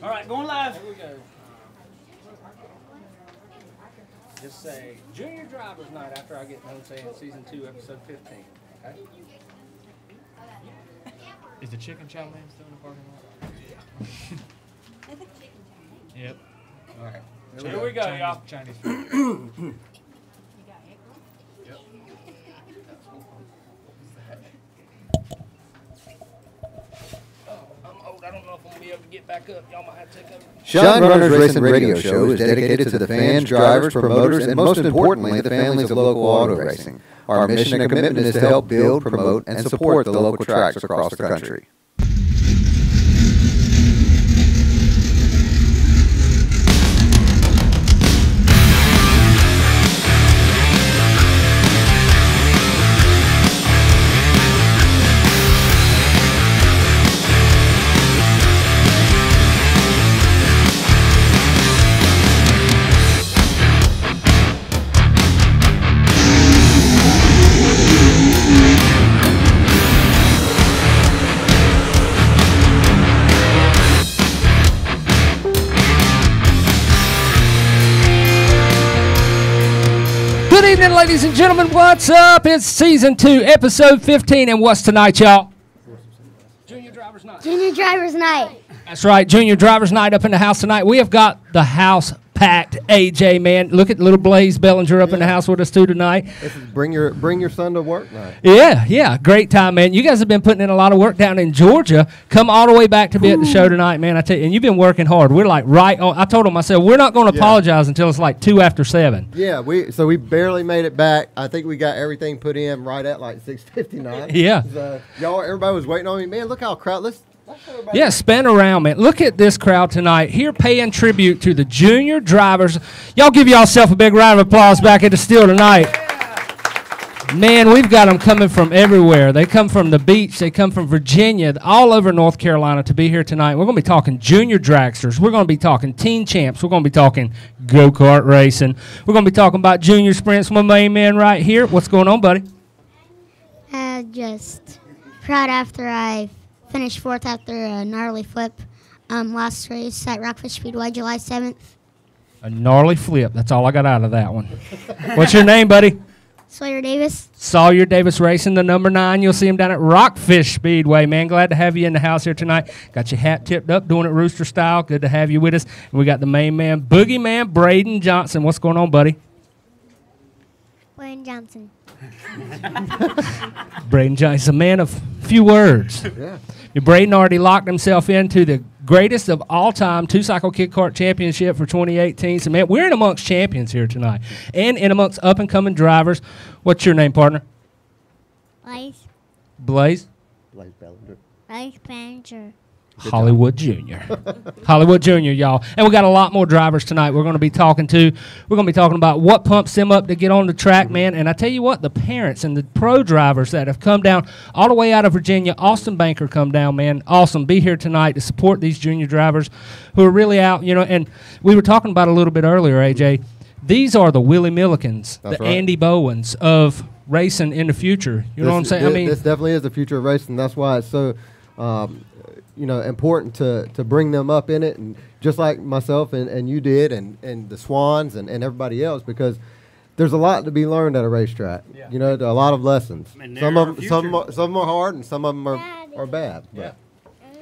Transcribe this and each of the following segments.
All right, going live. Here we go. Just say Junior Drivers Night after I get done saying Season 2, Episode 15. Okay? Is the chicken chow man still in the parking lot? Yep. All right. Here we go, y'all. Chinese. Yep. I'm old. I don't know if I'm going to be able to get back up. Y'all might have to take over. Shine Runners Racing Radio Show is dedicated to the fans, drivers, promoters, and most importantly, the families of local auto racing. Our mission and commitment is to help build, promote, and support the local tracks across the country. Good evening, ladies and gentlemen. What's up? It's Season 2, Episode 15. And what's tonight, y'all? Junior Drivers Night. Junior Drivers Night. That's right, Junior Drivers Night up in the house tonight. We have got the house packed, AJ, man. Look at little Blaze Bellinger up in the house with us, too, tonight. This is bring your son to work night. Yeah. Great time, man. You guys have been putting in a lot of work down in Georgia. Come all the way back to be at the show tonight, man. I tell you, and you've been working hard. We're like right on. I told them, I said, we're not going to apologize until it's like 2 after 7. Yeah, we barely made it back. I think we got everything put in right at like 6:59. Yeah. Everybody was waiting on me. Man, look how crowd. Let's Yeah, spin around, man. Look at this crowd tonight here paying tribute to the junior drivers. Y'all give yourself a big round of applause back at the Steel tonight. Man, we've got them coming from everywhere. They come from the beach. They come from Virginia, all over North Carolina to be here tonight. We're going to be talking junior dragsters. We're going to be talking teen champs. We're going to be talking go-kart racing. We're going to be talking about junior sprints. My main man right here. What's going on, buddy? Just proud after I finished 4th after a gnarly flip last race at Rockfish Speedway, July 7th. A gnarly flip. That's all I got out of that one. What's your name, buddy? Sawyer Davis. Sawyer Davis Racing, the number 9. You'll see him down at Rockfish Speedway, man. Glad to have you in the house here tonight. Got your hat tipped up, doing it rooster style. Good to have you with us. And we got the main man, Boogeyman Braden Johnson. What's going on, buddy? Wayne Johnson. Braden Johnson, a man of few words. Yeah. Braden already locked himself into the greatest of all time two-cycle kit kart championship for 2018. So, man, we're in amongst champions here tonight and in amongst up-and-coming drivers. What's your name, partner? Blaze. Blaze? Blaze Bellinger. Blaze Bellinger. Hollywood Junior. Hollywood Junior, y'all. And we got a lot more drivers tonight we're going to be talking to. We're going to be talking about what pumps them up to get on the track, man. And I tell you what, the parents and the pro drivers that have come down all the way out of Virginia, Austin Banker come down, man. Awesome. Be here tonight to support these junior drivers who are really out, you know. And we were talking about a little bit earlier, AJ. These are the Willie Millikins, the right. Andy Bowens of racing in the future. You know what I'm saying? This definitely is the future of racing. That's why it's so important to bring them up in it, and just like myself and you did, and the Swans and everybody else, because there's a lot to be learned at a racetrack. Yeah. You know, a lot of lessons. Some of them are hard, and some of them are bad. Yeah.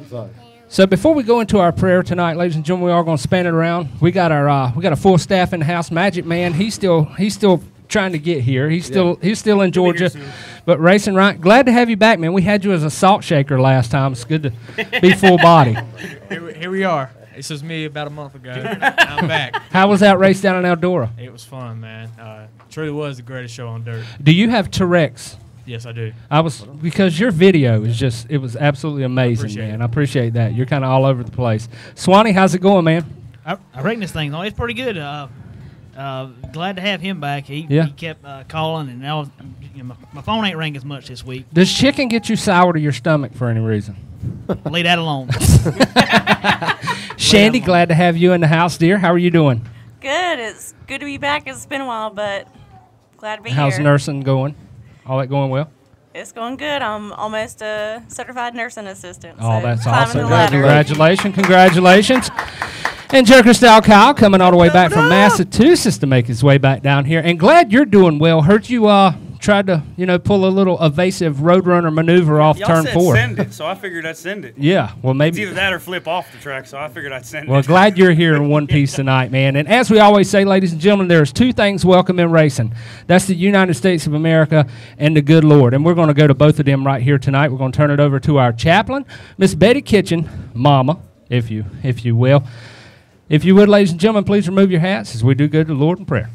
So. So before we go into our prayer tonight, ladies and gentlemen, we are going to span it around. We got a full staff in the house. Magic Man, he's still trying to get here. He's still in Georgia, but racing right. Glad to have you back, man. We had you as a salt shaker last time. It's good to be full body. Here we are. This was me about a month ago. I'm back. How was that race down in Eldora? It was fun, man. Truly was the greatest show on dirt. Do you have T-Rex? Yes, I do. Because your video is it was absolutely amazing, man. I appreciate that. You're kind of all over the place. Swanee, how's it going, man? I reckon this thing, though, it's pretty good. Glad to have him back. He kept calling, and my phone ain't ringing as much this week. Does chicken get you sour to your stomach for any reason? Leave that alone. Shandy, glad to have you in the house, dear. How are you doing? Good. It's good to be back. It's been a while, but glad to be How's here. nursing going? All that going well? It's going good. I'm almost a certified nursing assistant. Oh, so that's climbing awesome. the ladder. Congratulations. And Joker Style Kyle coming all the way back from Massachusetts to make his way back down here. And glad you're doing well. Heard you tried to, pull a little evasive Roadrunner maneuver off Y'all turn said 4. Send it, so I figured I'd send it. Yeah, well, maybe. It's either that or flip off the track, so I figured I'd send Well, it. glad you're here in one piece tonight, man. And as we always say, ladies and gentlemen, there's 2 things welcome in racing. That's the United States of America and the good Lord. And we're going to go to both of them right here tonight. We're going to turn it over to our chaplain, Miss Betty Kitchen, Mama, if you will. If you would, ladies and gentlemen, please remove your hats as we do go to the Lord in prayer.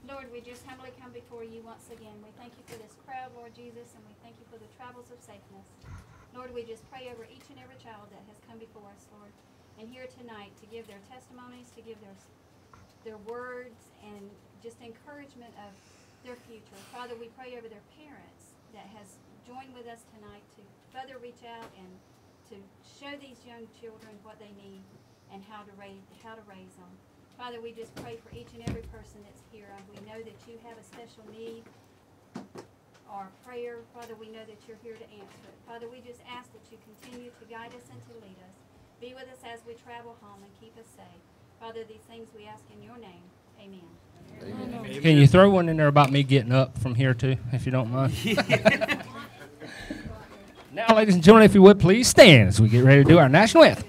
Lord, we just humbly come before you once again. We thank you for this crowd, Lord Jesus, and we thank you for the travels of safeness. Lord, we just pray over each and every child that has come before us, Lord, and here tonight to give their testimonies, to give their words, and just encouragement of their future. Father, we pray over their parents that has joined with us tonight to further reach out and to show these young children what they need and how to raise them. Father, we just pray for each and every person that's here. We know that you have a special need or prayer. Father, we know that you're here to answer it. Father, we just ask that you continue to guide us and to lead us. Be with us as we travel home and keep us safe. Father, these things we ask in your name. Amen. Amen. Can you throw one in there about me getting up from here too, if you don't mind? Now, ladies and gentlemen, if you would please stand as we get ready to do our national anthem.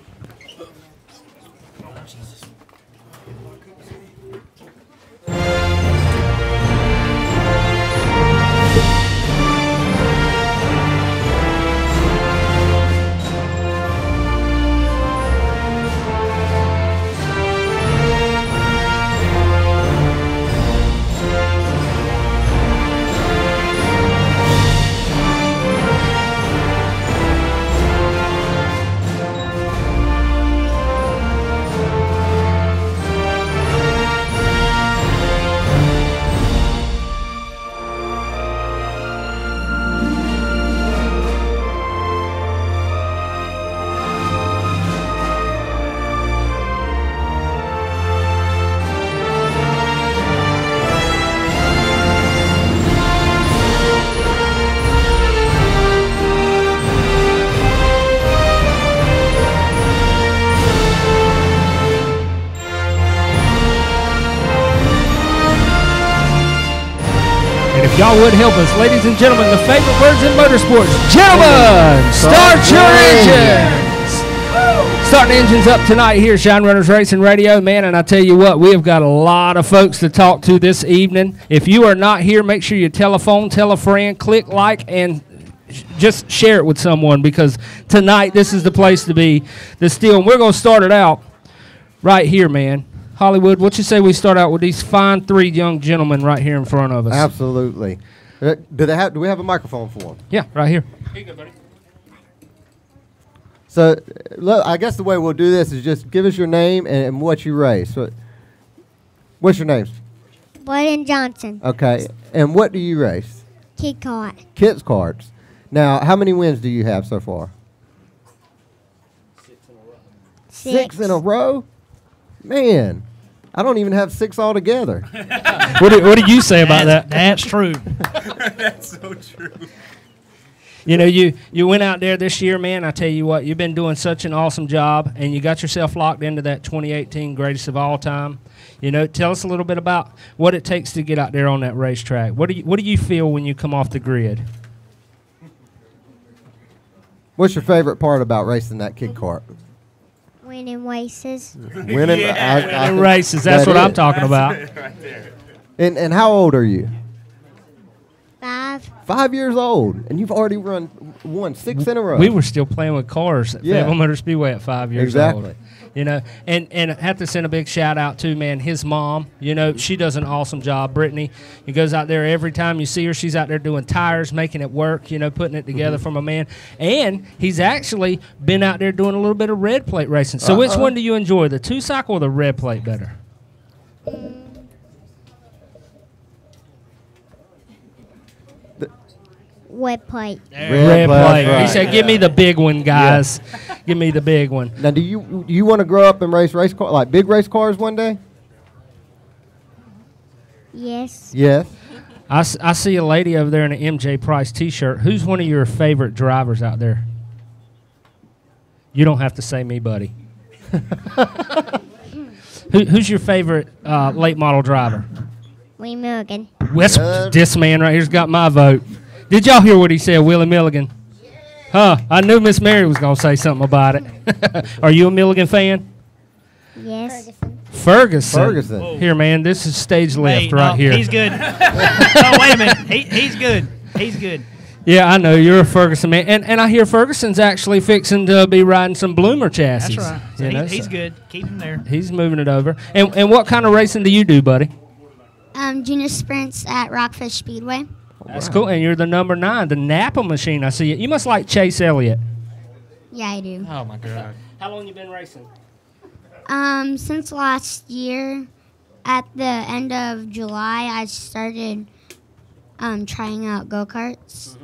Y'all would help us. Ladies and gentlemen, the favorite words in motorsports. Gentlemen, start your engines. Starting engines up tonight here at Shine Runners Racing Radio, man, and I tell you what, we have got a lot of folks to talk to this evening. If you are not here, make sure you telephone, tell a friend, click like, and just share it with someone, because tonight this is the place to be. The Steel, and we're going to start it out right here, man. Hollywood, what you say we start out with these fine 3 young gentlemen right here in front of us? Absolutely. Do we have a microphone for them? Yeah, right here. Here you go, buddy. So, look, I guess the way we'll do this is just give us your name and what you race. So, what's your names? Boyden Johnson. Okay. And what do you race? Kid Kart. Kids carts. Now, how many wins do you have so far? 6 6 in a row? Man, I don't even have 6 altogether. What do you say about that? That's true. That's so true. You know, you went out there this year, man. I tell you what, you've been doing such an awesome job, and you got yourself locked into that 2018 greatest of all time. You know, tell us a little bit about what it takes to get out there on that racetrack. What do you feel when you come off the grid? What's your favorite part about racing that kid kart? Winning races. Winning Races. That's what I'm talking about. Right there. And how old are you? 5. 5 years old, and you've already won 6 in a row. We were still playing with cars at Fayetteville Motor Speedway at 5 years exactly. old. You know, and I have to send a big shout out to, man, his mom. You know, she does an awesome job, Brittany. He goes out there every time you see her. She's out there doing tires, making it work, you know, putting it together from a man. And he's actually been out there doing a little bit of red plate racing. So which one do you enjoy, the 2-cycle or the red plate better? Red plate. Red plate. Right. He said, give me the big one, guys. Yeah. Give me the big one. Now, do you want to grow up and race cars, like big race cars one day? Yes. Yes. I see a lady over there in an MJ Price T-shirt. Who's one of your favorite drivers out there? You don't have to say me, buddy. Who's your favorite late model driver? Willie Milligan. This man right here's got my vote. Did y'all hear what he said, Willie Milligan? Huh? I knew Miss Mary was going to say something about it. Are you a Milligan fan? Yes. Ferguson. Here, man, this is stage left right here. He's good. Oh, wait a minute. He's good. He's good. Yeah, I know. You're a Ferguson man. And I hear Ferguson's actually fixing to be riding some Bloomer chassis. That's right. So he's good. Keep him there. He's moving it over. And what kind of racing do you do, buddy? Junior sprints at Rockfish Speedway. That's cool. And you're the number 9, the Napa machine. I see it. You must like Chase Elliott. Yeah, I do. Oh my God. How long you been racing? Since last year, at the end of July, I started trying out go-karts.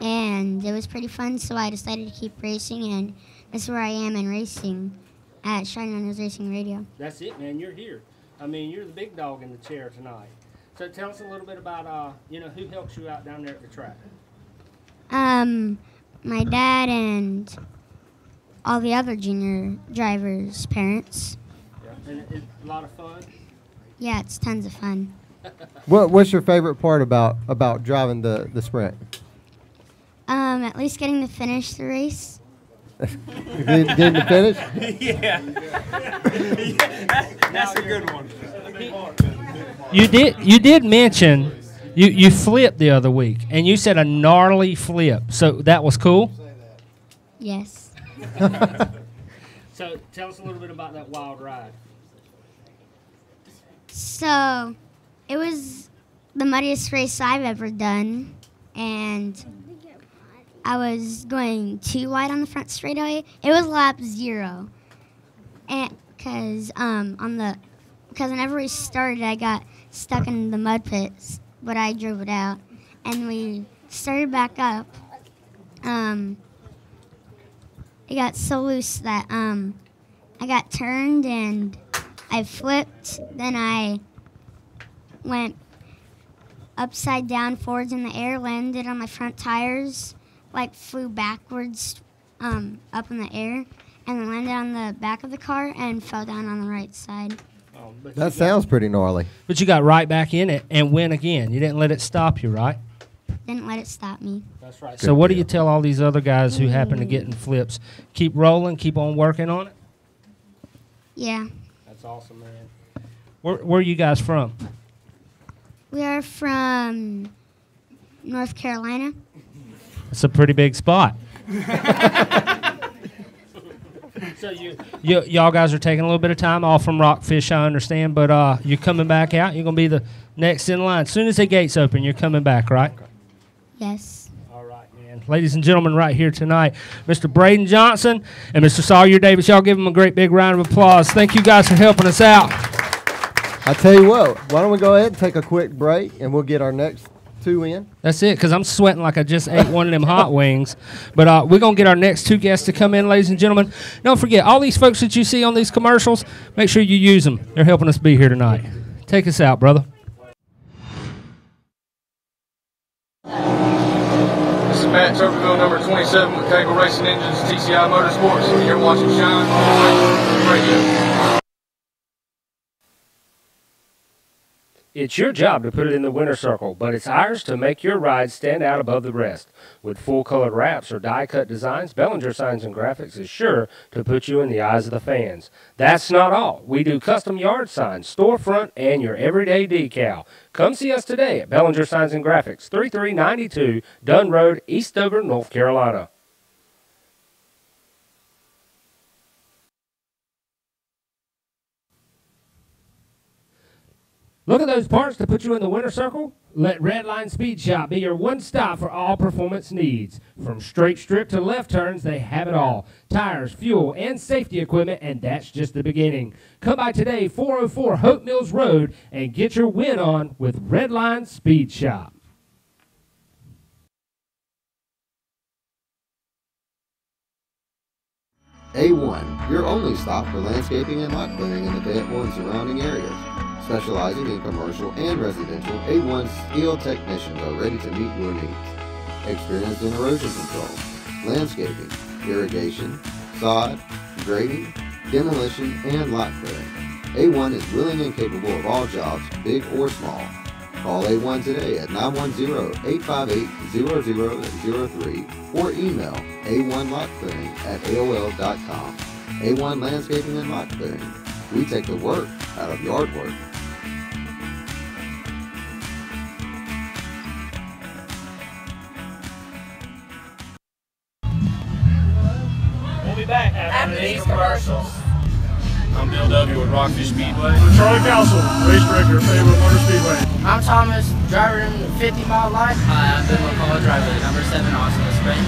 And it was pretty fun, so I decided to keep racing, and that's where I am in racing at Shining on News Racing Radio. That's it, man. You're here. I mean, you're the big dog in the chair tonight. So tell us a little bit about, who helps you out down there at the track. My dad and all the other junior drivers' parents. Yeah. And it's a lot of fun? Yeah, it's tons of fun. What's your favorite part about driving the sprint? At least getting to finish the race. Getting to finish? Yeah. That's a good one. You did mention you flipped the other week, and you said a gnarly flip. So that was cool? Yes. So tell us a little bit about that wild ride. So, it was the muddiest race I've ever done, and I was going too wide on the front straightaway. It was lap 0, and because whenever we started, I got stuck in the mud pits, but I drove it out, and we started back up. It got so loose that I got turned and I flipped. Then I went upside down, forwards in the air, landed on my front tires, flew backwards up in the air, and then landed on the back of the car and fell down on the right side. That sounds pretty gnarly. But you got right back in it and went again. You didn't let it stop you, right? Didn't let it stop me. That's right. So what do you tell all these other guys who happen to get in flips? Keep rolling, keep on working on it? Yeah. That's awesome, man. Where are you guys from? We are from North Carolina. It's a pretty big spot. So y'all guys are taking a little bit of time off from Rockfish, I understand, but you're coming back out. You're going to be the next in line. As soon as the gates open, you're coming back, right? Yes. All right, man. Ladies and gentlemen, right here tonight, Mr. Braden Johnson and Mr. Sawyer Davis. Y'all give them a great big round of applause. Thank you guys for helping us out. I tell you what, why don't we go ahead and take a quick break, and we'll get our next 2 in. That's it, because I'm sweating like I just ate one of them hot wings. But we're going to get our next 2 guests to come in, ladies and gentlemen. Don't forget, all these folks that you see on these commercials, make sure you use them. They're helping us be here tonight. Take us out, brother. This is Matt Tuberville, number 27 with Cable Racing Engines, TCI Motorsports. You're watching Shine Radio. It's your job to put it in the winner circle, but it's ours to make your ride stand out above the rest. With full-colored wraps or die-cut designs, Bellinger Signs and Graphics is sure to put you in the eyes of the fans. That's not all. We do custom yard signs, storefront, and your everyday decal. Come see us today at Bellinger Signs and Graphics, 3392 Dunn Road, Eastover, North Carolina. Look at those parts to put you in the winner circle? Let Redline Speed Shop be your one stop for all performance needs. From straight strip to left turns, they have it all. Tires, fuel, and safety equipment, and that's just the beginning. Come by today, 404 Hope Mills Road, and get your win on with Redline Speed Shop. A1, your only stop for landscaping and lot clearing in the Fayetteville and surrounding areas. Specializing in commercial and residential, A1 skilled technicians are ready to meet your needs. Experienced in erosion control, landscaping, irrigation, sod, grading, demolition, and lot clearing. A1 is willing and capable of all jobs, big or small. Call A1 today at 910-858-0003 or email a1lotclearing@aol.com. A1 Landscaping and Lot Clearing. We take the work out of yard work. We'll be back after these commercials. I'm Bill W. with Rockfish Speedway. Charlie Council, race director, Fayetteville Motor Speedway. I'm Thomas, driver in the 50 Mile Line. Hi, I'm Ben McCall, driver of the number 7 Austin Spring.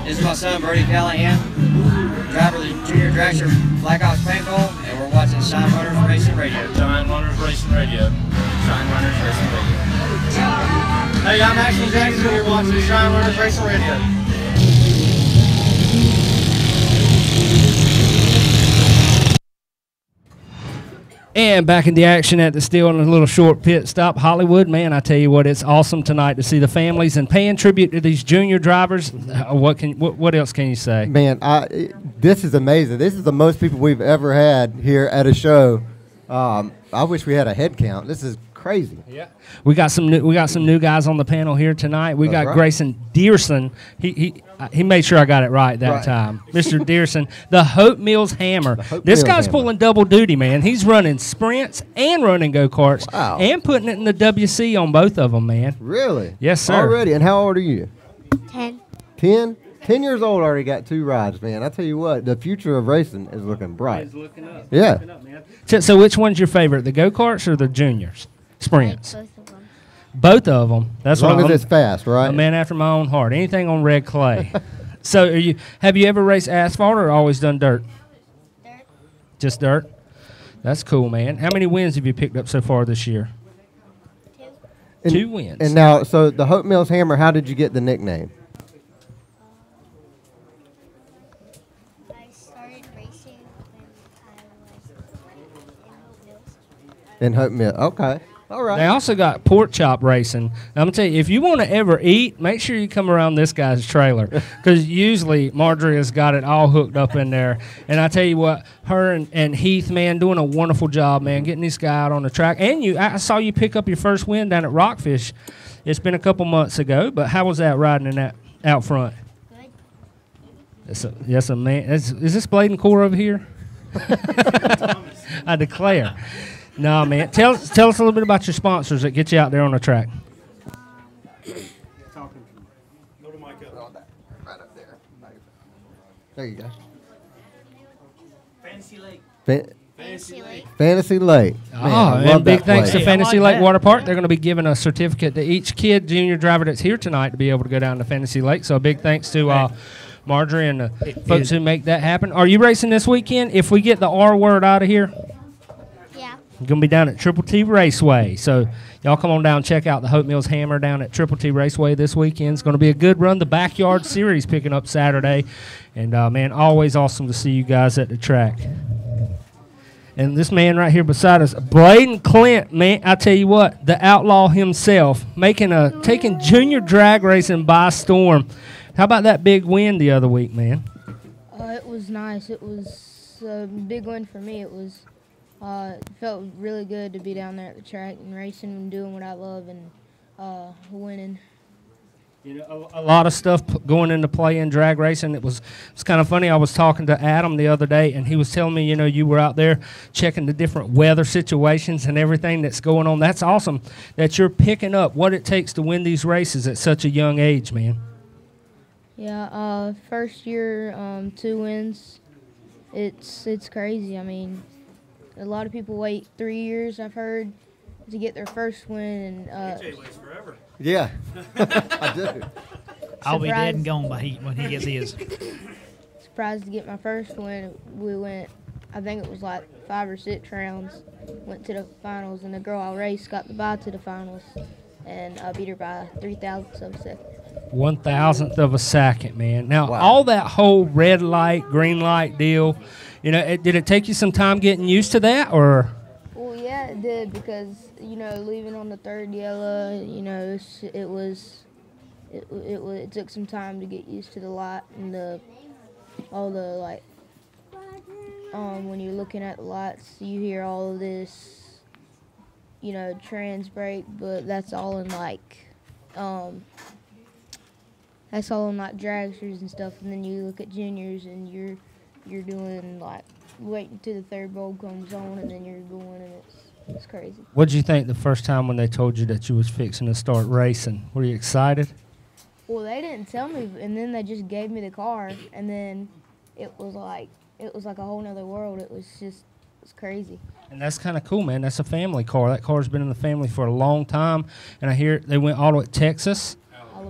This is my son, Brody Callahan, driver of the Junior Dragster Black Ops Paintball, and we're watching Shine Runners Racing Radio. Shine Runners Racing Radio. Shine Runners Racing Radio. Hey, I'm Ashton Jackson. You're watching Shine Runners Racing Radio. And back in the action at the Steel in a little short pit stop. Hollywood, man, I tell you what, it's awesome tonight to see the families and paying tribute to these junior drivers. What else can you say? Man, this is amazing. This is the most people we've ever had here at a show. I wish we had a head count. This is crazy. Yeah, we got some new guys on the panel here tonight. We got Grayson Dearson. He made sure I got it right that time. Mr. Dearson, the Hope Mills Hammer. This guy's pulling double duty, man. He's running sprints and running go-karts and putting it in the WC on both of them, man. Really? Yes, sir. Already? And how old are you? 10. 10? 10 years old, already got 2 rides, man. I tell you what, the future of racing is looking bright. It's looking up. Yeah. Looking up, man. So which one's your favorite, the go-karts or the juniors? Sprints. Both of them. Both of them. That's as long as it's fast, right? A man after my own heart. Anything on red clay. So have you ever raced asphalt or always done dirt? Dirt. Just dirt? That's cool, man. How many wins have you picked up so far this year? 2. 2 wins. And now, so the Hope Mills Hammer, how did you get the nickname? I started racing when I was in Hope Mills. In Hope Mills. Okay. All right. They also got pork chop racing. Now, I'm going to tell you, if you want to ever eat, make sure you come around this guy's trailer because usually Marjorie has got it all hooked up in there. And I tell you what, her and Heath, man, doing a wonderful job, man, getting this guy out on the track. And I saw you pick up your first win down at Rockfish. It's been a couple months ago, but how was that riding in that out front? Good. Yes, a man. Is this Blade and Core over here? I declare. No, man. Tell us a little bit about your sponsors that get you out there on the track. Go to Mike up. Right up there. There you go. Fantasy Lake. Fantasy Lake. Fantasy Lake. Man, and big thanks to place. Fantasy I like Lake that. Water Park. They're going to be giving a certificate to each kid, junior driver that's here tonight to be able to go down to Fantasy Lake. So a big thanks to Marjorie and the folks who make that happen. Are you racing this weekend? If we get the R word out of here? Yeah. You're going to be down at Triple T Raceway. So y'all come on down and check out the Hope Mills Hammer down at Triple T Raceway this weekend. It's going to be a good run. The Backyard Series picking up Saturday. And, man, always awesome to see you guys at the track. And this man right here beside us, Bladen Clint, man, I tell you what, the outlaw himself, taking junior drag racing by storm. How about that big win the other week, man? It was nice. It was a big win for me. It was felt really good to be down there at the track and racing and doing what I love and winning. You know, a lot of stuff going into play in drag racing. It's kind of funny. I was talking to Adam the other day, and he was telling me, you know, you were out there checking the different weather situations and everything that's going on. That's awesome that you're picking up what it takes to win these races at such a young age, man. Yeah, first year, 2 wins. It's crazy. I mean, a lot of people wait 3 years, I've heard, to get their first win. And AJ waits forever. Yeah, I do. I'll be dead and gone when he gets his. Surprised to get my first win. We went, I think it was like 5 or 6 rounds, went to the finals, and the girl I raced got the bye to the finals, and I beat her by 0.03 of a second. 1,000th of a second, man. Now, Wow. all that whole red light, green light deal, you know, did it take you some time getting used to that, or? Well, yeah, it did because leaving on the third yellow, it took some time to get used to the light and when you're looking at the lights, you hear all of this, trans brake, but that's all in dragsters and stuff. And then you look at juniors and you're doing waiting till the third bulb comes on and then you're going, and it's crazy. What did you think the first time when they told you that you was fixing to start racing? Were you excited? Well, they didn't tell me, and then they just gave me the car, and then it was like a whole nother world. It's crazy. And that's kind of cool, man. That's a family car. That car's been in the family for a long time, and I hear they went all the way to Texas.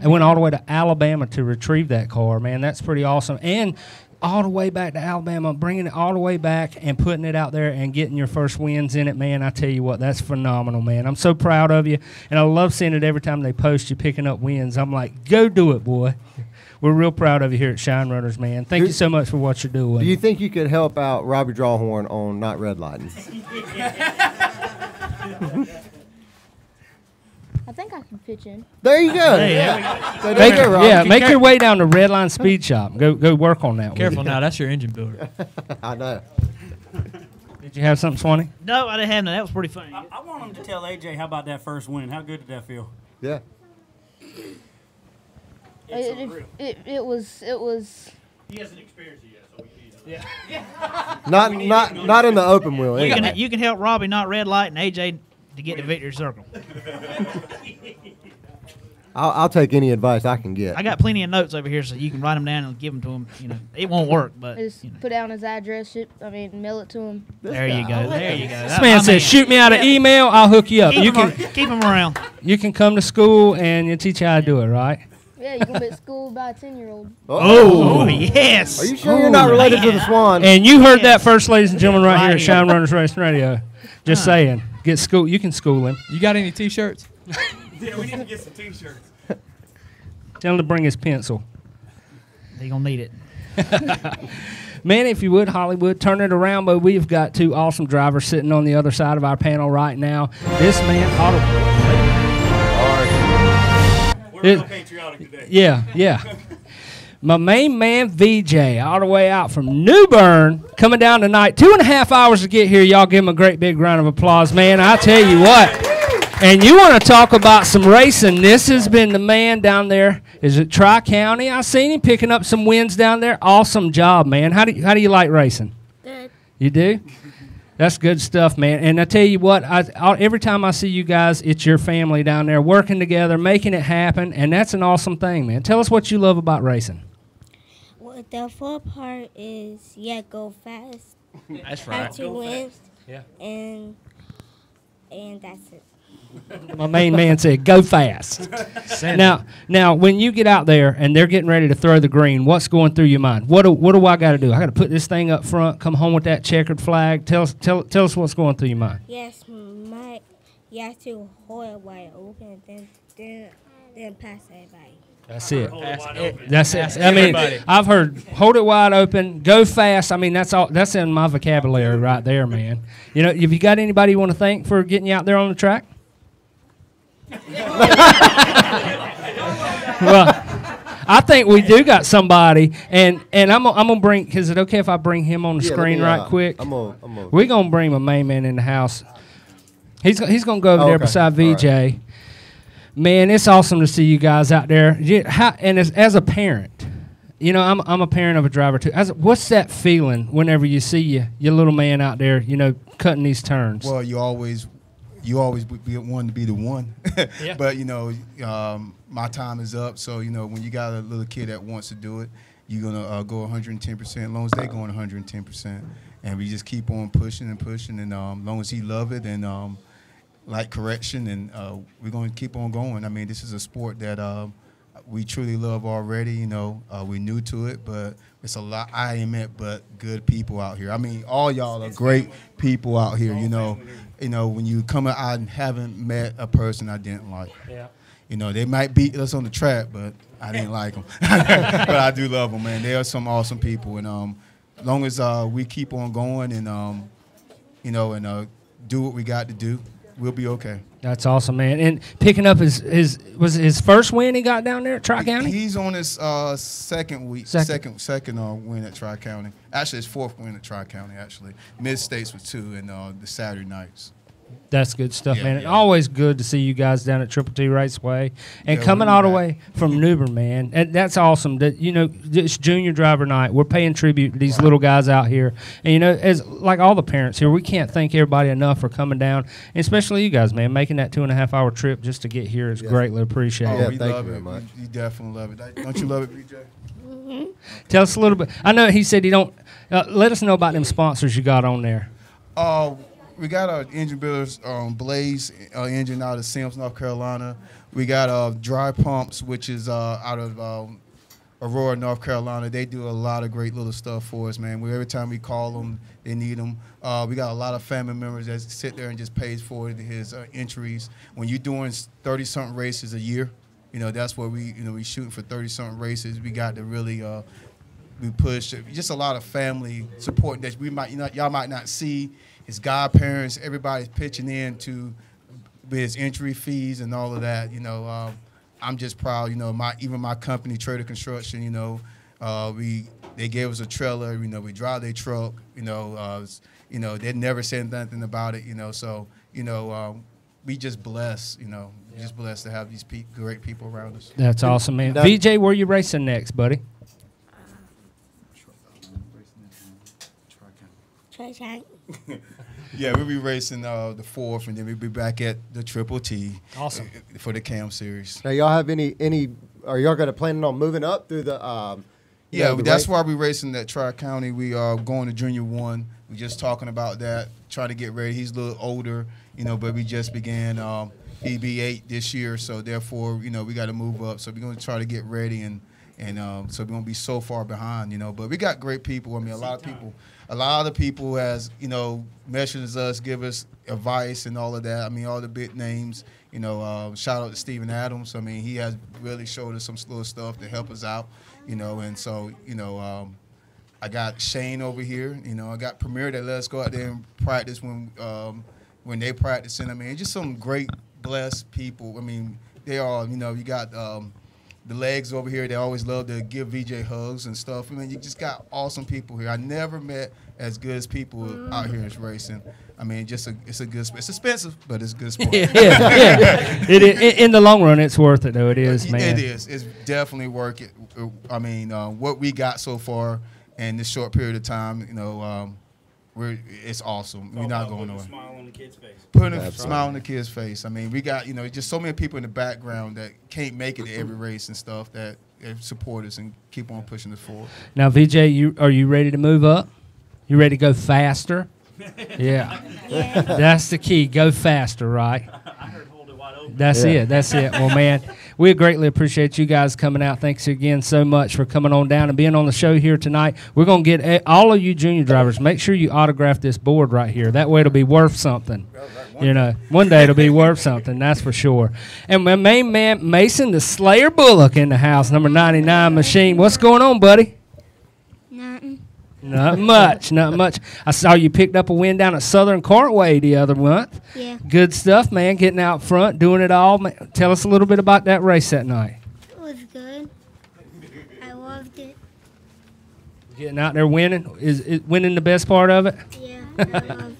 They went all the way to Alabama to retrieve that car, man. That's pretty awesome. And all the way back to Alabama, bringing it all the way back and putting it out there and getting your first wins in it, man. I tell you what, that's phenomenal, man. I'm so proud of you, and I love seeing it every time they post you picking up wins. I'm like, go do it, boy. We're real proud of you here at Shine Runners, man. Thank you so much for what you're doing. Do you think you could help out Robbie Drawhorn on not red lighting? I think I can pitch in. There you go. Hey, make your way down to Redline Speed Shop. Go work on that. Careful now, that's your engine builder. I know. Did you have something, Swanee? No, I didn't have none. That was pretty funny. I want him to tell AJ how about that first win. How good did that feel? Yeah. It was. He hasn't experienced it yet, so we need Yeah. Not in the open wheel. You can help Robbie not red light and AJ to get to victory circle. I'll take any advice I can get. I got plenty of notes over here, so you can write them down and give them to him. It won't work, but just put down his address. Mail it to him. There you go. There you go. This man says, "Shoot me out an email. I'll hook you up. Keep him around. You can come to school and you teach you how to do it, right?" Yeah, you can be at school by a 10-year-old. Oh, yes. Are you sure you're not related to the Swan? And you heard that first, ladies and gentlemen, right here at Shine Runners Racing Radio. Just saying. Get school. You can school him. You got any T-shirts? Yeah, we need to get some T-shirts. Tell him to bring his pencil. He gonna need it. Man, if you would, Hollywood, turn it around. But we've got two awesome drivers sitting on the other side of our panel right now. This man, We're real patriotic today. Yeah. My main man, VJ, all the way out from New Bern, coming down tonight. 2.5 hours to get here. Y'all give him a great big round of applause, man. I tell you what. And you want to talk about some racing. This has been the man down there. Is it Tri-County? I seen him picking up some wins down there. Awesome job, man. How do you like racing? Good. You do? That's good stuff, man. And I tell you what, every time I see you guys, it's your family down there working together, making it happen, and that's an awesome thing, man. Tell us what you love about racing. Well, the fun part is, go fast. That's right. Have 2 wins. Yeah. And that's it. My main man said, go fast. Now, when you get out there and they're getting ready to throw the green, what's going through your mind? What do I got to do? I got to put this thing up front, come home with that checkered flag. Tell us what's going through your mind. Yes, you have to hold it wide open and then pass everybody. That's it. That's it. I mean, I've heard hold it wide open, go fast. I mean, that's all. That's in my vocabulary right there, man. You know, have you got anybody you want to thank for getting you out there on the track? Well, I think we do got somebody, and I'm gonna bring. Is it okay if I bring him on the screen right quick? We're gonna bring my main man in the house. He's gonna go over there beside VJ. Right. Man, it's awesome to see you guys out there. And as a parent, you know, I'm a parent of a driver too. What's that feeling whenever you see your little man out there, you know, cutting these turns? Well, you always be one to be the one. Yeah. But, you know, my time is up. So, you know, when you got a little kid that wants to do it, you're going to go 110%, as long as they're going 110%. And we just keep on pushing and pushing. And as long as he love it and like correction, and we're going to keep on going. I mean, this is a sport that we truly love already. You know, we're new to it, but it's a lot. I ain't met but good people out here. I mean, all y'all are great people out here. You know, when you come out, I haven't met a person I didn't like. Yeah. You know, they might beat us on the track, but I didn't like them. But I do love them, man. They are some awesome people, and as long as we keep on going and you know, and do what we got to do, we'll be okay. That's awesome, man. And picking up his his first win he got down there at Tri-County? He's on his second win at Tri-County. Actually, his fourth win at Tri-County, actually. Mid-States with 2 and the Saturday nights. That's good stuff, Yeah, man. yeah. Always good to see you guys down at Triple T Raceway and Yeah, coming we'll all be the back. way from New Bern, man. And that's awesome. That it's Junior Driver Night. We're paying tribute to these little guys out here. And as like all the parents here, we can't thank everybody enough for coming down, and especially you guys, man. Making that 2.5-hour trip just to get here is greatly appreciated. Oh, we love it. You definitely love it. Don't you love it, BJ? Tell us a little bit. I know he said you don't. Let us know about them sponsors you got on there. We got our engine builders, Blaze engine out of Sims, North Carolina. We got Dry Pumps, which is out of Aurora, North Carolina. They do a lot of great little stuff for us, man. Every time we call them, they need them. We got a lot of family members that sit there and just pays for his entries. When you're doing 30-something races a year, that's what we shooting for 30-something races. We got to really we push just a lot of family support that we y'all might not see. His godparents, everybody's pitching in to his entry fees and all of that. I'm just proud. Even my company, Trader Construction. They gave us a trailer. We drive their truck. They never said nothing about it. So we just blessed. Just blessed to have these great people around us. That's awesome, man. VJ, where you racing next, buddy? Yeah, we'll be racing the 4th, and then we'll be back at the Triple T. Awesome. For the CAM series. Now, y'all have any? Are y'all going to planning on moving up through the? That's why we're racing at Tri-County. We are going to Junior 1. We're just talking about that, trying to get ready. He's a little older, but we just began EB8 this year, so therefore, we got to move up. So we're going to try to get ready, and so we're going to be so far behind, But we got great people. I mean, a lot of the people has, messaged us, give us advice and all of that. I mean, all the big names, shout out to Steven Adams. I mean, he has really showed us some little stuff to help us out, and so, I got Shane over here, I got Premier that let us go out there and practice when they practicing. I mean, just some great, blessed people. I mean, they are, you got the legs over here, they always love to give VJ hugs and stuff. I mean, you just got awesome people here. I never met as good as people out here in racing. I mean, it's a good sport. It's expensive, but it's a good sport. yeah. In the long run, it's worth it, though. It is, man. It is. It's definitely worth it. I mean, what we got so far in this short period of time, it's awesome. We're not going nowhere. Smile on the kid's face. Putting a smile on the kid's face. I mean, we got, just so many people in the background that can't make it to every race and stuff that support us and keep on pushing us forward. Now, VJ, are you ready to move up? You ready to go faster? Yeah. That's the key. Go faster, right? I heard hold it wide open. That's it. Well, man, we greatly appreciate you guys coming out. Thanks again so much for coming on down and being on the show here tonight. We're going to get all of you junior drivers, make sure you autograph this board right here. That way it'll be worth something. One day it'll be worth something, that's for sure. And my main man, Mason, the Slayer Bullock in the house, number 99 machine. What's going on, buddy? Nothing. Not much. I saw you picked up a win down at Southern Cartway the other month. Yeah. Good stuff, man. Getting out front, doing it all. Tell us a little bit about that race that night. It was good. I loved it. Getting out there winning. Is winning the best part of it? Yeah, I loved it.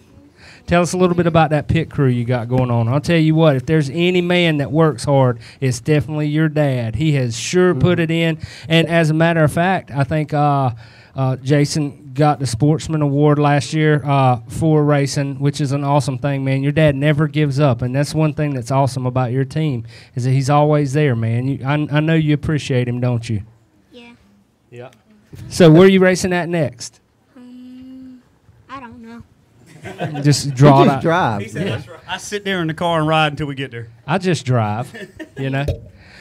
Tell us a little bit about that pit crew you got going on. I'll tell you what, if there's any man that works hard, it's definitely your dad. He has sure put it in. And as a matter of fact, I think Jason got the Sportsman Award last year for racing, which is an awesome thing, man. Your dad never gives up, and that's one thing that's awesome about your team is that he's always there, man. I know you appreciate him, don't you? Yeah. Yeah. So where are you racing at next? I don't know. Just draw it out. Drive. He said, I sit there in the car and ride until we get there. I just drive,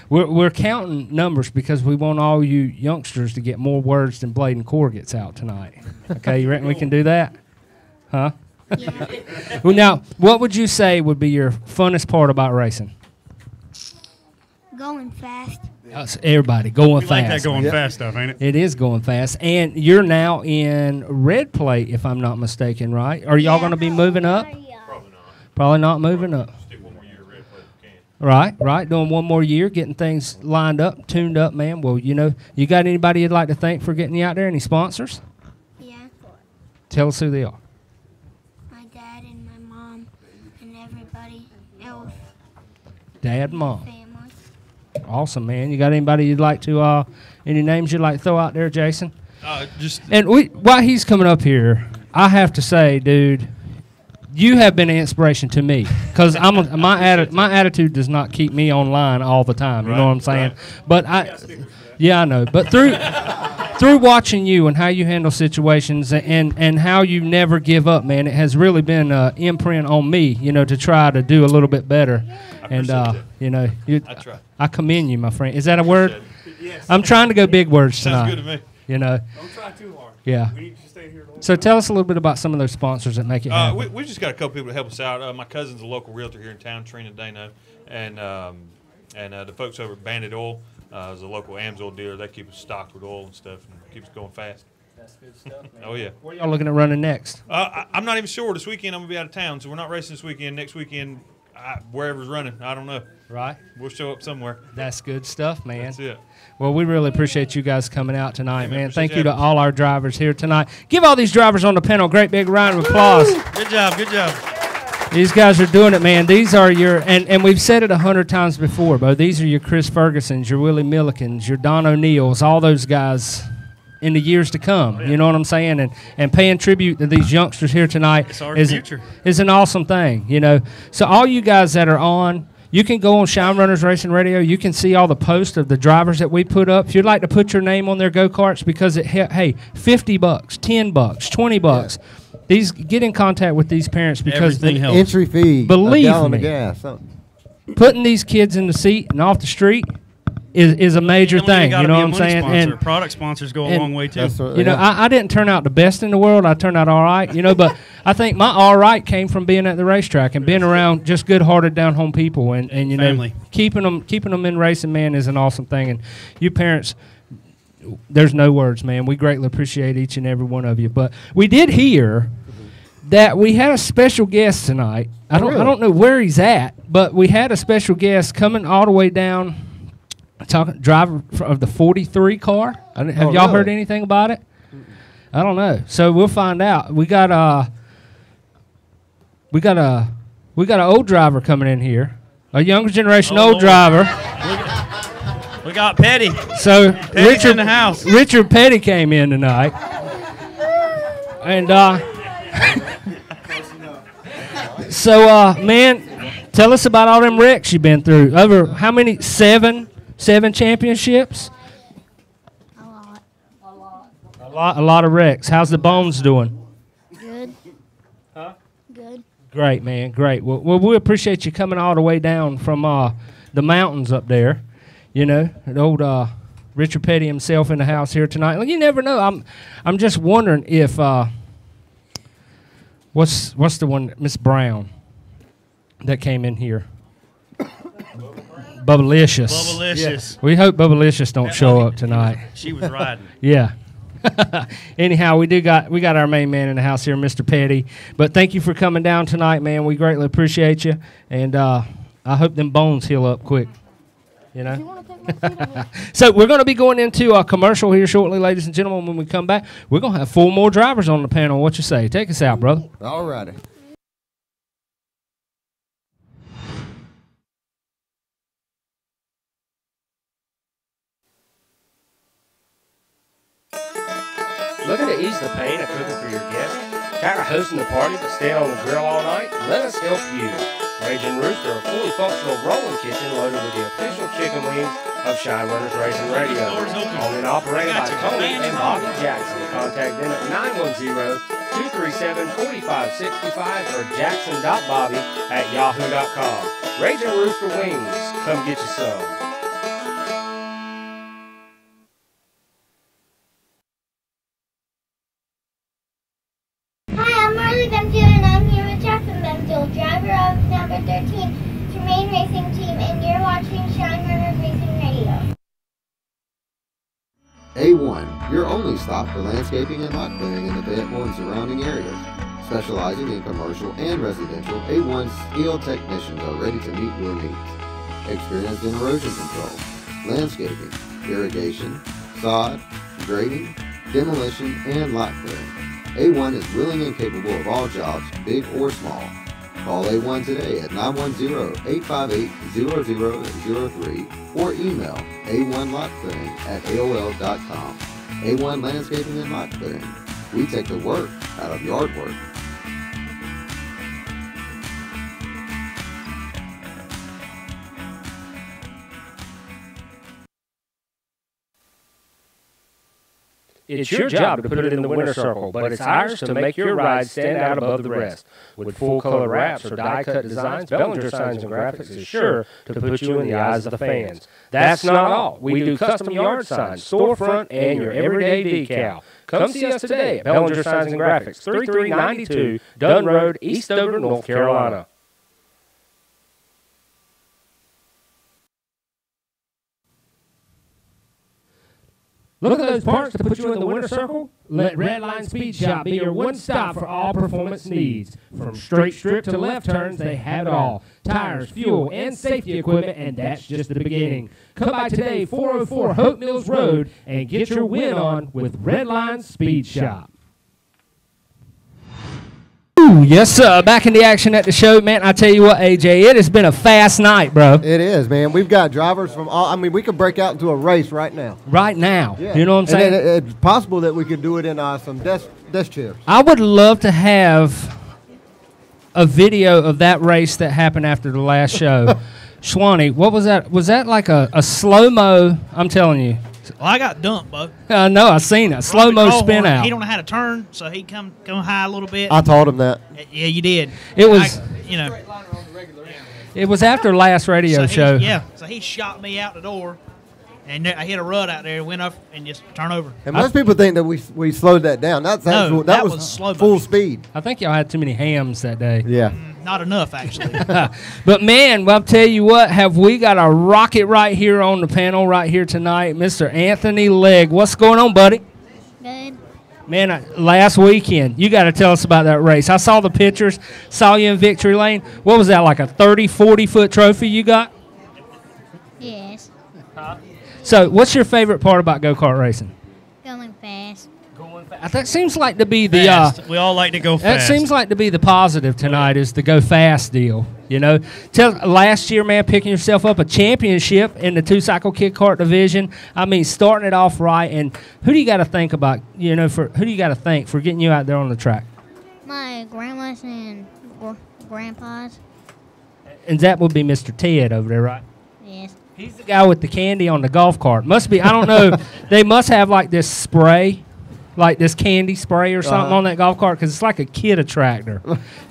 We're counting numbers because we want all you youngsters to get more words than Blade and Core gets out tonight. Okay, you reckon we can do that? Huh? Yeah. Well, now, what would you say would be your funnest part about racing? Going fast. Everybody going fast. Like that going fast stuff, ain't it? It is going fast. And you're now in red plate, if I'm not mistaken, right? Are y'all going to be moving up? Probably not. Probably not moving up. Right, right. Doing one more year, getting things lined up, tuned up, man. Well, you know, you got anybody you'd like to thank for getting you out there? Any sponsors? Yeah. Tell us who they are. My dad and my mom and everybody else. Dad and mom. Family. Awesome, man. You got anybody you'd like to, any names you'd like to throw out there, Jason? And while he's coming up here, I have to say, dude, you have been an inspiration to me because my attitude does not keep me online all the time. You know what I'm saying? Right. But I know. But through watching you and how you handle situations and how you never give up, man, it has really been an imprint on me. You know, to try to do a little bit better. And you know, I commend you, my friend. Is that a word? Yes. I'm trying to go big words tonight. Sounds good to me. You know. Don't try too hard. Yeah. We need to stay here. So tell us a little bit about some of those sponsors that make it happen. We just got a couple people to help us out. My cousin's a local realtor here in town, Trina Dano, and the folks over at Bandit Oil is a local AMSOIL dealer. They keep us stocked with oil and stuff and keep us going fast. That's good stuff, man. Oh, yeah. Where y'all looking at running next? I'm not even sure. This weekend I'm going to be out of town, so we're not racing this weekend. Next weekend, wherever's running, I don't know. Right. We'll show up somewhere. That's good stuff, man. That's it. Well, we really appreciate you guys coming out tonight, man. Thank you to all our drivers here tonight. Give all these drivers on the panel a great big round of applause. Good job, good job. These guys are doing it, man. These are your, and we've said it 100 times before, but these are your Chris Fergusons, your Willie Millikins, your Don O'Neills, all those guys in the years to come. You know what I'm saying? And paying tribute to these youngsters here tonight is an awesome thing, you know. So all you guys that are on, you can go on Shine Runners Racing Radio. You can see all the posts of the drivers that we put up. If you'd like to put your name on their go-karts because hey, $50, $10, $20. These get in contact with these parents because the entry fee, believe a gallon me, of gas, putting these kids in the seat and off the street is a major thing. You know what I'm saying? And product sponsors go a long way too. You know, I didn't turn out the best in the world. I turned out all right. You know, but I think my all right came from being at the racetrack and being around just good-hearted, down-home people, and you know, keeping them in racing, man, is an awesome thing. And you parents, there's no words, man. We greatly appreciate each and every one of you. But we did hear that we had a special guest tonight. I don't know where he's at, but we had a special guest coming all the way down. Driver of the 43 car. Have y'all heard anything about it? I don't know. So we'll find out. We got an old driver coming in here, a younger generation old driver. We got Petty. So Petty's in the house. Richard Petty came in tonight, and so man, tell us about all them wrecks you've been through. Over how many? Seven championships? A lot of wrecks. How's the Bones doing? Good. Huh? Good. Great, man. Great. Well, we appreciate you coming all the way down from the mountains up there. You know, and old Richard Petty himself in the house here tonight. Well, you never know. I'm just wondering if what's the one, Miss Brown, that came in here. Bubbalicious. Bubbalicious. Yeah. We hope Bubbalicious don't show up tonight. She was riding. Yeah. Anyhow, we got our main man in the house here, Mr. Petty. But thank you for coming down tonight, man. We greatly appreciate you, and I hope them bones heal up quick. You know. So we're going to be going into a commercial here shortly, ladies and gentlemen. When we come back, we're going to have 4 more drivers on the panel. What you say? Take us out, brother. All righty. Looking to ease the pain of cooking for your guests? Tired of hosting the party but staying on the grill all night? Let us help you. Raging Rooster, a fully functional rolling kitchen loaded with the official chicken wings of Shine Runners Racing Radio. Owned and operated by Tony and Bobby Jackson. Contact them at 910-237-4565 or jackson.bobby@yahoo.com. Raging Rooster Wings. Come get you some. Hi, I'm Marley Benfield, and I'm here with Jackson Benfield, driver of number 13, Tremaine Racing Team, and you're watching Shine Runners Racing Radio. A1, your only stop for landscaping and lot clearing in the Fayetteville and surrounding areas. Specializing in commercial and residential, A1 skilled technicians are ready to meet your needs. Experienced in erosion control, landscaping, irrigation, sod, grading, demolition, and lot clearing. A1 is willing and capable of all jobs, big or small. Call A1 today at 910-858-0003 or email a1lotclearing@aol.com. A1 Landscaping and Lot Clearing. We take the work out of yard work. It's your job to put it in the winner circle, but it's ours to make your ride stand out above the rest. With full-color wraps or die-cut designs, Bellinger Signs and Graphics is sure to put you in the eyes of the fans. That's not all. We do custom yard signs, storefront, and your everyday decal. Come see us today at Bellinger Signs and Graphics, 3392 Dunn Road, Eastover, North Carolina. Look at those parts to put you in the winner circle? Let Redline Speed Shop be your one stop for all performance needs. From straight strip to left turns, they have it all. Tires, fuel, and safety equipment, and that's just the beginning. Come by today, 404 Hope Mills Road, and get your win on with Redline Speed Shop. Ooh, yes, sir. Back in the action at the show, man. I tell you what, AJ, it has been a fast night, bro. It is, man. We've got drivers from all. I mean, we could break out into a race right now. Right now. Yeah. You know what I'm saying? And it's possible that we could do it in some desk chairs. I would love to have a video of that race that happened after the last show. Schwanny, what was that? Was that like a slow-mo? I'm telling you. Well, I got dumped, Bo. No, I seen it. Slow-mo spin out. He don't know how to turn, so he come high a little bit. I taught him that. Yeah, you did. It was, you know. It was after last radio show. Yeah, so he shot me out the door, and I hit a rut out there, went up, and just turned over. And most people think that we slowed that down. That was slow full speed. I think y'all had too many hams that day. Yeah. Not enough, actually. But, man, I'll tell you what, have we got a rocket right here on the panel right here tonight, Mr. Anthony Legg. What's going on, buddy? Good. Man, last weekend, you got to tell us about that race. I saw the pictures, saw you in Victory Lane. What was that, like a 30, 40-foot trophy you got? Yes. So what's your favorite part about go-kart racing? Going fast. That seems like to be the we all like to go that fast. seems like to be the positive tonight is the go fast deal. You know, last year, man, picking yourself up a championship in the two-cycle kid kart division. I mean, starting it off right. And who do you got to think about? You know, who do you got to thank for getting you out there on the track? My grandma's and grandpa's. And that would be Mr. Ted over there, right? Yes. He's the guy with the candy on the golf cart. Must be, I don't know. They must have like this spray, like this candy spray or something on that golf cart because it's like a kid attractor.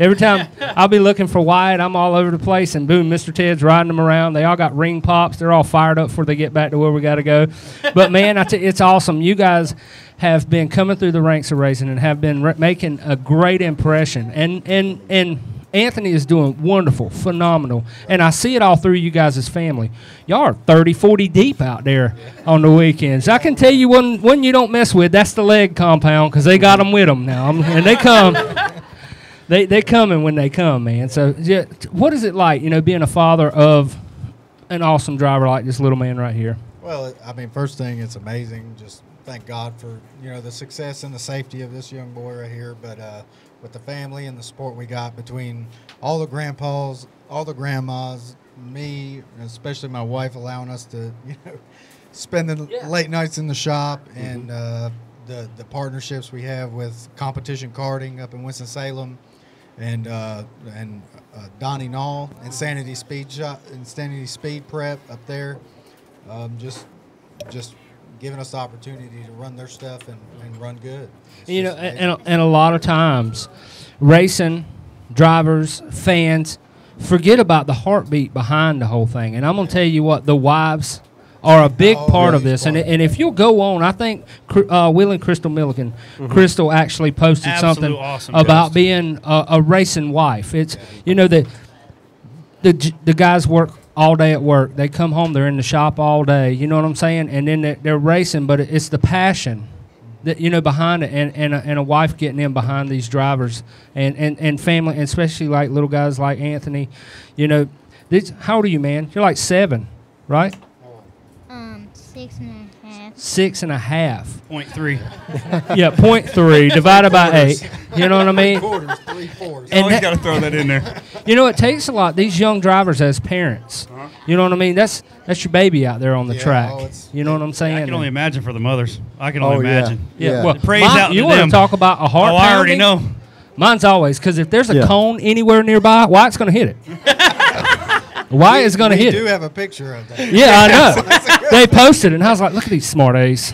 Every time I'll be looking for Wyatt, I'm all over the place, and boom, Mr. Ted's riding them around. They all got ring pops. They're all fired up before they get back to where we got to go. But, man, it's awesome. You guys have been coming through the ranks of racing and have been making a great impression. And Anthony is doing wonderful, phenomenal, and I see it all through you guys' family. Y'all are 30, 40 deep out there on the weekends. I can tell you one you don't mess with, that's the Legg compound because they got them with them now. And they come. They coming when they come, man. So yeah, what is it like, you know, being a father of an awesome driver like this little man right here? Well, I mean, first thing, it's amazing. Just thank God for, you know, the success and the safety of this young boy right here. But with the family and the support we got between all the grandpas, all the grandmas, me, and especially my wife allowing us to, you know, spend the late nights in the shop, and the partnerships we have with Competition Karting up in Winston-Salem, and Donnie Knoll, Insanity Speed Shop, Insanity Speed Prep up there, just giving us the opportunity to run their stuff and run good. You know, and a lot of times, racing drivers, fans, forget about the heartbeat behind the whole thing. And I'm going to tell you what, the wives are a big part of this. And if you'll go on, I think Will and Crystal Milliken, Crystal actually posted something about being a racing wife. It's, you know, that the guys work all day at work. They come home, they're in the shop all day. You know what I'm saying? And then they're racing, but it's the passion that, you know, behind it, and a wife getting in behind these drivers and family, and especially like little guys like Anthony. You know, how old are you, man? You're like 7, right? 6.5. 6.5. 0.3. Yeah, 0.3 divided by 8. You know what I mean? Quarters, 3/4. And always got to throw that in there. You know, it takes a lot. These young drivers as parents. You know what I mean? That's your baby out there on the track. You know what I'm saying? I can only imagine for the mothers. I can only imagine. Yeah. Well, praise out you to want them. to talk about a heart? Oh, I already know. Mine's always, because if there's a cone anywhere nearby, Wyatt's going to hit it. Wyatt is going to hit We it. do have a picture of that. Yeah, I know. They posted it, and I was like, look at these smart A's.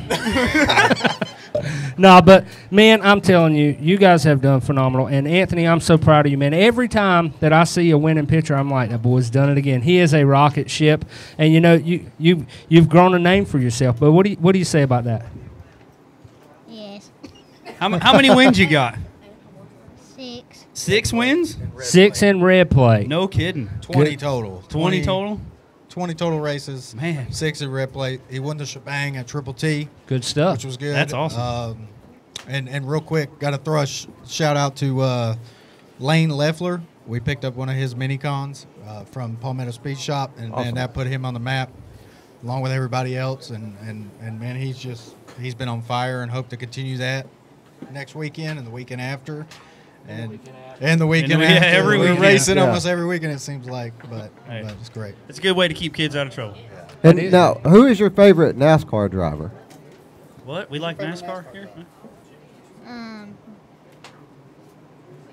No, but, man, I'm telling you, you guys have done phenomenal. And, Anthony, I'm so proud of you, man. Every time that I see a winning picture, I'm like, that boy's done it again. He is a rocket ship. And, you know, you've grown a name for yourself. But what do you say about that? Yes. How many wins you got? 6. 6 wins? 6 in red plate. No kidding. 20 total. 20 total? 20 total races. Man. 6 in red plate. He won the shebang at Triple T. Good stuff. Which was good. That's awesome. And real quick, got to throw a shout out to Lane Leffler. We picked up one of his mini cons from Palmetto Speed Shop, and that put him on the map along with everybody else. And man, he's been on fire, and hope to continue that next weekend and the weekend after. And the weekend after. Every We're weekend. racing almost every weekend, it seems like, but it's great. It's a good way to keep kids out of trouble. And now, who is your favorite NASCAR driver? What? We like NASCAR here? Huh?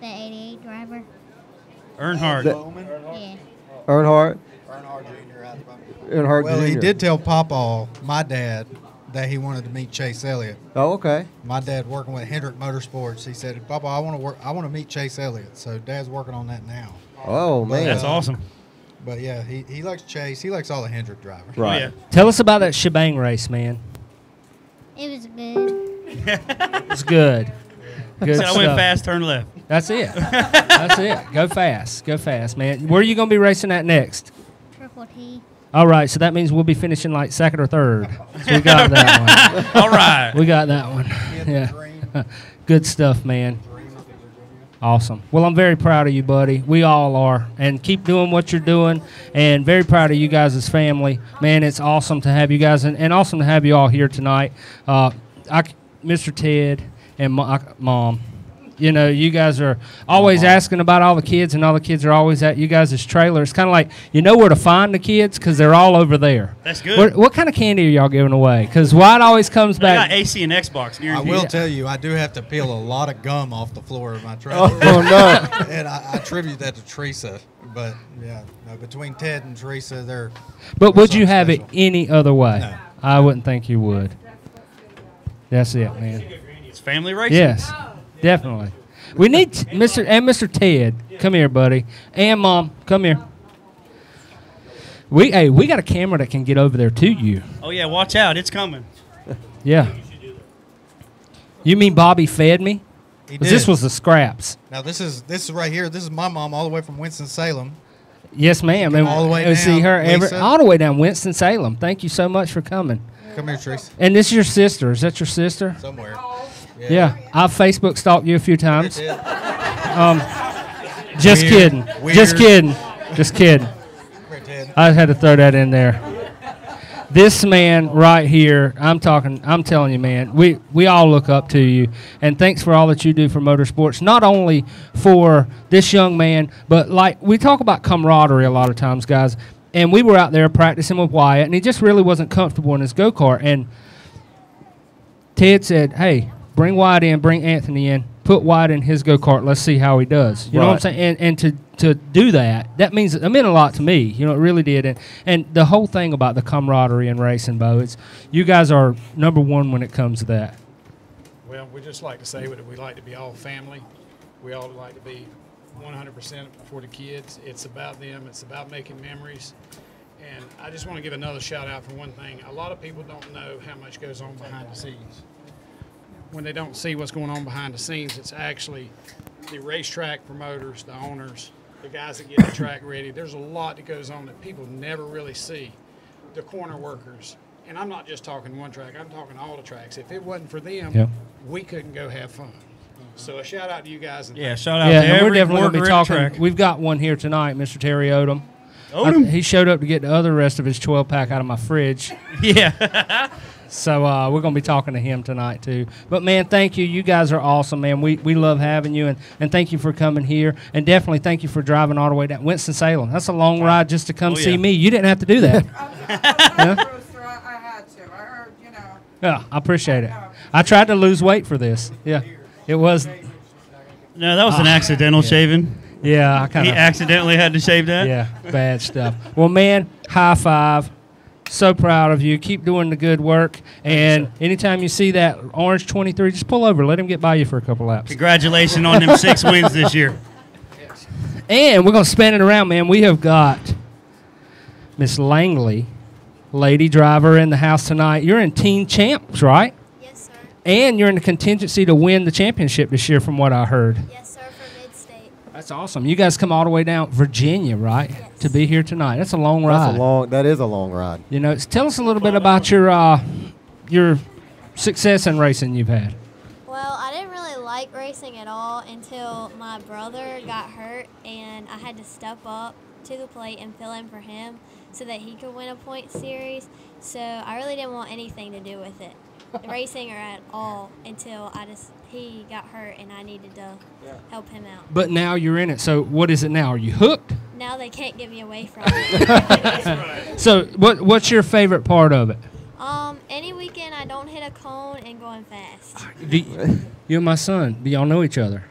The 88 driver. Earnhardt. Yeah. Earnhardt? Earnhart Jr. Earnhardt Well, Jr. he did tell Papa, my dad, that he wanted to meet Chase Elliott. Oh, okay. My dad working with Hendrick Motorsports. He said, "Papa, I want to meet Chase Elliott." So Dad's working on that now. Oh, man. That's awesome. But yeah, he likes Chase. He likes all the Hendrick drivers. Right. Oh, yeah. Tell us about that shebang race, man. It was good. It's good. Good So I went stuff. fast, turn left. That's it. That's it. Go fast, man. Where are you going to be racing at next? Triple T. All right, so that means we'll be finishing like 2nd or 3rd. So we got that one. All right. We got that one. Yeah. Good stuff, man. Awesome. Well, I'm very proud of you, buddy. We all are. And keep doing what you're doing. And very proud of you guys as family. Man, it's awesome to have you guys, and awesome to have you all here tonight. Mr. Ted and Mom. You know, you guys are always asking about all the kids, and all the kids are always at you guys' trailer. It's kind of like you know where to find the kids because they're all over there. That's good. What kind of candy are y'all giving away? Because Wyatt always comes They back. got AC and Xbox. I Guaranteed. will tell you, I do have to peel a lot of gum off the floor of my truck. Oh, no. And I attribute that to Teresa. But, yeah, no, between Ted and Teresa, they're But would you have it special. any other way? No. I wouldn't think you would. That's it, man. It's family racing. Yes, definitely. We need Mr. Ted. Come here, buddy. And Mom, come here. We got a camera that can get over there to you. Oh, yeah, watch out. It's coming. Yeah. You mean Bobby fed me? He 'Cause did. this was the scraps. Now, this is right here. This is my mom all the way from Winston-Salem. Yes, ma'am. And all the way we see down, her Lisa. all the way down Winston-Salem. Thank you so much for coming. Come here, Teresa. And this is your sister. Is that your sister? Somewhere. Yeah. I've Facebook stalked you a few times. Ted. Just Weird. kidding. Weird. Just kidding. Just kidding. Here, Ted. I had to throw that in there. This man right here, I'm telling you, man, we all look up to you. And thanks for all that you do for motorsports, not only for this young man, but like we talk about camaraderie a lot of times, guys. And we were out there practicing with Wyatt, and he just really wasn't comfortable in his go-kart. And Ted said, hey, bring Wyatt in, bring Anthony in, put Wyatt in his go-kart, let's see how he does. You know what I'm saying? And to do that means it meant a lot to me. You know, it really did. And the whole thing about the camaraderie in racing, Bo, it's you guys are number one when it comes to that. Well, we just like to say that we like to be all family. We all like to be 100% for the kids. It's about them. It's about making memories. And I just want to give another shout out for one thing. A lot of people don't know how much goes on behind the scenes. When they don't see what's going on behind the scenes, it's actually the racetrack promoters, the owners, the guys that get the track ready. There's a lot that goes on that people never really see. The corner workers, and I'm not just talking one track, I'm talking all the tracks. If it wasn't for them, Yep. we couldn't go have fun. So a shout out to you guys. And shout out Yeah, to and we're every definitely going to be worker at the talking. track. We've got one here tonight, Mr. Terry Odom. Odom? He showed up to get the other rest of his 12-pack out of my fridge. Yeah. So we're going to be talking to him tonight, too. But, man, thank you. You guys are awesome, man. We love having you, and thank you for coming here. And definitely thank you for driving all the way down Winston-Salem. That's a long ride just to come see me. You didn't have to do that. Yeah? I had to. I heard, you know. Yeah, I appreciate it. I tried to lose weight for this. Yeah, it was. No, that was an accidental shaving. Yeah, I kind He of. accidentally had to shave that. Yeah, bad stuff. Well, man, high five. So proud of you. Keep doing the good work. And anytime you see that orange 23, just pull over. Let him get by you for a couple laps. Congratulations on them 6 wins this year. And we're going to spin it around, man. We have got Miss Langley, lady driver, in the house tonight. You're in Teen Champs, right? Yes, sir. And you're in the contingency to win the championship this year, from what I heard. Yes, sir, for Mid-State. That's awesome. You guys come all the way down Virginia, right? Yes. To be here tonight. That's a long ride. That is a long ride. You know, tell us a little bit about your success in racing you've had. Well, I didn't really like racing at all until my brother got hurt, and I had to step up to the plate and fill in for him so that he could win a point series. So I really didn't want anything to do with it, racing or at all, until he got hurt and I needed to help him out. But now you're in it. So what is it now? Are you hooked? Now they can't get me away from it. So what's your favorite part of it? Any weekend I don't hit a cone and going fast. You and my son, do y'all know each other?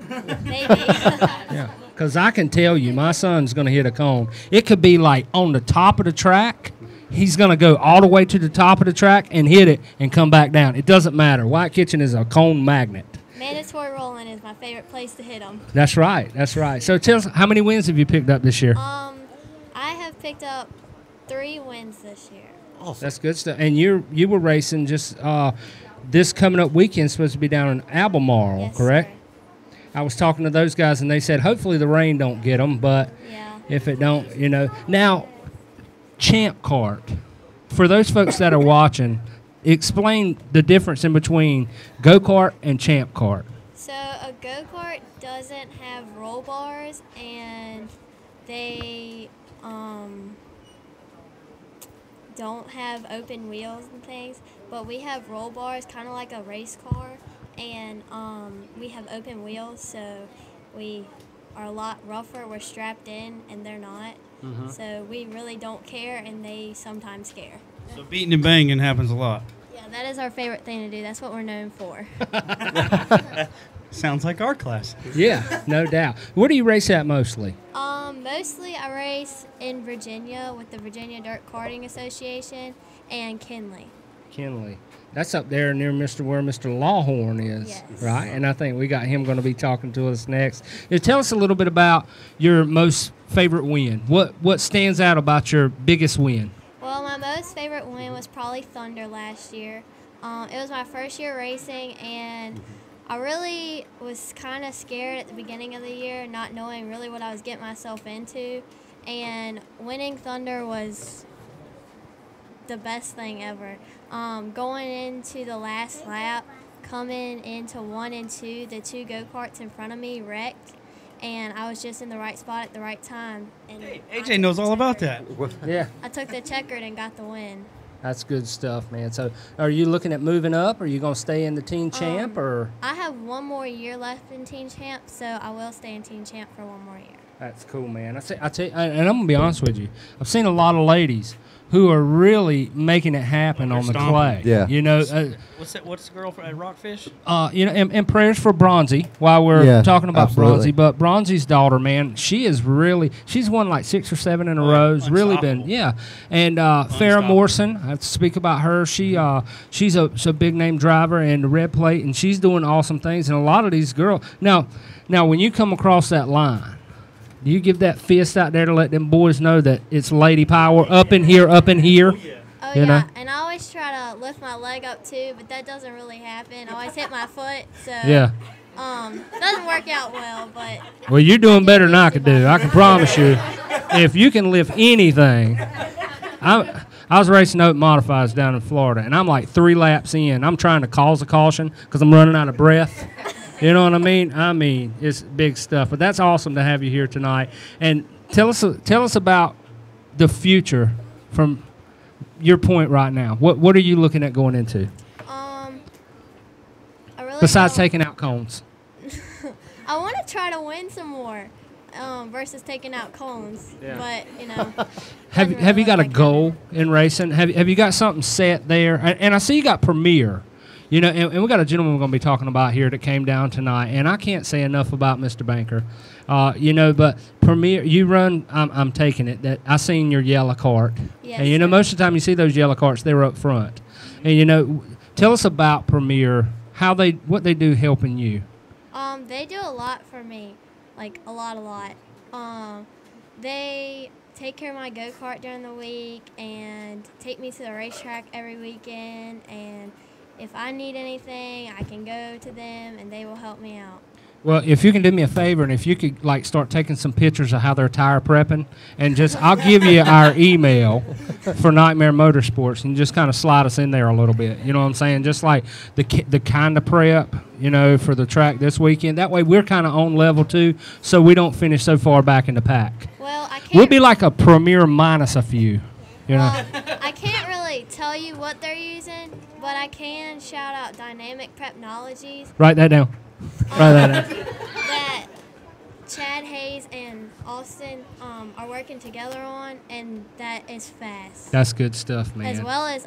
Maybe. Yeah. Because I can tell you, my son's going to hit a cone. It could be like on the top of the track. He's going to go all the way to the top of the track and hit it and come back down. It doesn't matter. White Kitchen is a cone magnet. Mandatory rolling is my favorite place to hit them. That's right. That's right. So tell us, how many wins have you picked up this year? I have picked up 3 wins this year. Awesome. That's good stuff. And you were racing just this coming up weekend, supposed to be down in Albemarle, Yes, correct? sir. I was talking to those guys, and they said hopefully the rain don't get them, but if it don't, you know. Now, Champ Kart, for those folks that are watching, explain the difference in between go-kart and Champ Kart. So a go-kart doesn't have roll bars, and they don't have open wheels and things, but we have roll bars, kind of like a race car, and we have open wheels, so we are a lot rougher. We're strapped in, and they're not. Mhm. So we really don't care, and they sometimes scare. So beating and banging happens a lot. Yeah, that is our favorite thing to do. That's what we're known for. Sounds like our class. Yeah, no doubt. Where do you race at mostly? Mostly I race in Virginia with the Virginia Dirt Karting Association and Kinley. Kinley. That's up there near where Mr. Lawhorn is, right? And I think we got him going to be talking to us next. Tell us a little bit about your most favorite win. What stands out about your biggest win? Well, my most favorite win was probably Thunder last year. It was my first year racing, and I really was kind of scared at the beginning of the year, not knowing really what I was getting myself into. And winning Thunder was the best thing ever. Going into the last lap, coming into 1 and 2, the 2 go-karts in front of me wrecked, and I was just in the right spot at the right time. And AJ knows all about that. Yeah. I took the checkered and got the win. That's good stuff, man. So are you looking at moving up? Are you going to stay in the Teen Champ? Or I have 1 more year left in Teen Champ, so I will stay in Teen Champ for 1 more year. That's cool, man. I tell you, and I'm going to be honest with you. I've seen a lot of ladies who are really making it happen on the clay. Yeah. You know, What's the girl at Rockfish? you know, and prayers for Bronzy while we're talking about absolutely. Bronzy. But Bronzy's daughter, man, she's won like 6 or 7 in a row. It's really been, And Farrah Morrison, I have to speak about her. She's a big name driver in the red plate, and she's doing awesome things. And a lot of these girls. Now, when you come across that line, do you give that fist out there to let them boys know that it's lady power up in here, up in here? Oh, you yeah, know? and I always try to lift my leg up, too, but that doesn't really happen. I always hit my foot, so doesn't work out well, but... Well, you're doing better than I could do. I can promise you. If you can lift anything, I I was racing open modifieds down in Florida, and I'm like 3 laps in. I'm trying to cause a caution because I'm running out of breath. You know what I mean? I mean, it's big stuff. But that's awesome to have you here tonight. And tell us about the future from your point right now. What are you looking at going into? I really Besides taking out cones. I want to try to win some more versus taking out cones. Yeah. But, you know. Have you got a goal in racing? Have you got something set there? And I see you got Premier. You know, and we got a gentleman we're going to be talking about here that came down tonight, and I can't say enough about Mr. Banker. You know, but Premier, you run. I'm taking it that I seen your yellow cart, yes, and you know most of the time you see those yellow carts, they're up front. And you know, tell us about Premier, what they do helping you. They do a lot for me, like a lot. They take care of my go-kart during the week and take me to the racetrack every weekend, and if I need anything, I can go to them, and they will help me out. Well, if you can do me a favor, and if you could like start taking some pictures of how they're tire prepping, and I'll give you our email for Nightmare Motorsports, and just kind of slide us in there a little bit. You know what I'm saying? Just like the kind of prep, you know, for the track this weekend. That way, we're kind of on level too, so we don't finish so far back in the pack. Well, I can't. We'll be like a Premier minus a few. You know. I can't really tell you what they're using, but I can shout out Dynamic Prepnologies. Write that down. That Chad Hayes and Austin are working together on, and that is fast. That's good stuff, man. As well as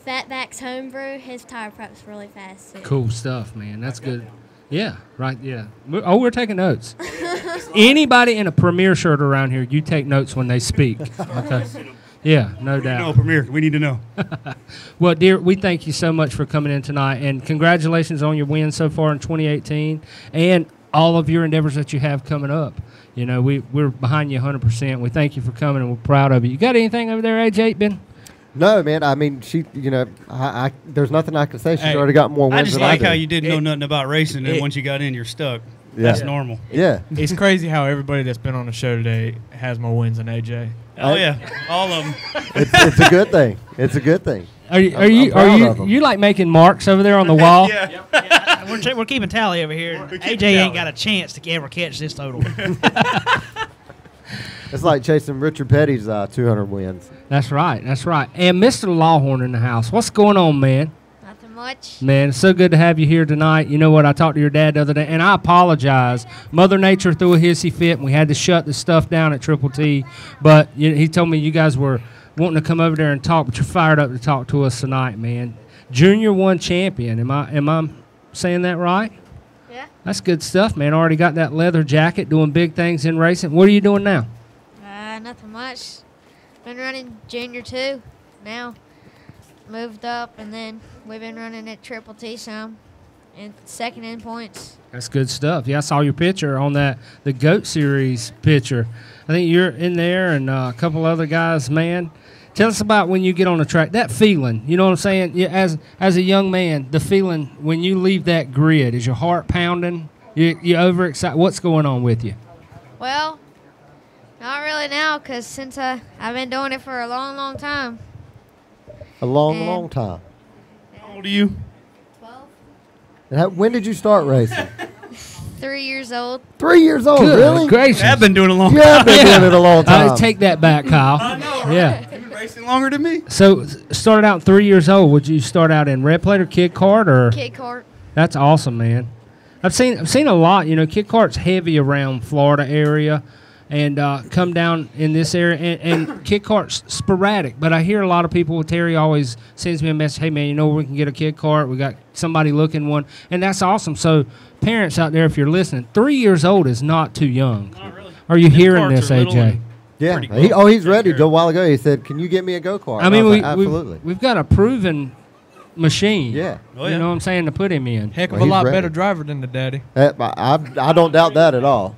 Fatback's Homebrew, his tire prep's really fast too. Cool stuff, man. That's good. Yeah, right, yeah. We're taking notes. Anybody in a Premier shirt around here, you take notes when they speak. Okay. Yeah, no doubt. No, Premier, we need to know. Well, dear, we thank you so much for coming in tonight, and congratulations on your win so far in 2018 and all of your endeavors that you have coming up. You know, we're behind you 100%. We thank you for coming, and we're proud of you. You got anything over there, AJ, Ben? No, man. I mean, there's nothing I can say. She's already got more wins I just than like I do. how you didn't know nothing about racing, and once you got in, you're stuck. Yeah. That's normal. Yeah. It's crazy how everybody that's been on the show today has more wins than AJ. Oh yeah, all of them. It's a good thing. It's a good thing. Are you like making marks over there on the wall? Yeah. We're keeping tally over here. AJ ain't got a chance to ever catch this total. It's like chasing Richard Petty's 200 wins. That's right. That's right. And Mr. Lawhorn in the house. What's going on, man? Nothing much. Man, it's so good to have you here tonight. You know what? I talked to your dad the other day, and I apologize. Mother Nature threw a hissy fit, and we had to shut the stuff down at Triple T. But he told me you guys were wanting to come over there and talk, but you're fired up to talk to us tonight, man. Junior 1 champion. Am I saying that right? Yeah. That's good stuff, man. Already got that leather jacket, doing big things in racing. What are you doing now? Nothing much. Been running Junior 2 now. Moved up, and then we've been running at Triple T some, and second in points. That's good stuff. Yeah, I saw your picture on the GOAT Series picture. I think you're in there and a couple other guys, man. Tell us about when you get on the track, that feeling. You know what I'm saying? Yeah, as a young man, the feeling when you leave that grid, is your heart pounding? You overexcited? What's going on with you? Well, not really now, because since I've been doing it for a long, long time. A long, long time. How old are you? 12. And when did you start racing? 3 years old. 3 years old, Good really? gracious. I've been doing it a long You time. have been doing it a long time. Take that back, Kyle. I know, right? Yeah. You've been racing longer than me. So, started out 3 years old. Would you start out in red plate or kid kart or? Kid kart. That's awesome, man. I've seen a lot. You know, kid kart's heavy around Florida area, and come down in this area. And kid kart's sporadic, but I hear a lot of people. Terry always sends me a message. Hey, man, you know where we can get a kid kart? We got somebody looking one, and that's awesome. So, parents out there, if you're listening, 3 years old is not too young. Not really. Are you Them hearing karts this, are little AJ? and Yeah. pretty cool. He's ready. A while ago, he said, "Can you get me a go-kart?" I mean, was like, absolutely. we've got a proven machine. Yeah. Oh, You yeah. know what I'm saying, to put him in. Heck of Well, a he's lot ready. better driver than the daddy. I don't doubt that at all.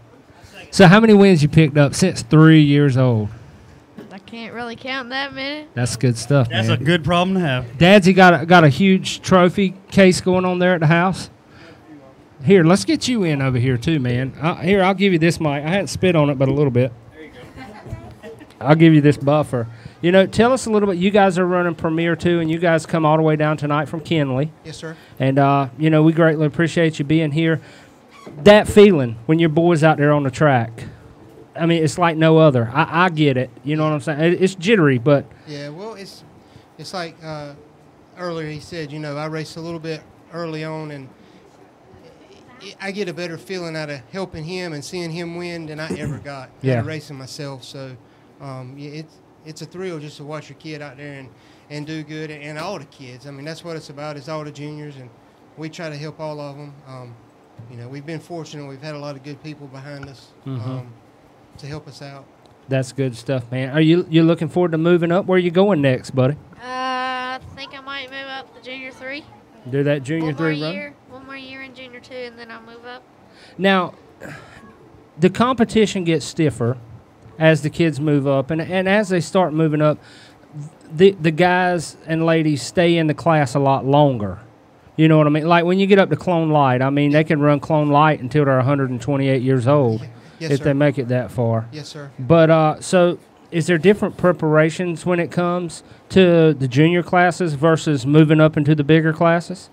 So how many wins you picked up since 3 years old? I can't really count that many. That's good stuff, That's man. a good problem to have. Dad's got a huge trophy case going on there at the house. Here, let's get you in over here too, man. I'll give you this mic. I hadn't spit on it, but a little bit. I'll give you this buffer. You know, tell us a little bit. You guys are running Premier too, and you guys come all the way down tonight from Kenley. Yes, sir. And, you know, we greatly appreciate you being here. That feeling when your boys out there on the track, I mean, it's like no other. I get it. You know what I'm saying? It's jittery, but. Yeah, well, it's like earlier he said, you know, I raced a little bit early on, and I get a better feeling out of helping him and seeing him win than I ever got out of racing myself. So, yeah, it's a thrill just to watch your kid out there and do good, and all the kids. I mean, that's what it's about, is all the juniors, and we try to help all of them. You know, we've been fortunate. We've had a lot of good people behind us to help us out. That's good stuff, man. Are you looking forward to moving up? Where are you going next, buddy? I think I might move up to Junior 3. Do that Junior 3 run? One more year in Junior 2, and then I'll move up. Now, the competition gets stiffer as the kids move up, and as they start moving up, the guys and ladies stay in the class a lot longer. You know what I mean? Like when you get up to Clone Light, I mean, they can run Clone Light until they're 128 years old if they make it that far. Yes, sir. But so is there different preparations when it comes to the junior classes versus moving up into the bigger classes?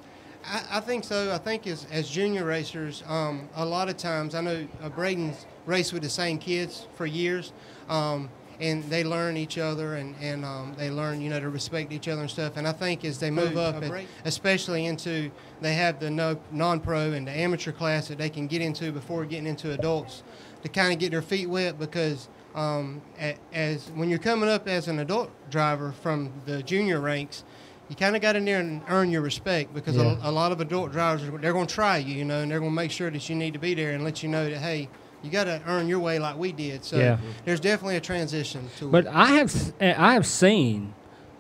I think so. I think as junior racers, a lot of times, I know Braden's raced with the same kids for years, and they learn each other, and they learn, you know, to respect each other and stuff. And I think as they move up, especially into, they have the non-pro and the amateur class that they can get into before getting into adults, to kind of get their feet wet, because as when you're coming up as an adult driver from the junior ranks, you kind of got in there and earn your respect, because a lot of adult drivers, they're going to try you, you know, and they're going to make sure that you need to be there and let you know that, hey, you got to earn your way like we did. So there's definitely a transition to But it. I have seen,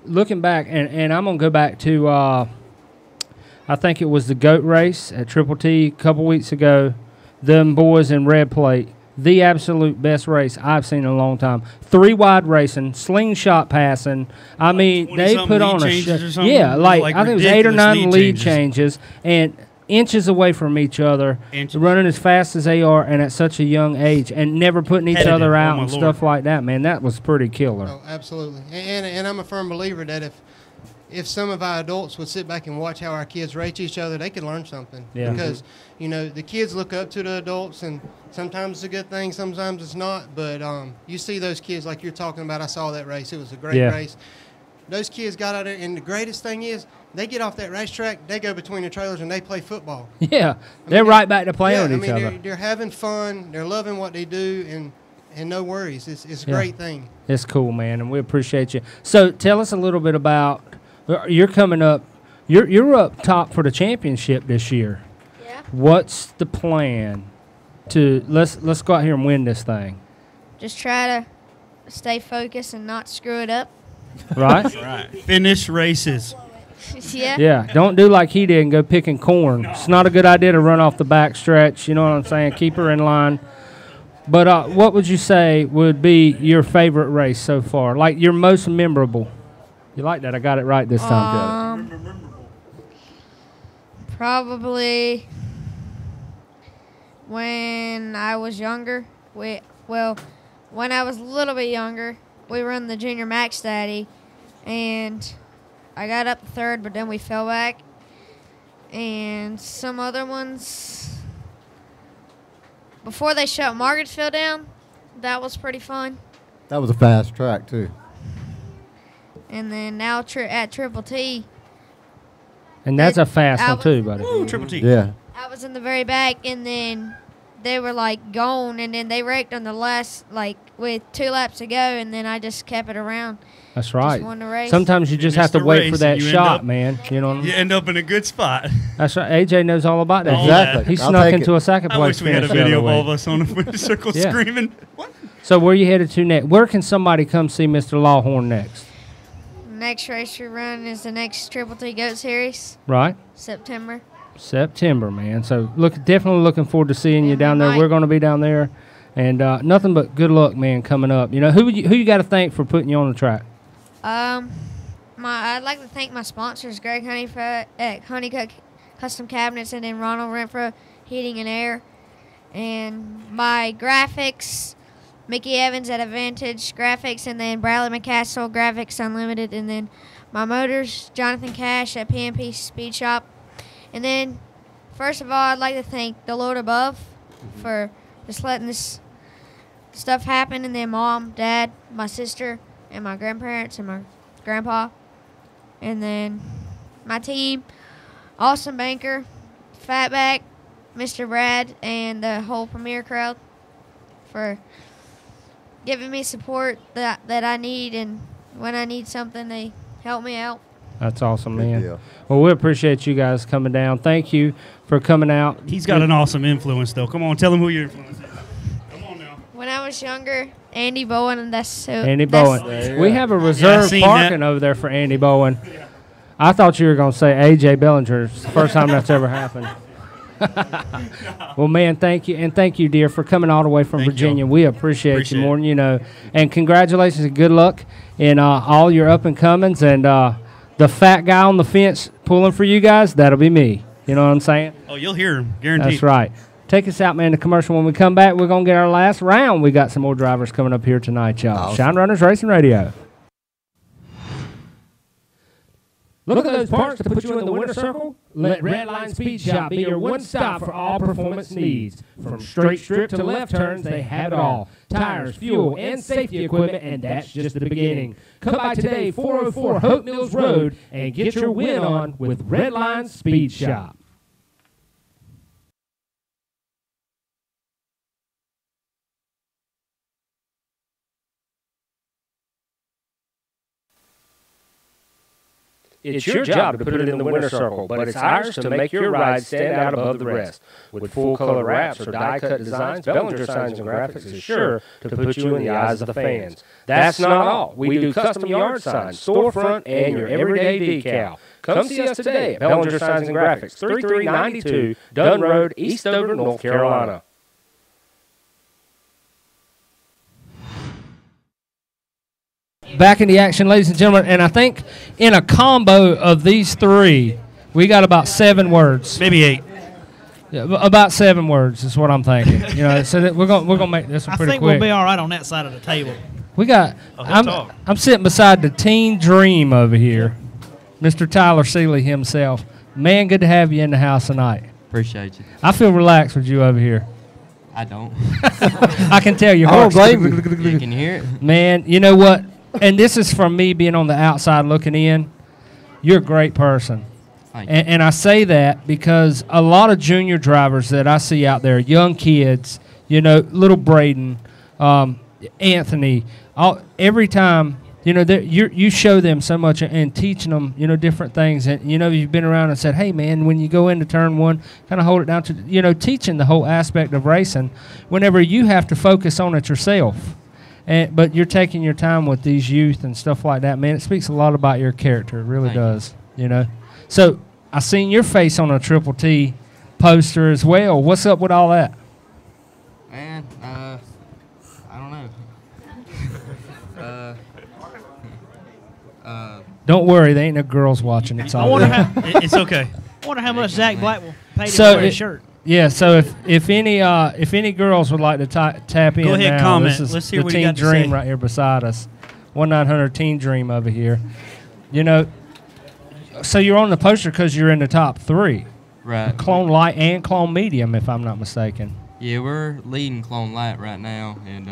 looking back, and I'm going to go back to, I think it was the GOAT race at Triple T a couple weeks ago, them boys in red plate. The absolute best race I've seen in a long time. 3 wide racing, slingshot passing. I mean, they put on a show. Yeah, like I think it was 8 or 9 lead changes, and inches away from each other, running as fast as they are, and at such a young age, and never putting each other out and stuff like that. Man, that was pretty killer. Oh, absolutely. And I'm a firm believer that if some of our adults would sit back and watch how our kids race each other, they could learn something. Yeah. Because, you know, the kids look up to the adults, and sometimes it's a good thing, sometimes it's not. But you see those kids like you're talking about. I saw that race. It was a great race. Those kids got out there, and the greatest thing is they get off that racetrack, they go between the trailers, and they play football. Yeah, they're right back to playing with each other. They're having fun. They're loving what they do, and no worries. It's a great thing. It's cool, man, and we appreciate you. So tell us a little bit about, you're coming up, you're up top for the championship this year. Yeah. What's the plan to, let's go out here and win this thing? Just try to stay focused and not screw it up. Right? Right. Finish races. Yeah. Yeah, don't do like he did and go picking corn. No. It's not a good idea to run off the back stretch. You know what I'm saying? Keep her in line. But what would you say would be your favorite race so far? Like your most memorable? You like that? I got it right this time. Probably when I was younger. When I was a little bit younger, we run the Junior Max Daddy, and I got up to 3rd, but then we fell back. And some other ones, before they shut Margarettsville down, that was pretty fun. That was a fast track, too. And then now at Triple T. And that's a fast one, too, buddy. Ooh, Triple T. Yeah. I was in the very back, and then they were, like, gone, and then they wrecked on the last, like, with 2 laps to go, and then I just kept it around. That's right. Just won the race. Sometimes you just have to wait for that shot, man. You know what I mean? You end up in a good spot. That's right. AJ knows all about that. Exactly. He snuck into a second I place. wish we had a video of all of us on a circle screaming. What? So where you headed to next? Where can somebody come see Mr. Lawhorn next? Next race we run is the next Triple T Goat Series. Right. September, man. So definitely looking forward to seeing you down there. We're going to be down there, and nothing but good luck, man, coming up. You know who you got to thank for putting you on the track. I'd like to thank my sponsors, Greg Honeycutt at Honeycutt Custom Cabinets, and then Ronald Renfro Heating and Air, and my graphics, Mickey Evans at Advantage Graphics, and then Bradley McCaskill Graphics Unlimited, and then my motors, Jonathan Cash at PNP Speed Shop. And then, first of all, I'd like to thank the Lord above for just letting this stuff happen, and then Mom, Dad, my sister, and my grandparents, and my grandpa. And then my team, Austin Banker, Fatback, Mr. Brad, and the whole Premier crowd for giving me support that I need, and when I need something, they help me out. That's awesome, man. Well, we appreciate you guys coming down. Thank you for coming out. He's got an awesome influence, though. Come on, tell him who your influence is. When I was younger, Andy Bowen, and that's so. Andy Bowen. We have a reserve parking over there for Andy Bowen. I thought you were going to say A.J. Bellinger. It's the first time that's ever happened. Well, man, thank you. And thank you, dear, for coming all the way from Virginia. We appreciate you more than you know. And congratulations and good luck in all your up-and-comings. And the fat guy on the fence pulling for you guys, that'll be me. You know what I'm saying? Oh, you'll hear him, guaranteed. That's right. Take us out, man, to commercial. When we come back, we're going to get our last round. We got some more drivers coming up here tonight, y'all. Awesome. Shine Runners Racing Radio. Look at those parts to put you in the winner's circle? Let Redline Speed Shop be your one stop for all performance needs. From straight strip to left turns, they have it all. Tires, fuel, and safety equipment, and that's just the beginning. Come by today, 404 Hope Mills Road, and get your win on with Redline Speed Shop. It's your job to put it in the winner's circle, but it's ours to make your ride stand out above the rest. With full-color wraps or die-cut designs, Bellinger Signs and Graphics is sure to put you in the eyes of the fans. That's not all. We do custom yard signs, storefront, and your everyday decal. Come see us today at Bellinger Signs and Graphics, 3392 Dunn Road, Eastover, North Carolina. Back in the action, ladies and gentlemen, and I think in a combo of these three, we got about 7 words. Maybe 8. Yeah, about 7 words is what I'm thinking. You know, so that we're gonna make this one pretty quick. I think we'll be all right on that side of the table. We got. I'm sitting beside the teen dream over here, Mr. Tyler Seeley himself. Man, good to have you in the house tonight. Appreciate you. I feel relaxed with you over here. I don't. I can tell your heart. I don't blame you. You can hear it. Man, you know what? And this is from me being on the outside looking in. You're a great person. And I say that because a lot of junior drivers that I see out there, young kids, you know, little Braden, Anthony, every time, you know, you show them so much and teaching them, you know, different things. And, you know, you've been around and said, hey, man, when you go into turn one, kind of hold it down to, you know, teaching the whole aspect of racing whenever you have to focus on it yourself. But you're taking your time with these youth and stuff like that, man. It speaks a lot about your character. It really does, you know. So I seen your face on a Triple T poster as well. What's up with all that? Man, I don't know. Don't worry, there ain't no girls watching. It's all right. It's okay. I wonder how much Zach Black will pay to wear his shirt. Yeah, so if any girls would like to tap in, go ahead, now, comment. This is Let's hear the what you Teen got to Dream say. right here beside us, 1-900 Dream over here. You know, so you're on the poster because you're in the top 3, Right. Clone Light and Clone Medium, if I'm not mistaken. Yeah, we're leading Clone Light right now and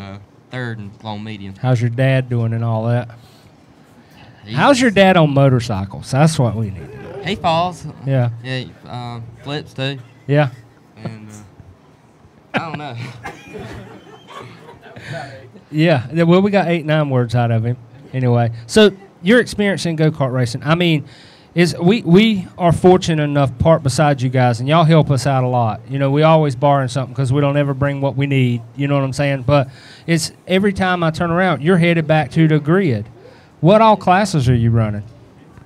3rd in Clone Medium. How's your dad doing and all that? How's your dad on motorcycles? That's what we need to know. He falls. Yeah. Yeah, flips too. Yeah. And I don't know. Yeah, well, we got 8-9 words out of him. Anyway, so your experience in go-kart racing, I mean, is we are fortunate enough part beside you guys, and y'all help us out a lot. You know, we always borrowing something because we don't ever bring what we need. You know what I'm saying? But it's every time I turn around, you're headed back to the grid. What all classes are you running?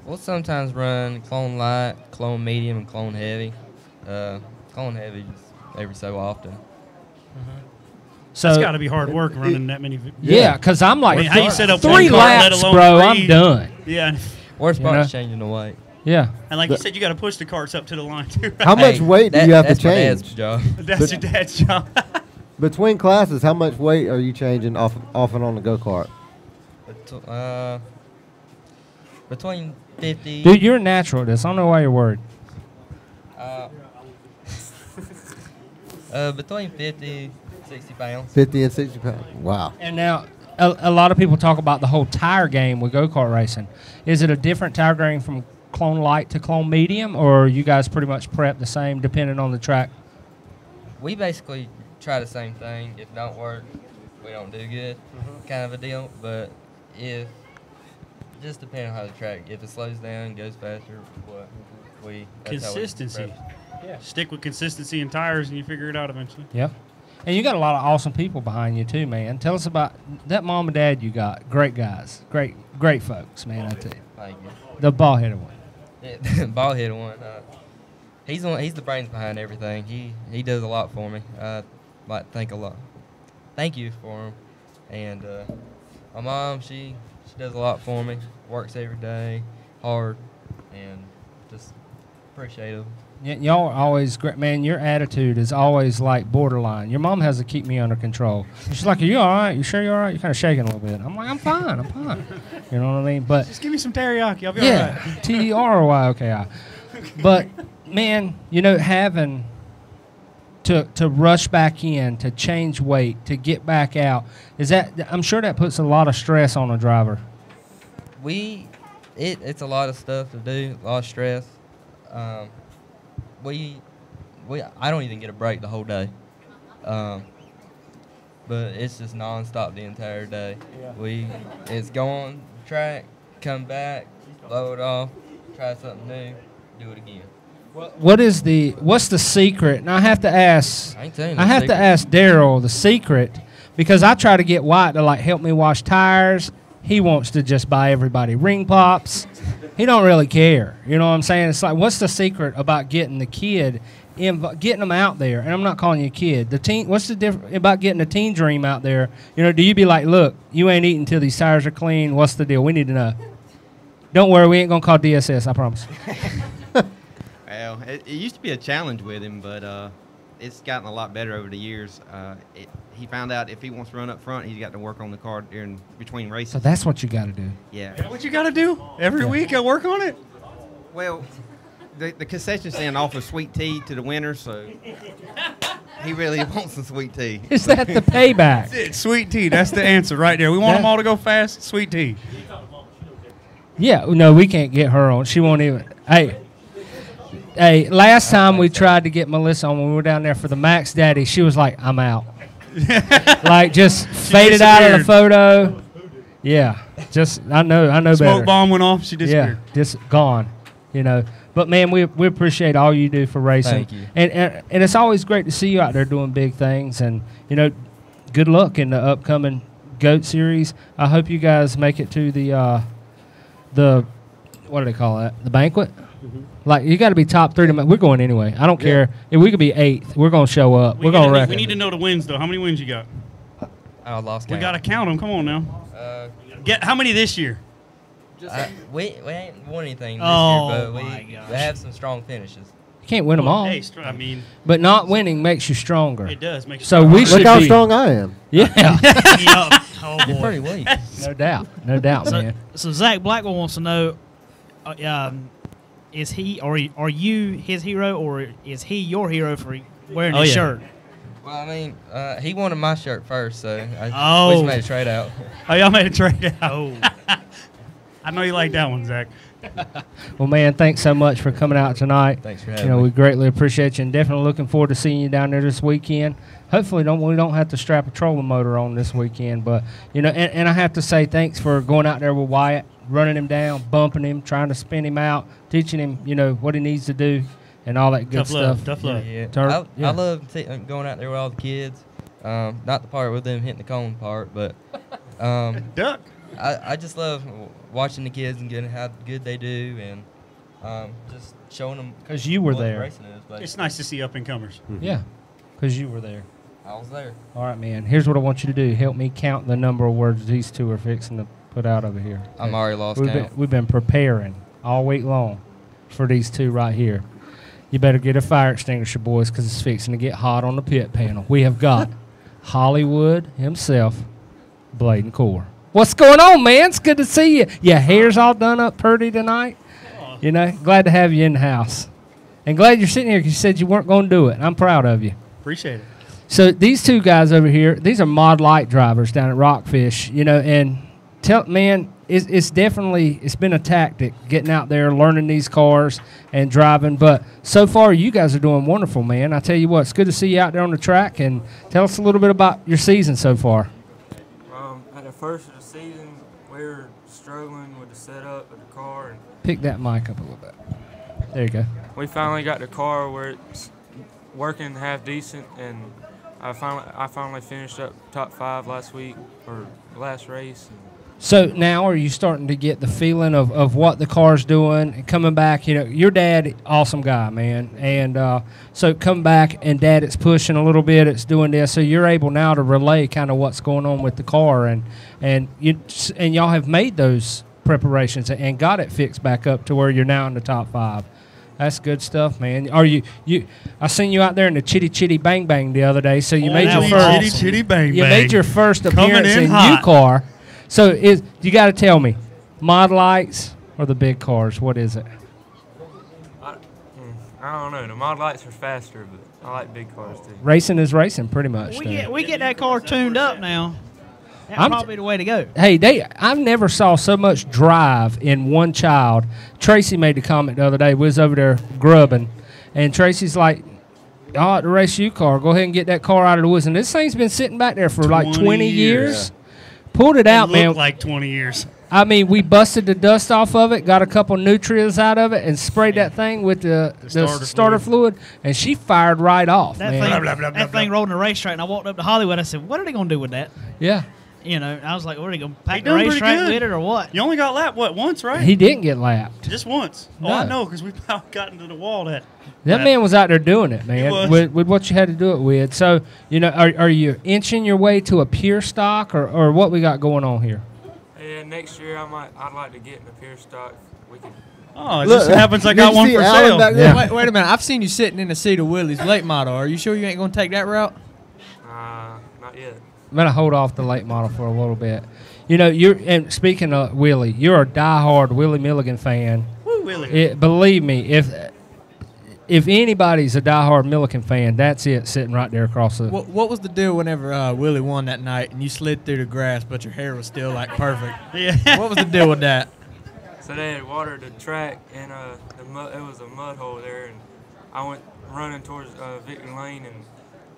We'll sometimes run Clone Light, Clone Medium, and Clone Heavy. Clone Heavy just every so often. So it's got to be hard work running that many. Yeah, because I'm like, I mean, how you set up 3 one car, laps, let alone bro, 3? I'm done. Yeah. Worst part You know? is changing the weight. Yeah. And like you said, you got to push the carts up to the line too. Right? How much weight do you have to change? That's my dad's job. That's your dad's job. Between classes, how much weight are you changing off and on the go-kart? Between 50. Dude, you're a natural at this. I don't know why you're worried. Between 50, 60 pounds. 50 and 60 pounds. Wow. And now, a lot of people talk about the whole tire game with go-kart racing. Is it a different tire game from Clone Light to Clone Medium, or you guys pretty much prep the same depending on the track? We basically try the same thing. If it don't work, we don't do good, kind of a deal. But if, just depending on how the track, if it slows down, goes faster, what that's how we Consistency. prep. Yeah. Stick with consistency and tires, and you figure it out eventually. Yep. And you got a lot of awesome people behind you too, man. Tell us about that mom and dad you got. Great guys. Great folks, man, I tell you. Thank you. The ball-headed one. Yeah, ball-headed one. He's the brains behind everything. He does a lot for me. I like to thank a lot. Thank you for him. And my mom, she does a lot for me. Works every day, hard, and just appreciative. Y'all are always great, man. Your attitude is always like borderline. Your mom has to keep me under control. She's like, "Are you all right? You sure you're all right?" You're kind of shaking a little bit. I'm like, "I'm fine. I'm fine." You know what I mean? But Just give me some teriyaki. I'll be all right. yeah, TERYOKI. But man, you know, having to rush back in, to change weight, to get back out, I'm sure that puts a lot of stress on a driver. It's a lot of stuff to do, a lot of stress. I don't even get a break the whole day. But it's just nonstop the entire day. Yeah. It's go on track, come back, blow it off, try something new, do it again. What's the secret? And I have to ask. I ain't telling you the I have to secret. ask Daryl the secret, because I try to get White to like help me wash tires. He wants to just buy everybody ring pops. He don't really care. You know what I'm saying? It's like, what's the secret about getting the kid, getting them out there? And I'm not calling you a kid. The teen. What's the difference about getting the teen dream out there? You know, do you be like, look, you ain't eating until these tires are clean? What's the deal? We need to know. Don't worry, we ain't gonna call DSS. I promise. Well, it used to be a challenge with him, but it's gotten a lot better over the years. He found out if he wants to run up front, he's got to work on the car between races. So that's what you got to do. Yeah. Is that what you got to do? Every week I work on it? Well, the concession stand offers sweet tea to the winners, so he really wants some sweet tea. Is that the payback? That's it, sweet tea. That's the answer right there. We want them all to go fast. Sweet tea. Yeah, no, we can't get her on. She won't even. Hey, last time we tried to get Melissa on when we were down there for the Max Daddy, she was like, "I'm out." Like just faded out of the photo. Yeah, just I know better. Smoke bomb went off. She disappeared. Yeah, just gone. You know, but man, we appreciate all you do for racing. Thank you. And it's always great to see you out there doing big things. And you know, good luck in the upcoming GOAT series. I hope you guys make it to the what do they call that? The banquet. Mm-hmm. Like you got to be top 3. We're going anyway. I don't care if we could be 8th. We're gonna show up. We're gonna wreck We it. need to know the wins though. How many wins you got? I lost count. We gotta count them. Come on now. Get how many this year? We ain't won anything this Oh, year, but my we gosh. have some strong finishes. You can't win them all. Hey, I mean, but not winning makes you stronger. It does make you so stronger. we should Look how be- strong I am. Yeah. Oh, You're boy. pretty weak. No doubt. No doubt, man. So Zach Blackwell wants to know, is he or are you his hero, or is he your hero for wearing his shirt? Well, I mean, he wanted my shirt first, so we Oh. just made a trade out. Oh, y'all made a trade out. Oh. I know you like that one, Zach. Well, man, thanks so much for coming out tonight. Thanks for having You know, me. we greatly appreciate you, and definitely looking forward to seeing you down there this weekend. Hopefully, we don't have to strap a trolling motor on this weekend, but you know, and I have to say thanks for going out there with Wyatt, running him down, bumping him, trying to spin him out, teaching him, you know, what he needs to do, and all that good Tough love, stuff. tough love. Yeah. I love going out there with all the kids. Not the part with them hitting the cone part, but duck. I just love watching the kids and getting how good they do, and just showing them. 'Cause you were what there. Racing is, but It's nice to see up and comers. Yeah, because you were there. I was there. All right, man. Here's what I want you to do. Help me count the number of words these two are fixing to put out over here. I'm already lost We've count. been preparing all week long for these two right here. You better get a fire extinguisher, boys, because it's fixing to get hot on the pit panel. We have got Hollywood himself, Bladen Core. What's going on, man? It's good to see you. Your hair's all done up pretty tonight. You know, glad to have you in the house. And glad you're sitting here because you said you weren't going to do it. I'm proud of you. Appreciate it. So these two guys over here, these are Mod Light drivers down at Rockfish, you know, and it's definitely, it's been a tactic getting out there, learning these cars and driving. But so far, you guys are doing wonderful, man. I tell you what, it's good to see you out there on the track. And tell us a little bit about your season so far. At the first of the season, we were struggling with the setup of the car. And Pick that mic up a little bit. There you go. we finally got the car where it's working half decent, and I finally finished up top 5 last week, or last race. So now are you starting to get the feeling of what the car's doing and coming back? You know, your dad, awesome guy, man. And so come back and Dad, it's pushing a little bit, it's doing this. So you're able now to relay kind of what's going on with the car. And y'all have made those preparations and got it fixed back up to where you're now in the top 5. That's good stuff, man. Are you? I seen you out there in the Chitty Chitty Bang Bang the other day. So you made your first. Chitty Chitty Bang You Bang. made your first appearance in hot. U-Car. So you got to tell me, Mod Lights or the big cars? What is it? I don't know. The Mod Lights are faster, but I like big cars too. Racing is racing, pretty much. We get that car tuned up now. That's probably the way to go. Hey, I never saw so much drive in one child. Tracy made the comment the other day. We was over there grubbing, and Tracy's like, "I like to race U-Car. Go ahead and get that car out of the woods." And this thing's been sitting back there for like 20 years. Pulled it out, man. Like 20 years. I mean, we busted the dust off of it, got a couple nutrients out of it, and sprayed that thing with the starter fluid, and she fired right off, That man. thing, thing rolled in the racetrack, and I walked up to Hollywood. I said, "What are they going to do with that?" Yeah. You know, I was like, "What are they going to pack the done pretty racetrack good. with it, or what?" You only got lapped, once, right? He didn't get lapped. Just once. No. Oh, I know, because we about got into the wall that. That man was out there doing it, man, was. with what you had to do it with. So, you know, are you inching your way to a pure stock, or what we got going on here? Yeah, next year I'd like to get in a pure stock. We can. Oh, it just happens I got one for sale. Yeah. Wait a minute. I've seen you sitting in the seat of Willie's late model. Are you sure you ain't going to take that route? Not yet. I'm going to hold off the late model for a little bit. You know, and speaking of Willie, you're a diehard Willie Milligan fan. Woo, Willie. Believe me, if anybody's a diehard Milligan fan, that's it, sitting right there across the. What was the deal whenever Willie won that night and you slid through the grass, but your hair was still like perfect? Yeah. What was the deal with that? So they had watered the track, and it was a mud hole there, and I went running towards Victory Lane, and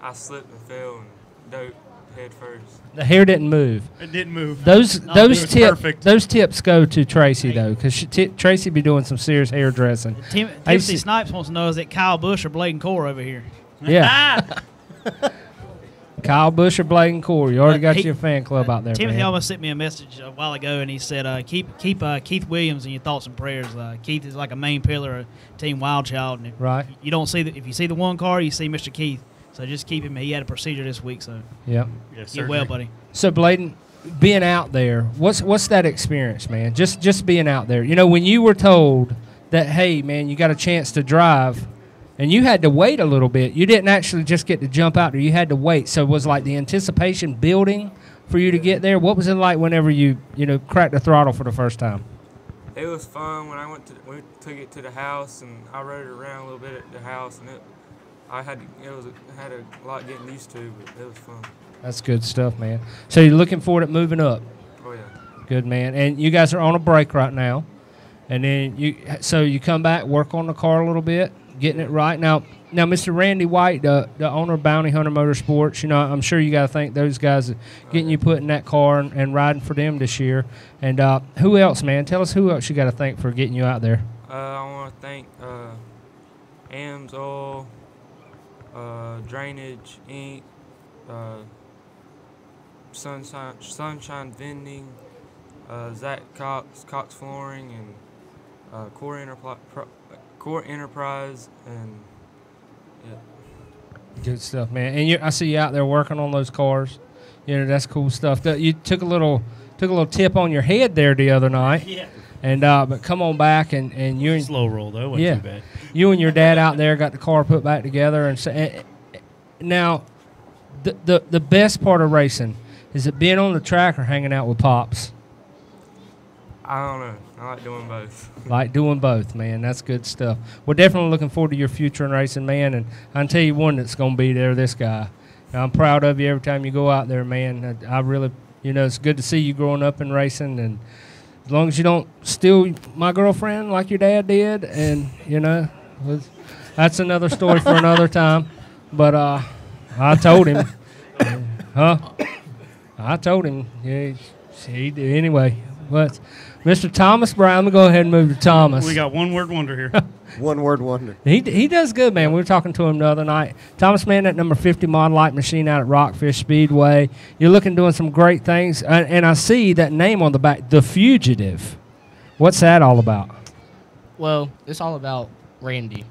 I slipped and fell and dove head first. The hair didn't move. It didn't move. Those perfect. those tips go to Tracy though, because Tracy be doing some serious hairdressing. Timothy Snipes wants to know, is it Kyle Busch or Bladen Core over here? Yeah. Kyle Busch or Bladen Core. You already got your fan club out there. Timothy man. almost sent me a message a while ago, and he said, keep Keith Williams in your thoughts and prayers. Keith is like a main pillar of Team Wild Child. And if Right. You don't see if you see the one car, you see Mr. Keith. So just keep him. He had a procedure this week, so Yep. get well, buddy. So Bladen, being out there, what's that experience, man? Just being out there. You know, when you were told that, hey, man, you got a chance to drive, and you had to wait a little bit. You didn't actually just get to jump out there. You had to wait. So it was like the anticipation building for you to get there. What was it like whenever you cracked the throttle for the first time? It was fun when we took it to the house, and I rode it around a little bit at the house, and it had a lot getting used to, but it was fun. That's good stuff, man. So you're looking forward to moving up. Oh yeah. Good, man. And you guys are on a break right now, and then you come back, work on the car a little bit, getting it right. Now, Mr. Randy White, the owner of Bounty Hunter Motorsports, you know, I'm sure you got to thank those guys getting you put in that car and riding for them this year. And who else, man? Tell us who else you got to thank for getting you out there. I want to thank AMS Oil, Drainage Inc., Sunshine Vending, Zach Cox Flooring, and Core Enterprise, and yeah. Good stuff, man. And I see you out there working on those cars. You know, that's cool stuff. You took a little tip on your head there the other night. Yeah. And but come on back and you slow roll though. Wasn't too bad. You and your dad out there got the car put back together, and now the best part of racing? Is it being on the track or hanging out with Pops? I don't know. I like doing both. Like doing both, man. That's good stuff. We're definitely looking forward to your future in racing, man. And I can tell you one that's going to be there, this guy. Now, I'm proud of you every time you go out there, man. I really, it's good to see you growing up in racing. And as long as you don't steal my girlfriend like your dad did, and, that's another story for another time. But I told him. I told him. Yeah, he did. Anyway, but Mr. Thomas Brown, I'm going to go ahead and move to Thomas. We got one-word wonder here. One-word wonder. He does good, man. We were talking to him the other night. Thomas, man, that number 50 Mod Light machine out at Rockfish Speedway. You're looking doing some great things. And I see that name on the back, The Fugitive. What's that all about? Well, it's all about Randy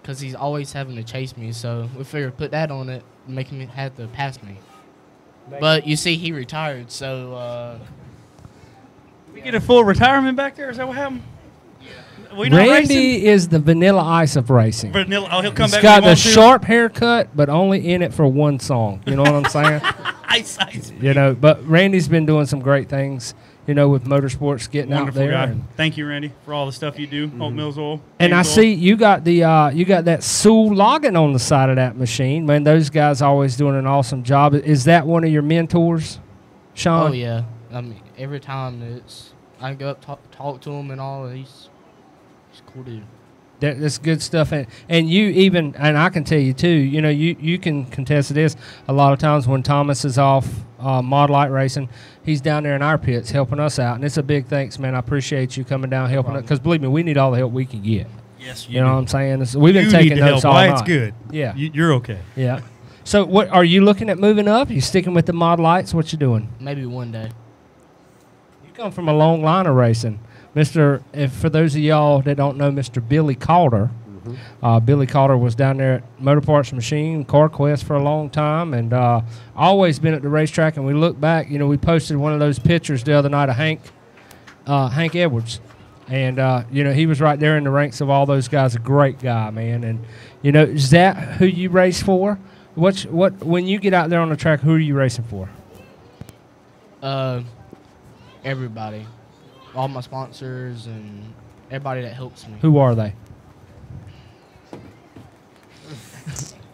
because he's always having to chase me. So we figured put that on it and make him have to pass me. But you see, he retired, so... we get a full retirement back there? Is that what happened? We not Randy racing? is the Vanilla Ice of racing. Vanilla. Oh, he'll come He's back. got when he the wants sharp haircut, but only in it for one song. You know what I'm saying? Ice. But Randy's been doing some great things, with motorsports, getting Wonderful out there. guy. And, Thank you, Randy, for all the stuff you do. Hope Mills Oil. and I James Oil. see you got that Sewell Logging on the side of that machine. Man, those guys always doing an awesome job. Is that one of your mentors, Sean? Oh, yeah. I mean, every time I go up, talk to him and all, he's cool dude. That's good stuff, and you even, and I can tell you too. You can contest to this. A lot of times when Thomas is off Mod Light racing, he's down there in our pits helping us out, and it's a big thanks, man. I appreciate you coming down helping us because believe me, we need all the help we can get. Yes, you know what I'm saying. We've been You taking need the notes help. all Why night. it's good. Yeah, You're okay. Yeah. So, what are you looking at moving up? You sticking with the Mod Lights? What you doing? Maybe one day. You come from a long line of racing. If for those of y'all that don't know Mr. Billy Calder, Billy Calder was down there at Motor Parts Machine, CarQuest for a long time, and always been at the racetrack. And we look back, we posted one of those pictures the other night of Hank Edwards, and he was right there in the ranks of all those guys. A great guy, man. And is that who you race for? When you get out there on the track, who are you racing for? Everybody. All my sponsors and everybody that helps me. Who are they?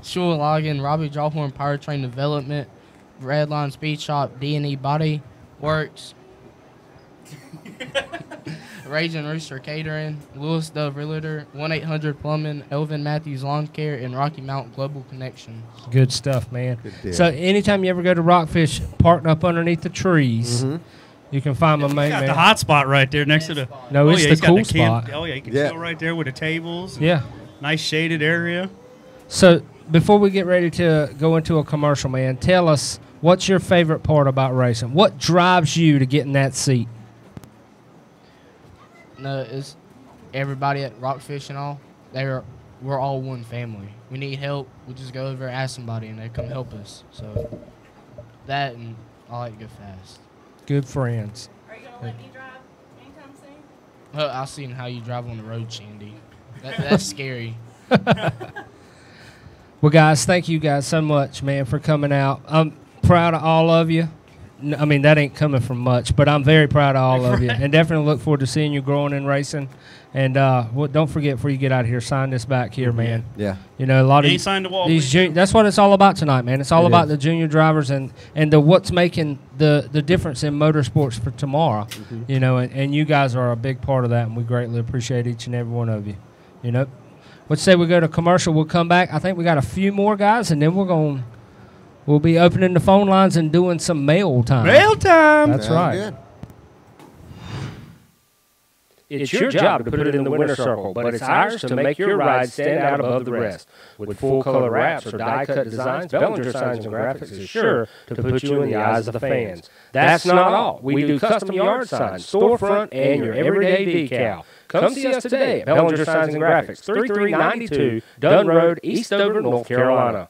Sewell Logging, Robbie Jawhorn Powertrain Development, Redline Speed Shop, D&E Body Works, Raging Rooster Catering, Lewis Dove Realtor, 1-800 Plumbing, Elvin Matthews Lawn Care, and Rocky Mountain Global Connections. Good stuff, man. Good deal. So anytime you ever go to Rockfish, parked up underneath the trees, you can find my mate, Got man. the hot spot right there next to the. No, it's the he's got cool camp- spot. Oh yeah, you can Yeah. chill right there with the tables. and Yeah. Nice shaded area. So before we get ready to go into a commercial, man, tell us what's your favorite part about racing? What drives you to get in that seat? No, it's everybody at Rockfish and all. We're all one family. We need help. We just go over and ask somebody, and they come help us. So that, and I like to go fast. Good friends. Are you gonna let me drive anytime soon? Well, I've seen how you drive on the road, Shandy. That's scary. Well, guys, thank you guys so much, man, for coming out. I'm proud of all of you. I mean, that ain't coming from much, but I'm very proud of all of you, and definitely look forward to seeing you growing in racing. And don't forget, before you get out of here, sign this back here, man. Yeah. A lot You of ain't signed the wall, these please. that's what it's all about tonight, man. It's all It about is. the junior drivers and what's making the difference in motorsports for tomorrow. And you guys are a big part of that, and we greatly appreciate each and every one of you. Let's say we go to commercial. We'll come back. I think we got a few more guys, and then we'll be opening the phone lines and doing some mail time. Mail time. That's right. It's your job to put it in the winner's circle, but it's ours to make your ride stand out above the rest. With full-color wraps or die-cut designs, Bellinger Signs and Graphics is sure to put you in the eyes of the fans. That's not all. We do custom yard signs, storefront, and your everyday decal. Come see us today at Bellinger Signs and Graphics, 3392 Dunn Road, Eastover, North Carolina.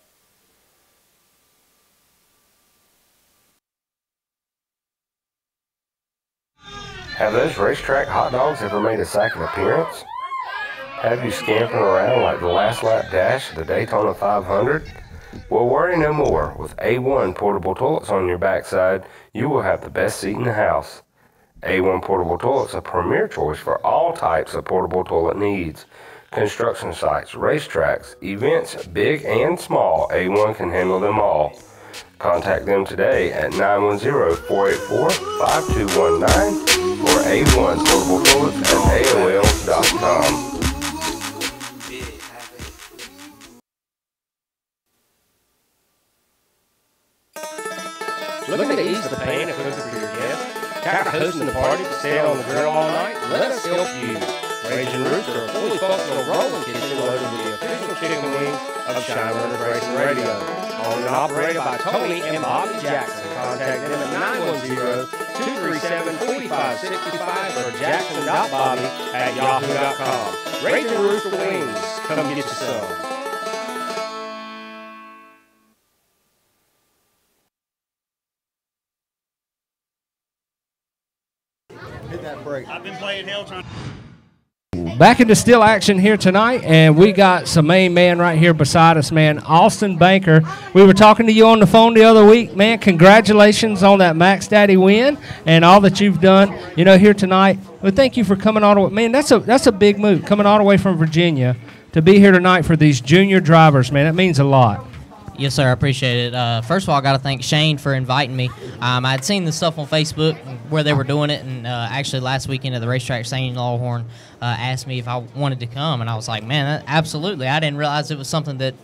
Have those racetrack hot dogs ever made a second appearance? Have you scampering around like the last lap dash of the Daytona 500? Well, worry no more. With A1 portable toilets on your backside, you will have the best seat in the house. A1 portable toilets, a premier choice for all types of portable toilet needs. Construction sites, racetracks, events, big and small, A1 can handle them all. Contact them today at 910-484-5219 or A1 portable toilets at AOL.com. Looking to ease the pain of cooking for your guests? Tired of hosting the party to stay on the grill all night? Let us help you. Raging Rooster, a fully functional rolling kitchen loaded with the official chicken wings of Shine Runners Racing Radio. Owned and operated by Tony and Bobby Jackson. Contact them at 910-237-4565 or jackson.bobby@yahoo.com. Raging Rooster Wings, come get you some. Hit that break. I've been playing Helltron. Back into still action here tonight, and we got some main man right here beside us, man, Austin Banker. We were talking to you on the phone the other week, man. Congratulations on that Max Daddy win and all that you've done, you know, here tonight. Well, thank you for coming all the way. Man, that's a big move, coming all the way from Virginia to be here tonight for these junior drivers, man. That means a lot. Yes, sir. I appreciate it. First of all, I got to thank Shane for inviting me. I'd seen the stuff on Facebook where they were doing it, and actually last weekend at the racetrack, Shane Lawhorn asked me if I wanted to come, and I was like, man, absolutely. I didn't realize it was something that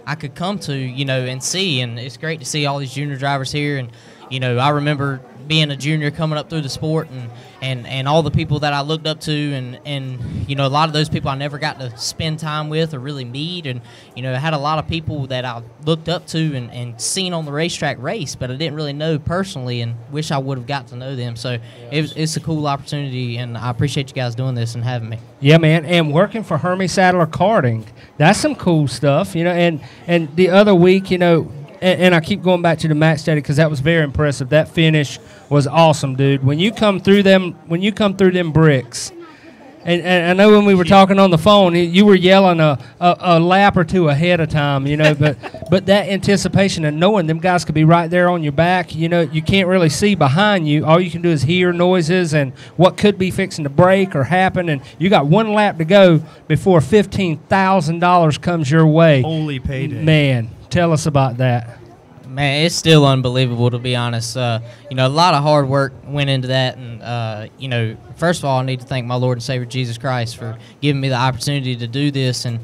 I could come to, you know, and see, and it's great to see all these junior drivers here. And you know, I remember being a junior coming up through the sport, and all the people that I looked up to, and you know, a lot of those people I never got to spend time with or really meet, and you know, I had a lot of people that I looked up to and seen on the racetrack race, but I didn't really know personally, and wish I would have got to know them. So it's a cool opportunity, and I appreciate you guys doing this and having me. Yeah, man, and working for Hermie Sadler Karting, that's some cool stuff, you know. And the other week, you know, and I keep going back to the Max Daddy because that was very impressive. That finish was awesome, dude. When you come through them bricks, and I know when we were talking on the phone, you were yelling a lap or two ahead of time, you know. but that anticipation and knowing them guys could be right there on your back, you know, you can't really see behind you. All you can do is hear noises and what could be fixing to break or happen. And you got one lap to go before $15,000 comes your way. Holy payday, man. Tell us about that. Man, it's still unbelievable, to be honest. You know, a lot of hard work went into that. And, you know, first of all, I need to thank my Lord and Savior Jesus Christ for giving me the opportunity to do this and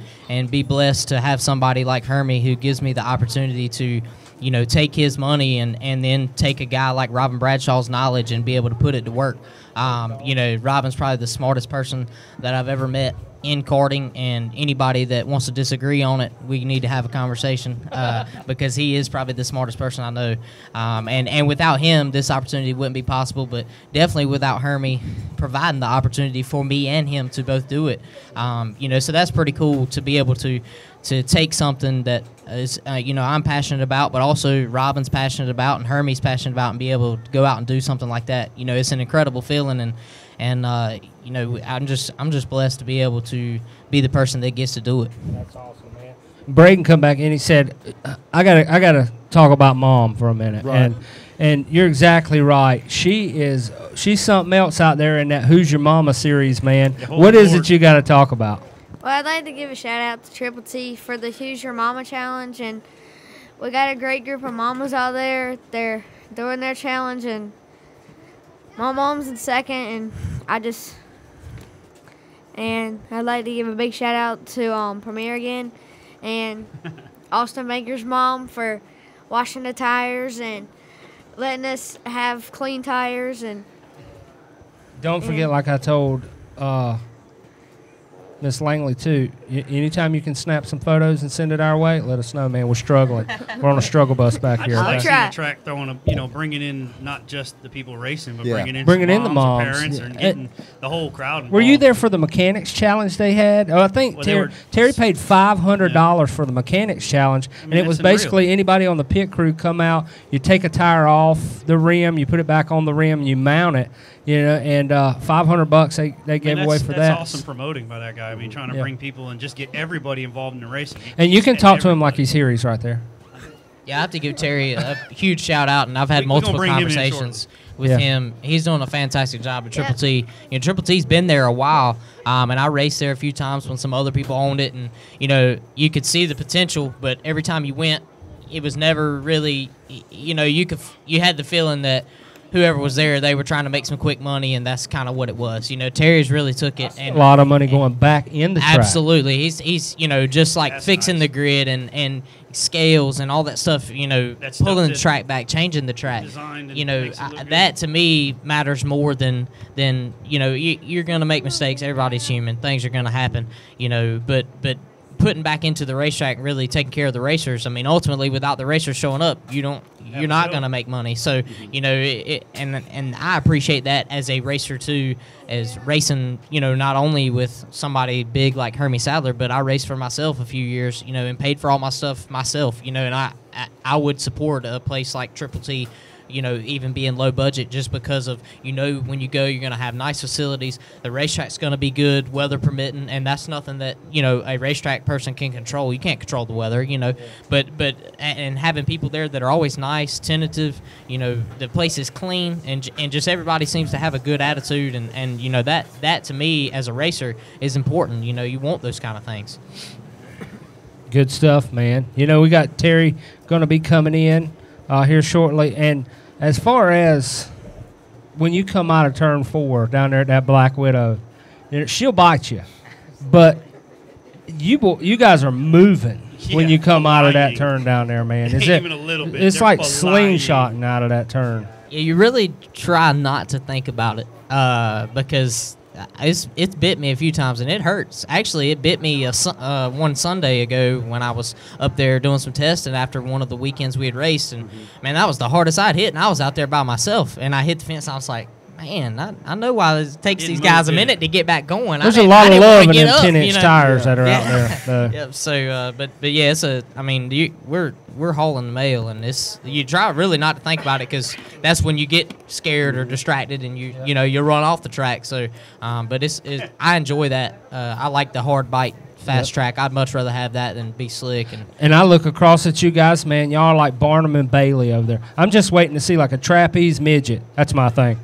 be blessed to have somebody like Hermie who gives me the opportunity to, you know, take his money and then take a guy like Robin Bradshaw's knowledge and be able to put it to work. You know, Robin's probably the smartest person that I've ever met in karting, and anybody that wants to disagree on it, we need to have a conversation because he is probably the smartest person I know. And without him, this opportunity wouldn't be possible, but definitely without Hermie providing the opportunity for me and him to both do it. You know, so that's pretty cool to be able to take something that is, you know, I'm passionate about, but also Robin's passionate about and Hermie's passionate about, and be able to go out and do something like that. You know, it's an incredible feeling, and you know, I'm just blessed to be able to be the person that gets to do it. That's awesome, man. Braden come back and he said, I gotta talk about Mom for a minute. Right. And you're exactly right. She's something else out there in that Who's Your Mama series, man. What is it you got to talk about? Well, I'd like to give a shout out to Triple T for the Who's Your Mama challenge, and we got a great group of mamas out there. They're doing their challenge, and my mom's in second, and I'd like to give a big shout out to Premier again, and Austin Banker's mom for washing the tires and letting us have clean tires. And don't forget, like I told Miss Langley too, anytime you can snap some photos and send it our way, let us know, man. We're struggling. We're on a struggle bus back here. I just like the track throwing bringing in not just the people racing, but bringing in the moms, parents, and getting the whole crowd involved. Were you there for the mechanics challenge they had? Oh, I think Terry paid $500 for the mechanics challenge, and it was basically anybody on the pit crew come out, you take a tire off the rim, you put it back on the rim, you mount it. You know, and $500 they gave away for that. That's awesome promoting by that guy. I mean, trying to bring people and just get everybody involved in the racing. And you can talk to him like he's here. He's right there. Yeah, I have to give Terry a huge shout out, and I've had multiple conversations with him. He's doing a fantastic job at Triple T. You know, Triple T's been there a while, and I raced there a few times when some other people owned it, and you know, you could see the potential, but every time you went, it was never really, you know, you had the feeling that whoever was there, they were trying to make some quick money, and that's kind of what it was. You know, Terry's really took it. And a lot of money going back in the track. Absolutely. He's you know, just like fixing the grid and scales and all that stuff, you know, pulling the track back, changing the track. You know, that to me matters more than you know, you're going to make mistakes. Everybody's human. Things are going to happen, you know, but putting back into the racetrack and really taking care of the racers. I mean, ultimately, without the racers showing up, you're not going to make money. So, you know, and I appreciate that as a racer too, as racing, you know, not only with somebody big like Hermie Sadler, but I raced for myself a few years, you know, and paid for all my stuff myself, you know, and I would support a place like Triple T, you know, even being low budget, just because of, you know, when you go, you're going to have nice facilities. The racetrack's going to be good, weather permitting, and that's nothing that, you know, a racetrack person can control. You can't control the weather, you know, but having people there that are always nice, tentative, you know, the place is clean, and just everybody seems to have a good attitude, and you know, that to me as a racer is important. You know, you want those kind of things. Good stuff, man. You know, we got Terry going to be coming in here shortly, and as far as when you come out of turn 4 down there at that Black Widow, you know, she'll bite you, but you guys are moving when you come out of that turn down there, man. Even a little bit. It's They're like flying. slingshotting out of that turn. Yeah, you really try not to think about it because it's bit me a few times, and it hurts. Actually, it bit me one Sunday ago when I was up there doing some testing after one of the weekends we had raced, and man, that was the hardest I'd hit, and I was out there by myself, and I hit the fence. I was like, man, I know why it takes these guys a minute to get back going. There's a lot of love in them 10-inch tires that are out there. Yeah. So, but yeah, it's we're hauling the mail, and you try really not to think about it because that's when you get scared or distracted, and you know you run off the track. So, but I enjoy that. I like the hard bite. Fast track. I'd much rather have that than be slick. And I look across at you guys, man. Y'all are like Barnum and Bailey over there. I'm just waiting to see like a trapeze midget. That's my thing.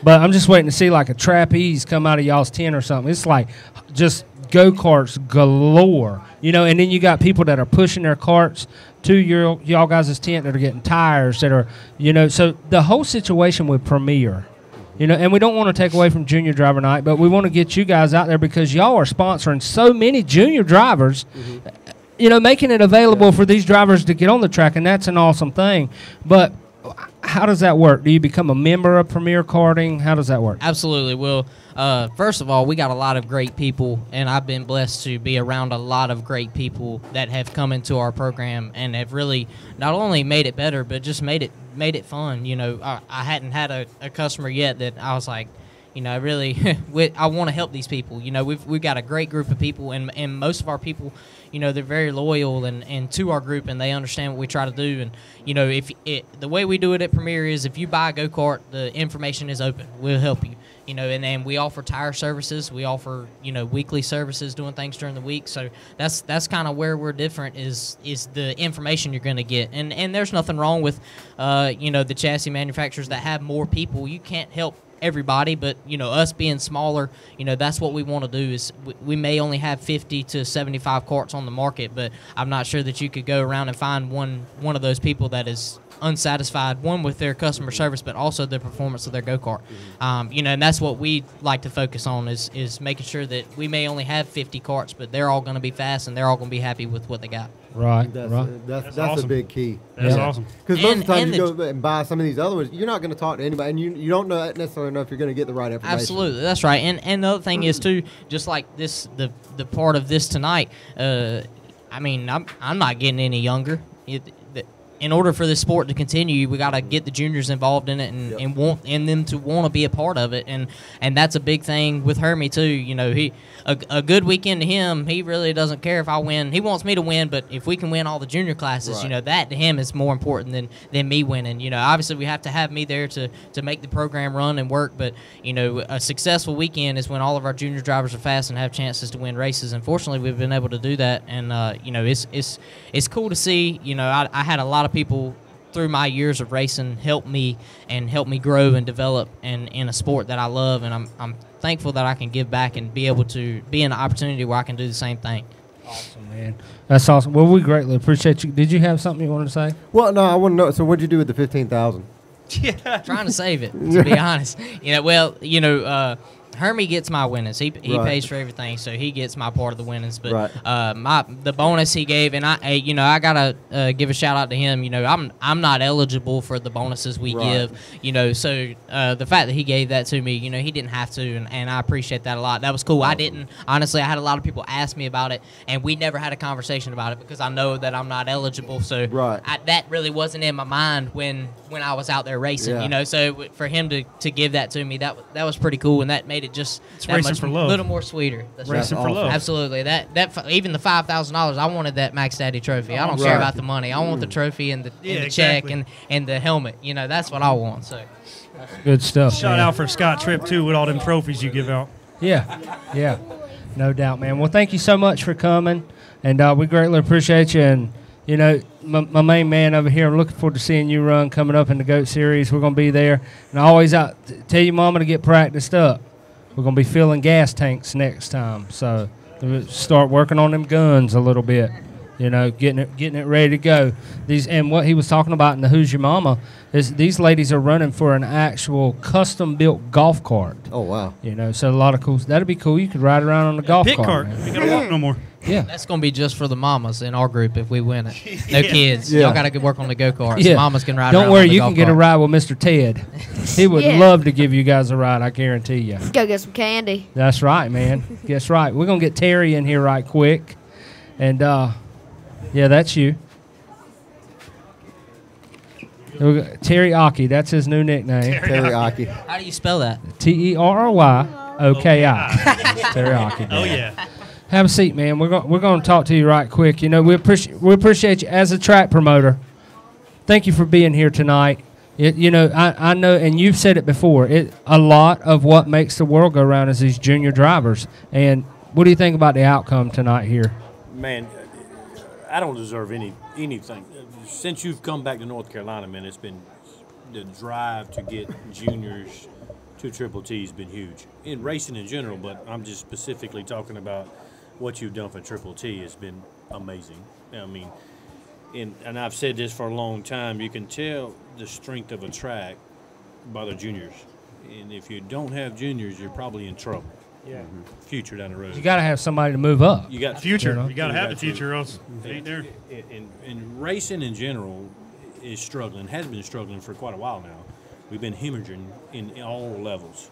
But I'm just waiting to see like a trapeze come out of y'all's tent or something. It's like just go-karts galore, you know. And then you got people that are pushing their carts to y'all guys' tent that are getting tires that are, you know. So the whole situation with Premier, you know, and we don't want to take away from Junior Driver Night, but we want to get you guys out there because y'all are sponsoring so many junior drivers, you know, making it available for these drivers to get on the track, and that's an awesome thing. But how does that work? Do you become a member of Premier Karting? How does that work? Absolutely. Well, first of all, we got a lot of great people, and I've been blessed to be around a lot of great people that have come into our program and have really not only made it better, but just made it fun. You know, I hadn't had a customer yet that I was like, you know, really, I want to help these people. You know, we've got a great group of people, and most of our people, you know, they're very loyal and to our group, and they understand what we try to do. And you know, the way we do it at Premier is if you buy a go-kart, the information is open. We'll help you. You know, and then we offer tire services. We offer, you know, weekly services, doing things during the week. So that's kind of where we're different is the information you're going to get. And there's nothing wrong with, you know, the chassis manufacturers that have more people. You can't help everybody, but you know, us being smaller, you know, that's what we want to do. Is we may only have 50 to 75 carts on the market, but I'm not sure that you could go around and find one of those people that is unsatisfied, one with their customer service, but also the performance of their go-kart. You know, and that's what we like to focus on is making sure that we may only have 50 carts, but they're all going to be fast and they're all going to be happy with what they got. Right, that's awesome. a big key. That's awesome. Because most of the time you go and buy some of these other ones, you're not going to talk to anybody, and you don't necessarily know if you're going to get the right information. Absolutely, that's right. And the other thing is too, just like this, the part of this tonight. I mean, I'm not getting any younger. In order for this sport to continue, we got to get the juniors involved in it and want them to want to be a part of it, and that's a big thing with Hermie too. You know, a good weekend to him, he really doesn't care if I win. He wants me to win, but if we can win all the junior classes, you know, that to him is more important than me winning. You know, obviously we have to have me there to make the program run and work, but you know, a successful weekend is when all of our junior drivers are fast and have chances to win races. And fortunately, we've been able to do that, and you know, it's cool to see. You know, I had a lot of of people through my years of racing helped me grow and develop in a sport that I love, and I'm thankful that I can give back and be able to be in an opportunity where I can do the same thing. Awesome, man. That's awesome. Well, we greatly appreciate you. Did you have something you wanted to say? Well, no, I want to know. So, what'd you do with the 15,000? Yeah, trying to save it, to be honest. Hermie gets my winnings. He pays for everything, so he gets my part of the winnings. But the bonus he gave, and I gotta give a shout out to him. I'm not eligible for the bonuses we give. So the fact that he gave that to me, he didn't have to, and I appreciate that a lot. That was cool. Awesome. I didn't honestly. I had a lot of people ask me about it, and we never had a conversation about it because I know that I'm not eligible. So that really wasn't in my mind when I was out there racing. Yeah. So for him to give that to me, that was pretty cool, and that made it just that much, for love. Little more sweeter. That's racing for love. Absolutely. That even the $5,000, I wanted that Max Daddy trophy. I don't care about the money. I want the trophy and the check and the helmet. That's what I want. So good stuff. Shout out for Scott Tripp too with all them trophies you give out. Yeah, no doubt, man. Well, thank you so much for coming, and we greatly appreciate you. And my main man over here, I'm looking forward to seeing you run coming up in the GOAT Series. We're going to be there. And I always tell your mama to get practiced up. We're going to be filling gas tanks next time. So start working on them guns a little bit, getting it ready to go. And what he was talking about in the Who's Your Mama is these ladies are running for an actual custom-built golf cart. Oh, wow. So a lot of cool. That'd be cool. You could ride around on the golf pit cart. You got to walk no more. Yeah. That's going to be just for the mamas in our group if we win it. No kids. Y'all got to work on the go-karts. Yeah. Mamas can ride Don't around worry, on the you golf can get a cart. ride with Mr. Ted. He would love to give you guys a ride, I guarantee you. Let's go get some candy. That's right, man. That's right. We're going to get Terry in here right quick. And, that's you. Terry Aki, that's his new nickname. Terry Aki. How do you spell that? TerryOki. Terry Aki. Oh, yeah. Have a seat, man. We're going to talk to you right quick. We appreciate you as a track promoter. Thank you for being here tonight. I know, and you've said it before. A lot of what makes the world go round is these junior drivers. And what do you think about the outcome tonight here? Man, I don't deserve anything. Since you've come back to North Carolina, man, it's been the drive to get juniors to Triple T has been huge in racing in general. But I'm just specifically talking about what you've done for Triple T has been amazing. I mean, and I've said this for a long time, you can tell the strength of a track by the juniors. And if you don't have juniors, you're probably in trouble. Yeah. Future down the road. You got to have somebody to move up. You got future. You got to have the future, or else it ain't there. And racing in general is struggling, has been struggling for quite a while now. We've been hemorrhaging in all levels.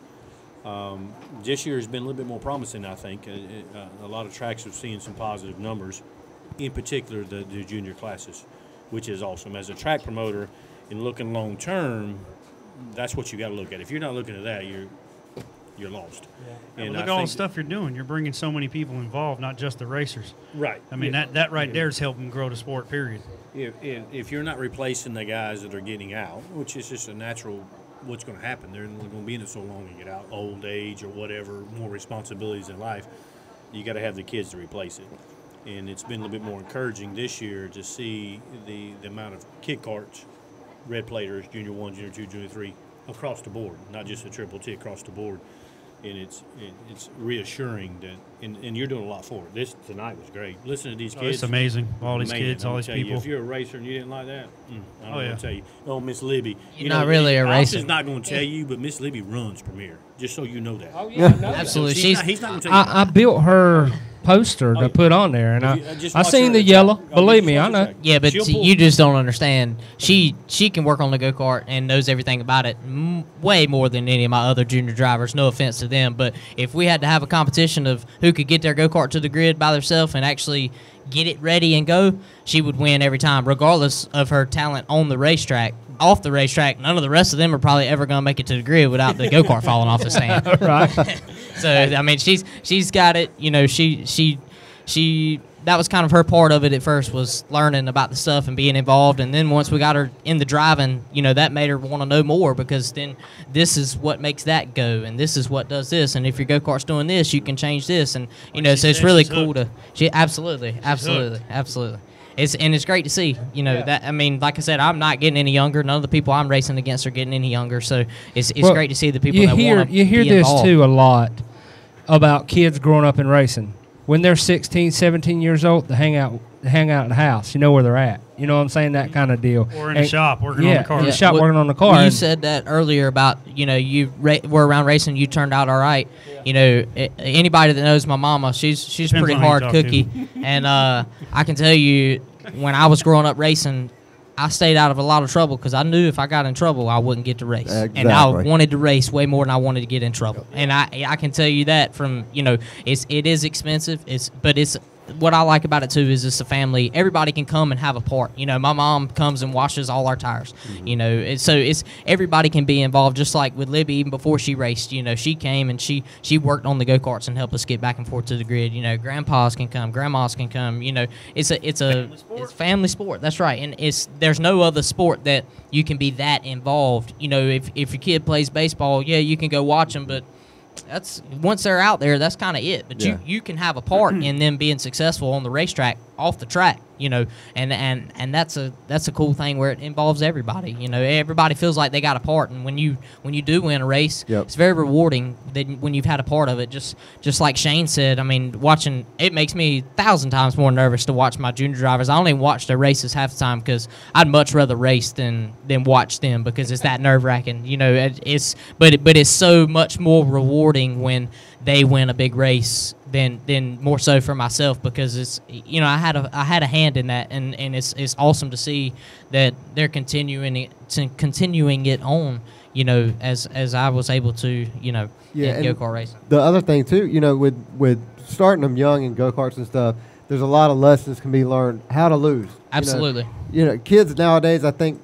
This year has been a little bit more promising, I think. A lot of tracks are seeing some positive numbers, in particular the junior classes, which is awesome. As a track promoter and looking long term, that's what you got to look at. If you're not looking at that, you're lost. Yeah. And look at all the stuff you're doing. You're bringing so many people involved, not just the racers. Right. I mean, that right there is helping grow the sport, period. If you're not replacing the guys that are getting out, which is just a natural what's going to happen, they're going to be in it so long to get out, old age or whatever, more responsibilities in life, you got to have the kids to replace it. And it's been a little bit more encouraging this year to see the amount of kid carts, red platers, junior 1, junior 2, junior 3, across the board, not just a Triple T, across the board. And it's reassuring that, and you're doing a lot for it. This tonight was great. Listen to these kids. It's amazing. All these kids, all these people. If you're a racer and you didn't like that, I don't know what to tell you. Oh, Miss Libby. You're not really a racer. Austin's not going to tell you, but Miss Libby runs Premier, just so you know that. Oh, yeah. Absolutely. He's not going to tell you. I built her poster to put on there, and I seen the yellow. Believe me, I know. Yeah, but you just don't understand. She can work on the go-kart and knows everything about it way more than any of my other junior drivers. No offense to them, but if we had to have a competition of who could get their go-kart to the grid by themselves and actually get it ready and go, she would win every time, regardless of her talent on the racetrack. Off the racetrack, none of the rest of them are probably ever going to make it to the grid without the go-kart falling off the stand. Right. So, I mean, she's got it. She that was kind of her part of it at first, was learning about the stuff and being involved. And then once we got her in the driving, that made her want to know more, because then this is what makes that go, and this is what does this. And if your go-kart's doing this, you can change this. And, so it's really cool to – absolutely. it's great to see. You know that. I mean, like I said, I'm not getting any younger. None of the people I'm racing against are getting any younger. So it's great to see the people that want to You hear be this involved. too a lot about kids growing up in racing. When they're 16, 17 years old, they hang out at the house. You know where they're at. You know what I'm saying? That kind of deal. Or in the shop working on the car. In the shop working on the car. Well, you said that earlier about, you know, you were around racing, you turned out all right. You know, anybody that knows my mama, she's pretty on who you hard talk cookie. to. And I can tell you, when I was growing up racing, I stayed out of a lot of trouble because I knew if I got in trouble, I wouldn't get to race. Exactly. And I wanted to race way more than I wanted to get in trouble. And I can tell you that from, you know, it is expensive. But what I like about it too is it's a family. Everybody can come and have a part. You know, my mom comes and washes all our tires. You know, so it's everybody can be involved. Just like with Libby, even before she raced, you know, she came and she worked on the go karts and helped us get back and forth to the grid. You know, grandpas can come, grandmas can come. You know, it's family sport. That's right. And there's no other sport that you can be that involved. You know, if your kid plays baseball, yeah, you can go watch them, but that's once they're out there, that's kind of it. But you can have a part in them being successful on the racetrack, off the track, you know, and that's a cool thing where it involves everybody. You know, everybody feels like they got a part, and when you do win a race, it's very rewarding that when you've had a part of it. Just like Shane said, I mean, watching it makes me 1,000 times more nervous to watch my junior drivers. I don't even watch their races half the time because I'd much rather race than watch them because it's that nerve wracking. You know, but it's so much more rewarding when they win a big race than more so for myself because it's, you know, I had a hand in that, and it's awesome to see that they're continuing it on, you know, as I was able to, you know, in go-kart racing. The other thing too, you know, with starting them young in go-karts and stuff, there's a lot of lessons can be learned how to lose. Absolutely. You know, kids nowadays, I think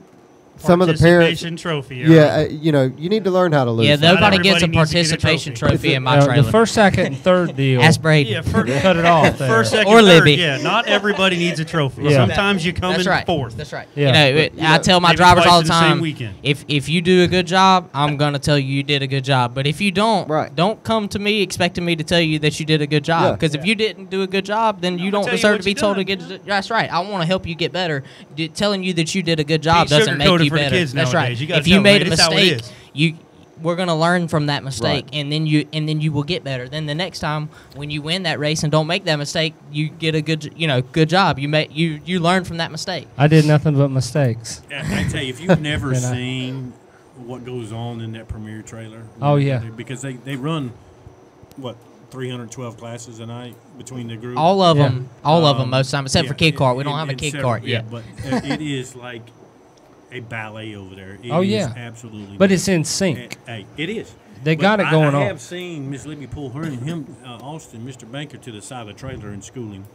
some of the parents trophy. You know, you need to learn how to lose. Yeah, nobody gets a participation trophy in my trailer. The first, second, and third deal. Ask Brady. Yeah, cut it off there. First, second, or third, Libby. yeah, not everybody needs a trophy. Yeah. Sometimes you come That's in right. fourth. That's right. Yeah. You know, I tell my maybe drivers twice all in the the same time, weekend. if you do a good job, I'm gonna tell you did a good job. But if you don't, don't come to me expecting me to tell you that you did a good job. Because if you didn't do a good job, then you don't deserve to be told to get. That's right. I want to help you get better. Telling you that you did a good job doesn't make you better. That's right. If you made a mistake, we're gonna learn from that mistake, and then you will get better. Then the next time when you win that race and don't make that mistake, you get a good job. You learn from that mistake. I did nothing but mistakes. I tell you, if you've never seen what goes on in that Premier trailer, oh yeah, because they run 312 classes a night between the group. All of them most time, except for kid kart. We don't have a kid kart yet. But it is like a ballet over there. It is absolutely. But it's in sync. Hey, it is. They got it going on. I have seen Miss Libby pull her and him, Austin, Mr. Banker, to the side of the trailer in schooling.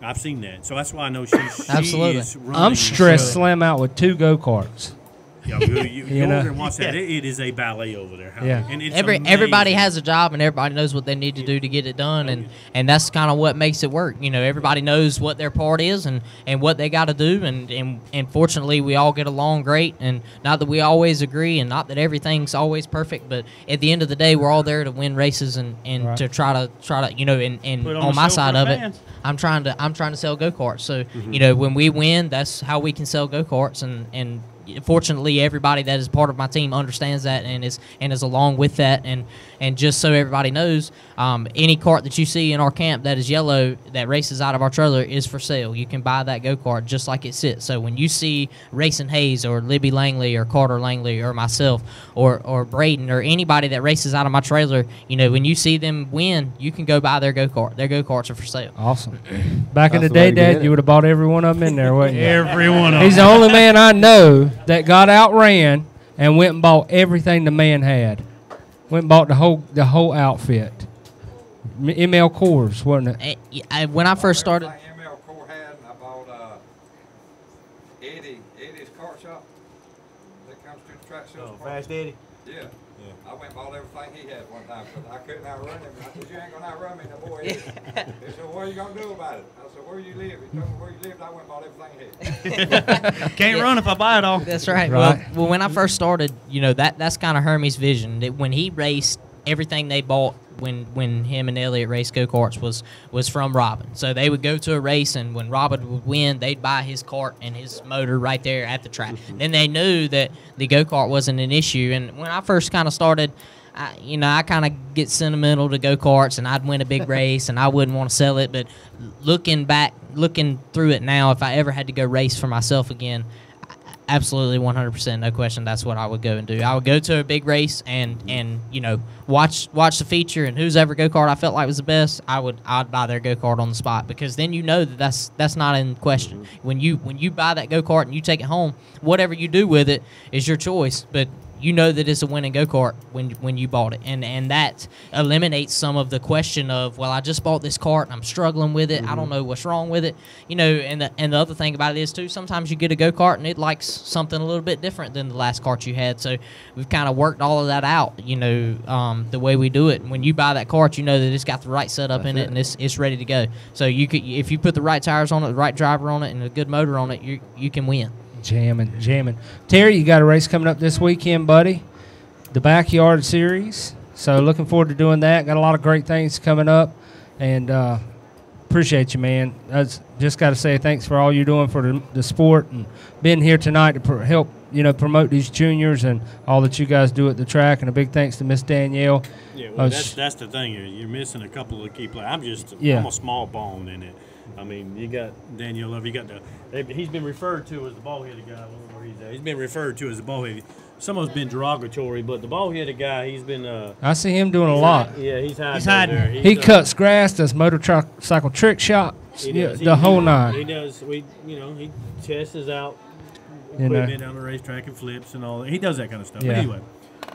I've seen that, so that's why I know she's absolutely. She is running. I'm stressed slam out with 2 go-karts. Yeah, you go over there and watch that. It is a ballet over there. Yeah. And it's everybody has a job, and everybody knows what they need to do to get it done, and that's kind of what makes it work. You know, everybody knows what their part is and what they got to do, and fortunately, we all get along great. And not that we always agree, and not that everything's always perfect, but at the end of the day, we're all there to win races and to try to you know, and on my side of it, I'm trying to sell go karts. So you know, when we win, that's how we can sell go karts, and fortunately everybody that is part of my team understands that and is along with that, and just so everybody knows, any kart that you see in our camp that is yellow that races out of our trailer is for sale. You can buy that go-kart just like it sits. So when you see Racing Hayes or Libby Langley or Carter Langley or myself or Braden or anybody that races out of my trailer, you know, when you see them win, you can go buy their go-kart. Their go-karts are for sale. Awesome. Back in the day, Dad, you would have bought every one of them in there, wouldn't you? Every one of them. He's the only man I know that got outran and went and bought everything the man had. Went and bought the whole outfit. ML Coors, wasn't it? When I first started, ML Core had, and I bought Eddie's car shop that comes to the track sales. Oh, Fast Eddie. Yeah. I went and bought everything he had one time because I couldn't outrun him. I said, "You ain't gonna outrun me, no boy." He said, "What are you gonna do about it?" I said, "Where you live?" He told me where you lived. I went and bought everything he had. Can't run if I buy it all. That's right. Well, when I first started, you know, that's kind of Hermie's vision. That when he raced, everything they bought when him and Elliot race go-karts was from Robin. So they would go to a race, and when Robin would win, they'd buy his kart and his motor right there at the track. Then they knew that the go-kart wasn't an issue. And when I first kind of started, I kind of get sentimental to go-karts, and I'd win a big race, and I wouldn't want to sell it. But looking through it now, if I ever had to go race for myself again, absolutely 100%, no question, that's what I would go and do. I would go to a big race and watch the feature, and whose ever go-kart I felt like was the best, I'd buy their go-kart on the spot, because then you know that's not in question. When you buy that go-kart and you take it home, whatever you do with it is your choice, but you know that it's a winning go-kart when you bought it. And that eliminates some of the question of, well, I just bought this kart and I'm struggling with it. I don't know what's wrong with it. And the other thing about it is, too, sometimes you get a go-kart and it likes something a little bit different than the last kart you had. So we've kind of worked all of that out, the way we do it. And when you buy that kart, you know that it's got the right setup in it and it's ready to go. So if you put the right tires on it, the right driver on it, and a good motor on it, you can win. Jamming. Terry, you got a race coming up this weekend, buddy. The Backyard Series. So looking forward to doing that. Got a lot of great things coming up, and appreciate you, man. I just got to say thanks for all you're doing for the sport and being here tonight to help promote these juniors and all that you guys do at the track. And a big thanks to Miss Danielle. Yeah, well, that's the thing. You're missing a couple of key players. I'm a small bone in it. I mean, you got Daniel Love. He's been referred to as the ball-headed guy. I don't know where he's at. He's been referred to as the ball-headed. Some of it's been derogatory, but the ball-headed guy, he's been. I see him doing a lot. He's hiding. There. He cuts grass, does motorcycle trick shots, the whole nine. He does. He tests out equipment down the racetrack and flips and all that. He does that kind of stuff. Yeah. But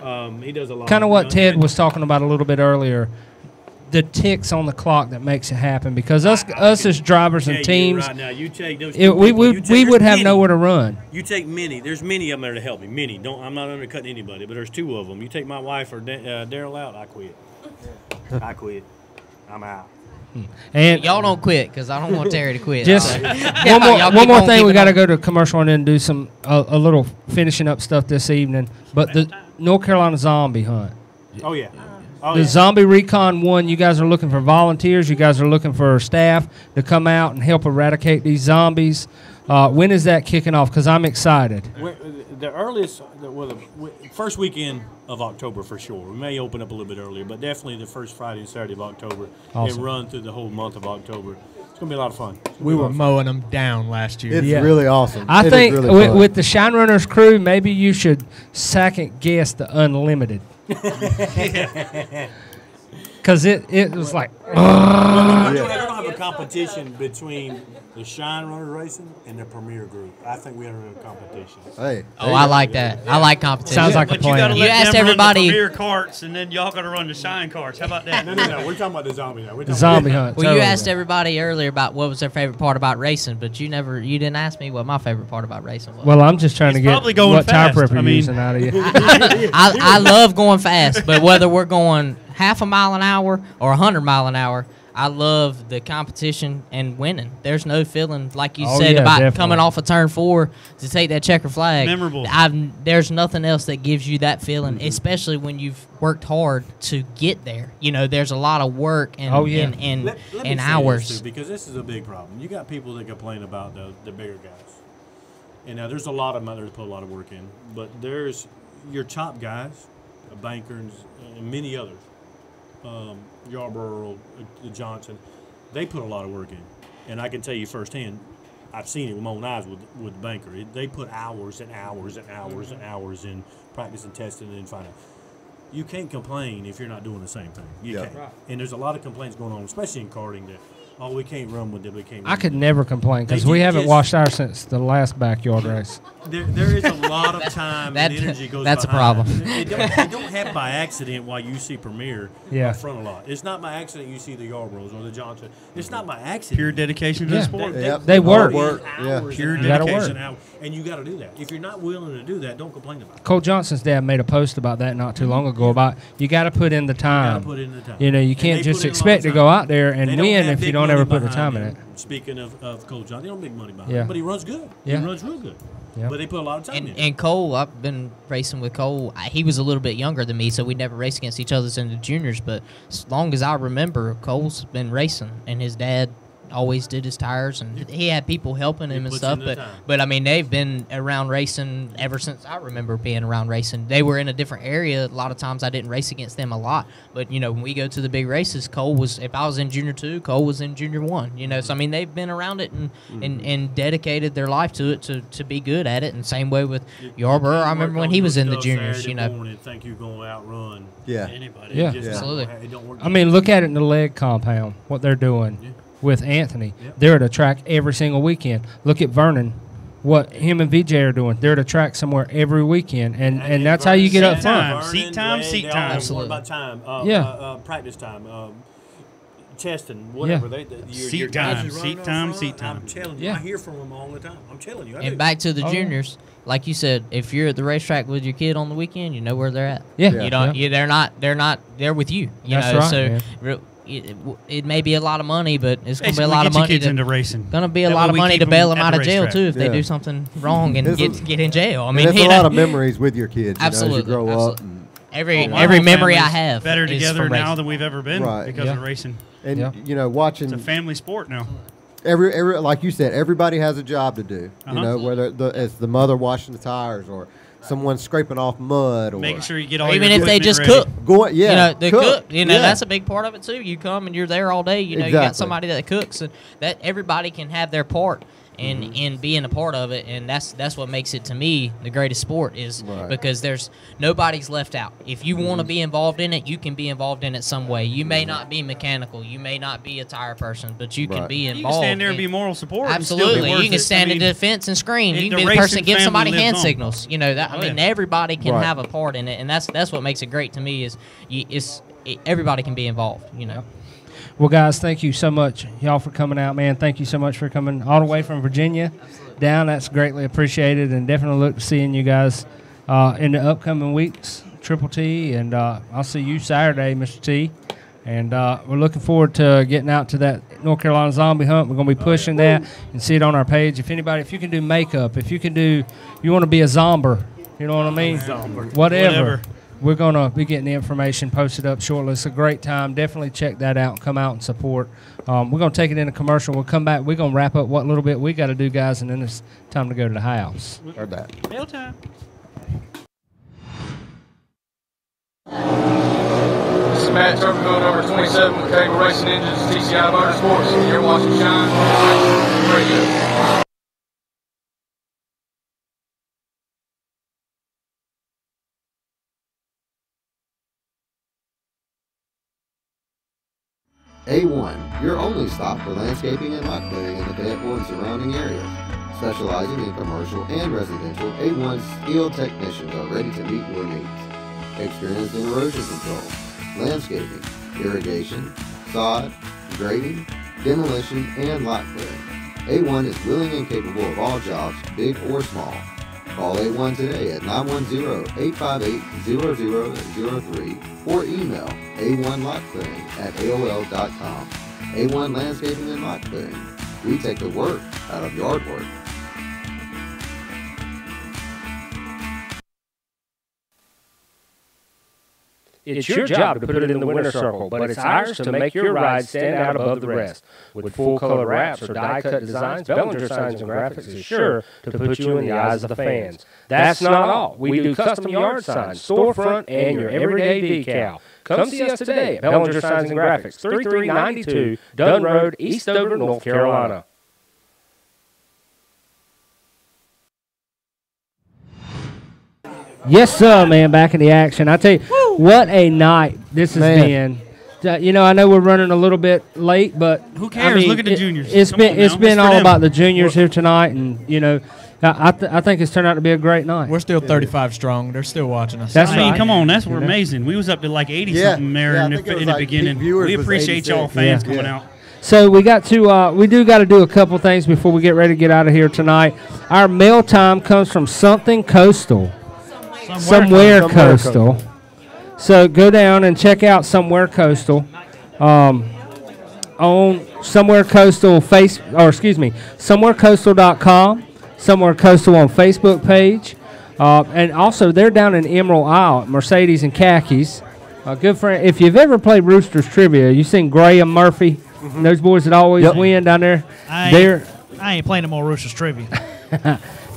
anyway, he does a lot. Kind of what Ted was talking about a little bit earlier. The ticks on the clock that makes it happen, because us as drivers and teams, right now, you take those we would have nowhere to run. You take Minnie. There's many of them there to help me. Minnie, I'm not undercutting anybody, but there's two of them. You take my wife or Daryl out, I quit. I quit. I'm out. And y'all don't quit, because I don't want Terry to quit. Just one more thing, we got to go to commercial and then do a little finishing up stuff this evening. But the North Carolina zombie hunt. Oh yeah. The Zombie Recon 1, you guys are looking for volunteers. You guys are looking for staff to come out and help eradicate these zombies. When is that kicking off? Because I'm excited. The earliest, first weekend of October for sure. We may open up a little bit earlier, but definitely the first Friday and Saturday of October. Awesome. And run through the whole month of October. It's going to be a lot of fun. We were mowing them down last year. It's really awesome. I think with the Shine Runners crew, maybe you should second guess the Unlimited. Because it was like. We're going to have a competition between the Shine Runner Racing and the Premier Group. I think we have a competition. Hey. I like that. Yeah. I like competition. Sounds like a plan. You asked everybody. Run the Premier carts, and then y'all got to run the Shine carts. How about that? No. We're talking about the zombie now. The zombie hunt. Well, you asked everybody earlier about what was their favorite part about racing, but you didn't ask me what my favorite part about racing was. Well, I'm just trying to get what tire prep you're using out of you. I love going fast, but whether we're going half a mile an hour or 100 mile an hour, I love the competition and winning. There's no feeling, like you said, about definitely. Coming off of turn 4 to take that checker flag. Memorable. There's nothing else that gives you that feeling, especially when you've worked hard to get there. There's a lot of work and hours. This too, because this is a big problem. You got people that complain about the bigger guys. And now there's a lot of them out there that put a lot of work in. But there's your top guys, Bankers, and many others. Yarborough, Johnson, they put a lot of work in. And I can tell you firsthand, I've seen it with my own eyes with Banker. They put hours and hours and hours and hours in practice and testing and final. You can't complain if you're not doing the same thing. You can't. Right. And there's a lot of complaints going on, especially in karting, that, we can't run with it, we can't run. I could never complain because we haven't washed ours since the last backyard race. There is a lot of time and energy goes That's behind a problem. It don't happen by accident while you see Premier up front a lot. It's not by accident you see the Yarboroughs or the Johnson. It's not by accident. Pure dedication to the sport. They work. Pure dedication. And you got to do that. If you're not willing to do that, don't complain about it. Cole Johnson's dad made a post about that not too long ago about you got to put in the time. You got to put in the time. You can't just expect to go out there and win if you don't don't ever put the behind time in him. it. Speaking of Cole Johnson, they don't make money behind Yeah. him, but he runs good. Yeah. He runs real good. Yeah. But they put a lot of time in it. And Cole, I've been racing with Cole. He was a little bit younger than me, so we never raced against each other in the juniors. But as long as I remember, Cole's been racing, and his dad always did his tires, and he had people helping him and puts stuff. in the But time. I mean, they've been around racing ever since I remember being around racing. They were in a different area. A lot of times I didn't race against them a lot. But you know, when we go to the big races, Cole was. If I was in junior 2, Cole was in junior 1. You know, so I mean, they've been around it and dedicated their life to it to be good at it. And same way with Yarborough. I remember when he was in the juniors. You know, think you're going to outrun Yeah. anybody. Yeah. It just Absolutely. It don't work. I mean, look at it in the leg compound, what they're doing with Anthony. They're at a track every single weekend. Look at Vernon, what him and VJ are doing. They're at a track somewhere every weekend, and that's how you get up front. Seat time. Absolutely. About time. Practice time. Testing, whatever. Seat time. Seat time. Seat time. I'm telling you, I hear from them all the time. I'm telling you. I do. and back to the juniors, like you said, if you're at the racetrack with your kid on the weekend, you know where they're at. Yeah. You don't. Yeah. They're not. They're with you. You That's know. right, So man. it may be a lot of money, but it's going to be a Basically, lot of get your money kids into racing. Going to be a That lot way of we money keep to bail them them at out the of jail racetrack. too if they Yeah. do something wrong and get in jail. I And mean, there's you a know, lot of memories with your kids. Absolutely, As you grow up. absolutely. And, Every memory I family's have better is together from now racing. than we've ever been Right. because of racing. And you know, watching It's a family sport now. every like you said, everybody has a job to do. Uh-huh. You know, whether it's the mother washing the tires or someone scraping off mud or Making sure you get all Or your even if they equipment just ready. cook. Going, yeah, You know, they cook. You know, yeah. that's a big part of it too. You come and you're there all day. You know, you got Exactly. somebody that cooks, and that everybody can have their part in being a part of it, and that's what makes it to me the greatest sport is Right. because there's nobody's left out. If you want to be involved in it, you can be involved in it some way. You may not be mechanical, you may not be a tire person, but you can Right. be You involved. can stand there and in- be moral support. and still be Absolutely, worth you can it. stand I in mean, defense and scream. You the can be the racing person give family somebody lives hand on. signals. You know that. I Oh, mean, yeah. everybody can Right. have a part in it, and that's what makes it great to me. Is everybody can be involved. You know. Well, guys, thank you so much, y'all, for coming out, man. Thank you so much for coming all the way from Virginia down. That's greatly appreciated, and definitely look to seeing you guys in the upcoming weeks, Triple T, and I'll see you Saturday, Mr. T. And we're looking forward to getting out to that North Carolina Zombie Hunt. We're going to be pushing that and see it on our page. If you can do makeup, if you want to be a zomber, you know what I mean? Whatever. We're going to be getting the information posted up shortly. It's a great time. Definitely check that out and come out and support. We're going to take it in a commercial. We'll come back. We're going to wrap up what little bit we got to do, guys, and then it's time to go to the house. Heard that. Mail time. This is Matt Turberville, number 27 with Cable Racing Engines, TCI Motorsports. You're watching Shine Radio. A1, your only stop for landscaping and lot clearing in the Fayetteville and surrounding areas. Specializing in commercial and residential, A1's skilled technicians are ready to meet your needs. Experienced in erosion control, landscaping, irrigation, sod, grading, demolition, and lot clearing. A1 is willing and capable of all jobs, big or small. Call A1 today at 910-858-0003 or email a1lotclearing@aol.com. A1 Landscaping and Lot Clearing. We take the work out of yard work. It's your job to put it in the winner's circle, but it's ours to make your ride stand out above the rest. With full-color wraps or die-cut designs, Bellinger Signs and Graphics is sure to put you in the eyes of the fans. That's not all. We do custom yard signs, storefront, and your everyday decal. Come see us today at Bellinger Signs and Graphics, 3392 Dunn Road, Eastover, North Carolina. Yes, sir, man. Back in the action. I tell you, what a night this has been. You know, I know we're running a little bit late, but Who cares? Look at the juniors. It's Come on been now. It's for all them. about the juniors here tonight, and you know, I think it's turned out to be a great night. We're still 35 strong. They're still watching us. That's I mean, right. come on, we're You know? amazing. We was up to like 80 Yeah. something there Yeah, I in think it was the like beginning. peak viewers We was appreciate y'all 86. fans Yeah. coming out. So we got to we do got to do a couple things before we get ready to get out of here tonight. Our mail time comes from Something Coastal. Somewhere Coastal. So go down and check out Somewhere Coastal on Somewhere Coastal somewherecoastal.com, Somewhere Coastal on Facebook page. And also, they're down in Emerald Isle at Mercedes and Khakis. Good friend. If you've ever played Roosters Trivia, you've seen Graham Murphy, those boys that always win down there. I ain't playing no more Roosters Trivia.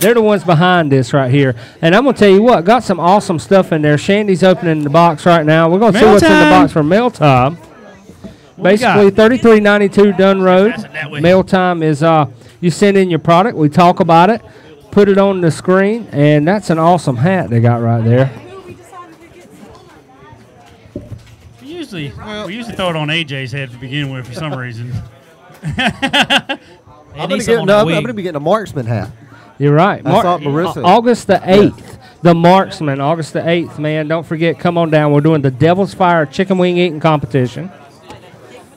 They're the ones behind this right here. And I'm going to tell you what, got some awesome stuff in there. Shandy's opening the box right now. We're going to see what's in the box for mail time. Basically, 3392 Dunn Road. Mail time is you send in your product. We talk about it, put it on the screen, and that's an awesome hat they got right there. We usually throw it on AJ's head to begin with for some reason. I'm going to be getting a marksman hat. You're right. I saw Marissa. August the 8th, the Marksman, August the 8th, man. Don't forget, come on down. We're doing the Devil's Fire chicken wing eating competition.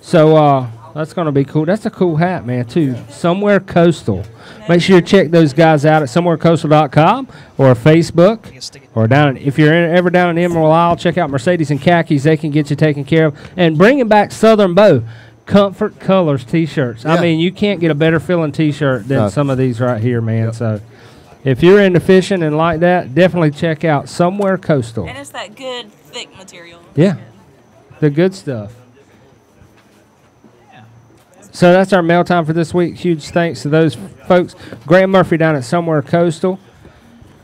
So that's going to be cool. That's a cool hat, man, too. Somewhere Coastal. Make sure you check those guys out at somewherecoastal.com or Facebook. Or if you're ever down in Emerald Isle, check out Mercedes and Khakis. They can get you taken care of. And bringing back Southern Bow. Comfort Colors T-shirts. Yeah. I mean, you can't get a better feeling T-shirt than some of these right here, man. Yep. So if you're into fishing and like that, definitely check out Somewhere Coastal. And it's that good, thick material. Yeah, the good stuff. So that's our mail time for this week. Huge thanks to those folks. Graham Murphy down at Somewhere Coastal.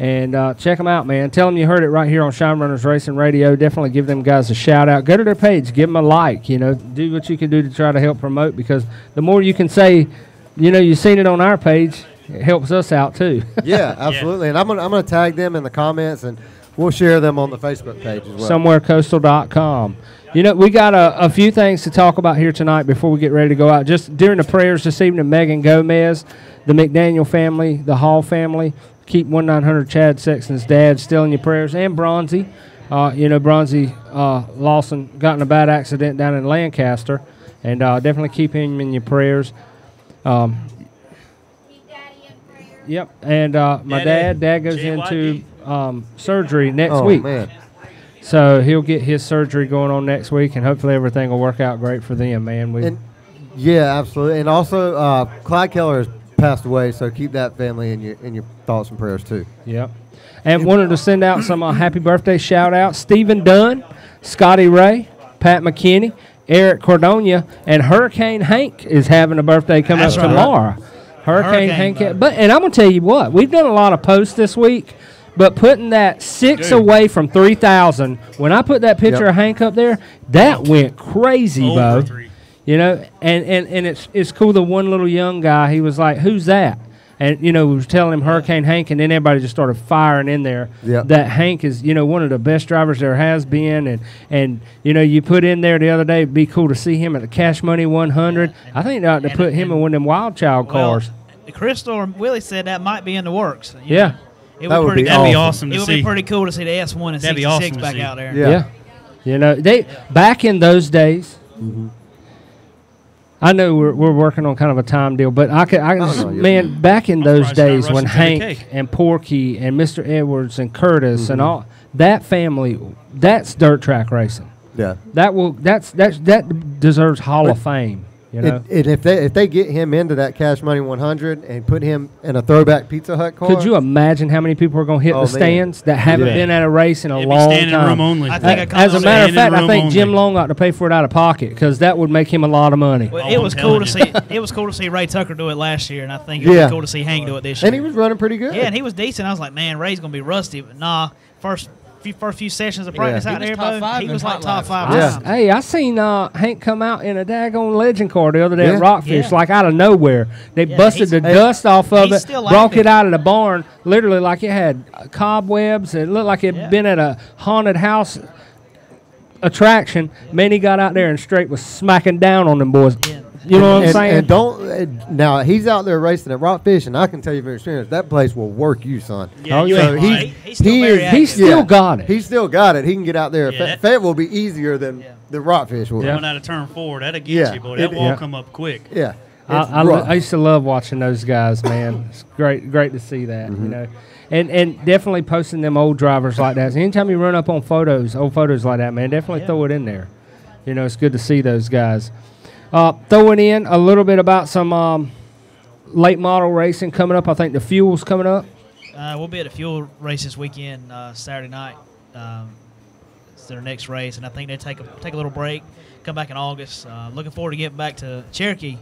And check them out, man. Tell them you heard it right here on Shine Runners Racing Radio. Definitely give them guys a shout-out. Go to their page. Give them a like. Do what you can do to try to help promote, because the more you can say, you've seen it on our page, it helps us out, too. Yeah, absolutely. And I'm gonna tag them in the comments, and we'll share them on the Facebook page as well. Somewherecoastal.com. We got a few things to talk about here tonight before we get ready to go out. Just during the prayers this evening, Megan Gomez, the McDaniel family, the Hall family, keep 1-900 Chad Sexton's dad still in your prayers, and Bronzy. Bronzy Lawson got in a bad accident down in Lancaster, and definitely keep him in your prayers. Yep, and my dad goes into surgery next week. Man. So he'll get his surgery going on next week, and hopefully everything will work out great for them, man. Yeah, absolutely. And also, Clyde Keller has passed away, so keep that family in your thoughts and prayers too. Yep. And wanted to send out some happy birthday shout-outs. Stephen Dunn, Scotty Ray, Pat McKinney, Eric Cordonia, and Hurricane Hank is having a birthday coming up tomorrow. Hurricane Hank. And I'm going to tell you what, we've done a lot of posts this week, but putting that 6 away from 3,000, when I put that picture of Hank up there, that went crazy, Bo. And it's cool. The one little young guy, he was like, "Who's that?" And we was telling him Hurricane Hank, and then everybody just started firing in there. Yep. That Hank is one of the best drivers there has been, and you put in there the other day, it'd be cool to see him at the Cash Money 100. I think they ought to put him in one of them Wild Child cars. Crystal or Willie said that might be in the works. Yeah. That'd be awesome. It would be pretty cool to see the S1 and 66 back out there. Yeah. They back in those days. Mm-hmm. I know we're working on kind of a time deal, but back in those days when Hank and Porky and Mr. Edwards and Curtis and all that family, that's dirt track racing. Yeah. That deserves Hall of Fame. And if they get him into that Cash Money 100 and put him in a throwback Pizza Hut car, could you imagine how many people are going to hit the stands that haven't been at a race in a long time? Room only. As a matter of fact, I think Jim Long ought to pay for it out of pocket, because that would make him a lot of money. Well, it was cool to see. It was cool to see Ray Tucker do it last year, and I think it would be cool to see Hank do it this year. And he was running pretty good. Yeah, and he was decent. I was like, man, Ray's going to be rusty, but nah. First few sessions of practice out there, he was like top 5. Yeah. Hey, I seen Hank come out in a daggone legend car the other day at Rockfish, like out of nowhere. They busted the dust off of it, broke it out of the barn, literally like it had cobwebs. It looked like it had been at a haunted house attraction. Man, he got out there and straight was smacking down on them boys. Yeah. You know what I'm saying? Now he's out there racing at Rockfish, and I can tell you from experience that place will work you, son. Yeah, he's still got it. He's still got it. He can get out there. Fayetteville will be easier than the Rockfish will. Coming out of turn 4, that'll get you, boy. That wall come up quick. Yeah. I used to love watching those guys, man. It's great to see that, And definitely posting them old drivers like that. So anytime you run up on old photos like that, man, definitely throw it in there. It's good to see those guys. Throwing in a little bit about some late model racing coming up. I think the Fuel's coming up. We'll be at a Fuel race this weekend, Saturday night. It's their next race, and I think they take a little break, come back in August. Looking forward to getting back to Cherokee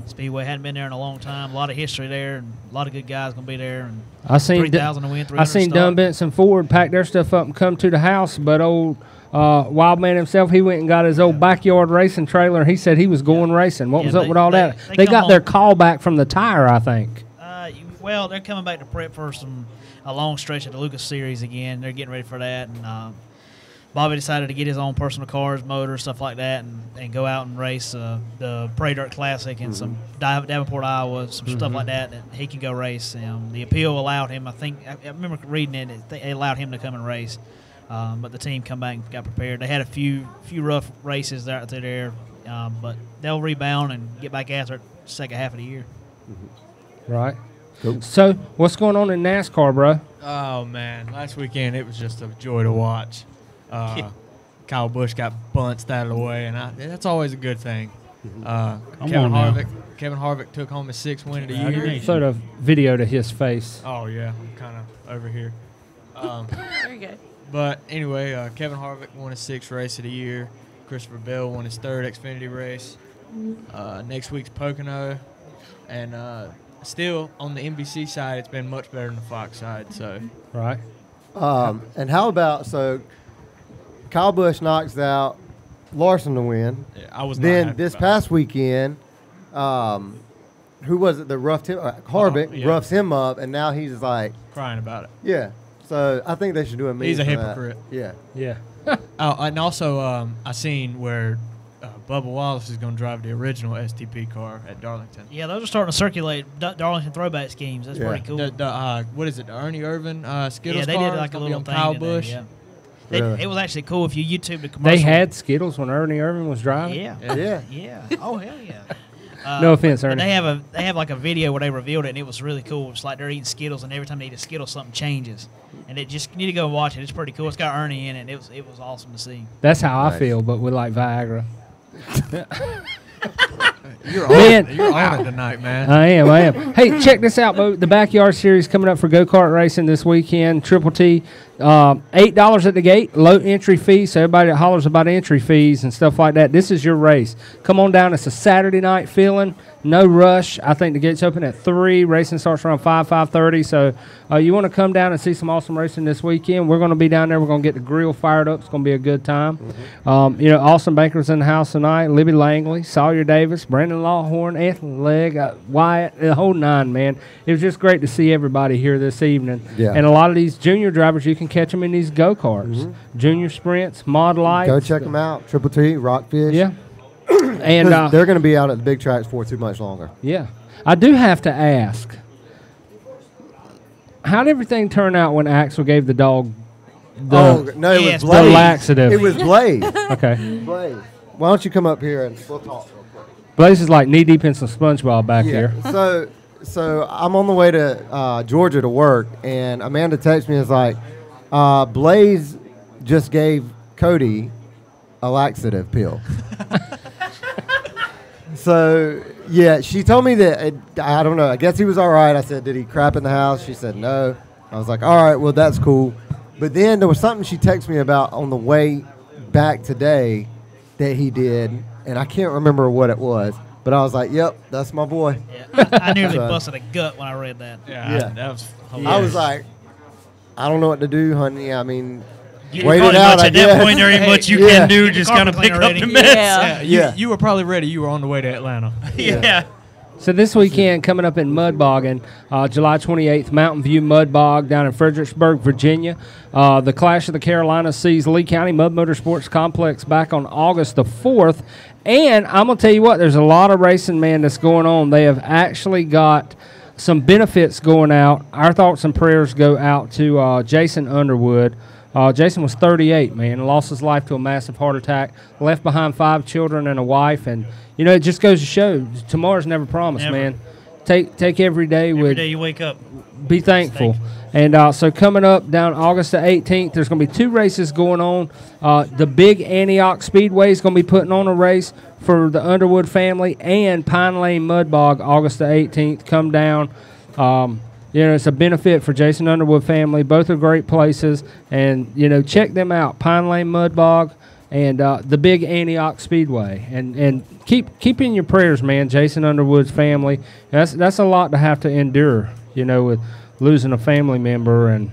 Speedway. Hadn't been there in a long time. A lot of history there, and a lot of good guys going to be there. And I seen 3,000 to win, 300 I seen Dunn Benson Ford pack their stuff up and come to the house, but old Wild Man himself, he went and got his old backyard racing trailer, and he said he was going racing. What was up with all that? They got their call back from the tire, I think. Well, they're coming back to prep for a long stretch of the Lucas Series again. They're getting ready for that, and Bobby decided to get his own personal cars, motors, stuff like that, and go out and race the Prairie Dirt Classic and some Davenport, Iowa, some stuff like that he can go race. The appeal allowed him, I remember reading it, they allowed him to come and race. But the team come back and got prepared. They had a few rough races out there, but they'll rebound and get back after it the second half of the year. Right. Cool. So, what's going on in NASCAR, bro? Oh, man. Last weekend, it was just a joy to watch. Kyle Busch got bunched out of the way, and that's always a good thing. Kevin Harvick took home his 6th win of the year. Sort of video to his face. Oh, yeah. I'm kind of over here. Very good. But anyway, Kevin Harvick won his 6th race of the year. Christopher Bell won his 3rd Xfinity race. Next week's Pocono. And still, on the NBC side, it's been much better than the Fox side. So right. And how about, Kyle Busch knocks out Larson to win. Yeah, I was not Then happy this about past weekend, who was it that roughed him? Harvick roughs him up, and now he's like crying about it. Yeah. So I think they should do a meme. He's a for hypocrite. That. Yeah. Oh, and also I seen where Bubba Wallace is going to drive the original STP car at Darlington. Yeah, those are starting to circulate Darlington throwback schemes. That's pretty cool. What is it? The Ernie Irvin Skittles car? Yeah, they did like a little thing. Kyle Busch. Yeah. It was actually cool if you YouTube the commercial. They had Skittles when Ernie Irvin was driving? Yeah. Oh, hell yeah. No offense, Ernie. They have like a video where they revealed it, and it was really cool. It's like they're eating Skittles, and every time they eat a Skittle, something changes. And it just, you need to go and watch it. It's pretty cool. It's got Ernie in it. It was awesome to see. That's how I feel, but with like Viagra. You're on it tonight, man. I am. Hey, check this out, Bo. The Backyard Series coming up for go-kart racing this weekend. Triple T, $8 at the gate, low entry fee. So everybody that hollers about entry fees and stuff like that, this is your race. Come on down. It's a Saturday night feeling. No rush. I think the gates open at 3. Racing starts around 5:30. So you want to come down and see some awesome racing this weekend. We're going to be down there. We're going to get the grill fired up. It's going to be a good time. Awesome bankers in the house tonight. Libby Langley, Sawyer Davis, Brandon Lawhorn, Anthony Legg, Wyatt, the whole 9, man. It was just great to see everybody here this evening. Yeah. And a lot of these junior drivers, you can catch them in these go-karts. Junior sprints, mod lights. Go check them out. Triple T, Rockfish. Yeah. And they're going to be out at the big tracks for too much longer. Yeah. I do have to ask, how did everything turn out when Axel gave the dog it was Blaze. The laxative? It was Blaze. Okay. Blaze. Why don't you come up here and we'll talk real quick. Blaze is like knee-deep in some SpongeBob back here. So I'm on the way to Georgia to work, and Amanda texts me and is like, Blaze just gave Cody a laxative pill. So, yeah, she told me that, I don't know, I guess he was all right. I said, did he crap in the house? She said, no. I was like, all right, well, that's cool. But then there was something she texted me about on the way back today that he did, and I can't remember what it was. But I was like, yep, that's my boy. Yeah, I nearly busted a gut when I read that. Yeah. That was hilarious. I was like, I don't know what to do, honey. I mean, wait it out. At that point, there ain't much you can do. Just kind of pick up the mess. You were probably ready. You were on the way to Atlanta. Yeah. So this weekend, coming up in Mud Boggin, July 28th, Mountain View Mud Bog down in Fredericksburg, Virginia. The Clash of the Carolinas sees Lee County Mud Motorsports Complex back on August the 4th. And I'm going to tell you what, there's a lot of racing, man, that's going on. They have actually got some benefits going out. Our thoughts and prayers go out to Jason Underwood. Jason was 38, man, and lost his life to a massive heart attack, left behind 5 children and a wife. And, you know, it just goes to show tomorrow's never promised, man. take every day Every with day you wake up. be thankful. And so coming up down August the 18th, there's going to be 2 races going on. The Big Antioch Speedway is going to be putting on a race for the Underwood family, and Pine Lane Mud Bog August the 18th. Come down. It's a benefit for Jason Underwood family. Both are great places, and check them out. Pine Lane Mud Bog and the Big Antioch Speedway, and keep in your prayers, man. Jason Underwood's family. That's a lot to have to endure. With losing a family member, and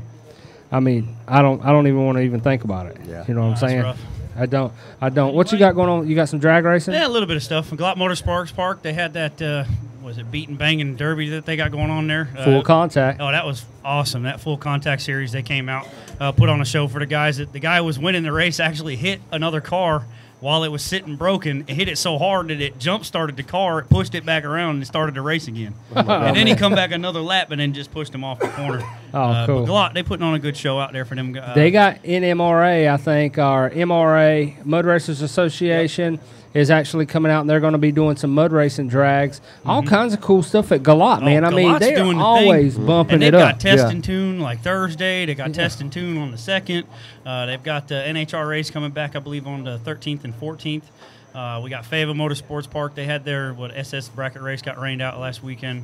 I mean, I don't even want to even think about it. Yeah. You know what I'm saying? rough. I don't. What you got going on? You got some drag racing? Yeah, a little bit of stuff. In Glot Motorsports Park, they had that, was it Beat and Banging Derby that they got going on there? Full Contact. Oh, that was awesome. That Full Contact series, they came out, put on a show for the guys. The guy who was winning the race actually hit another car while it was sitting broken. It hit it so hard that it jump-started the car, it pushed it back around, and it started the race again. And then he come back another lap and then just pushed him off the corner. Cool. But Glot, they putting on a good show out there for them. They got NMRA, I think, our MRA, Mud Racers Association, is actually coming out, and they're going to be doing some mud racing drags. All kinds of cool stuff at Galot, man. I mean, Galot's they're doing the always thing. bumping and it they've up. got Test and Tune like Thursday. They got Test and Tune on the 2nd. They've got the NHR race coming back, I believe, on the 13th and 14th. We got Fava Motorsports Park. They had their SS bracket race got rained out last weekend.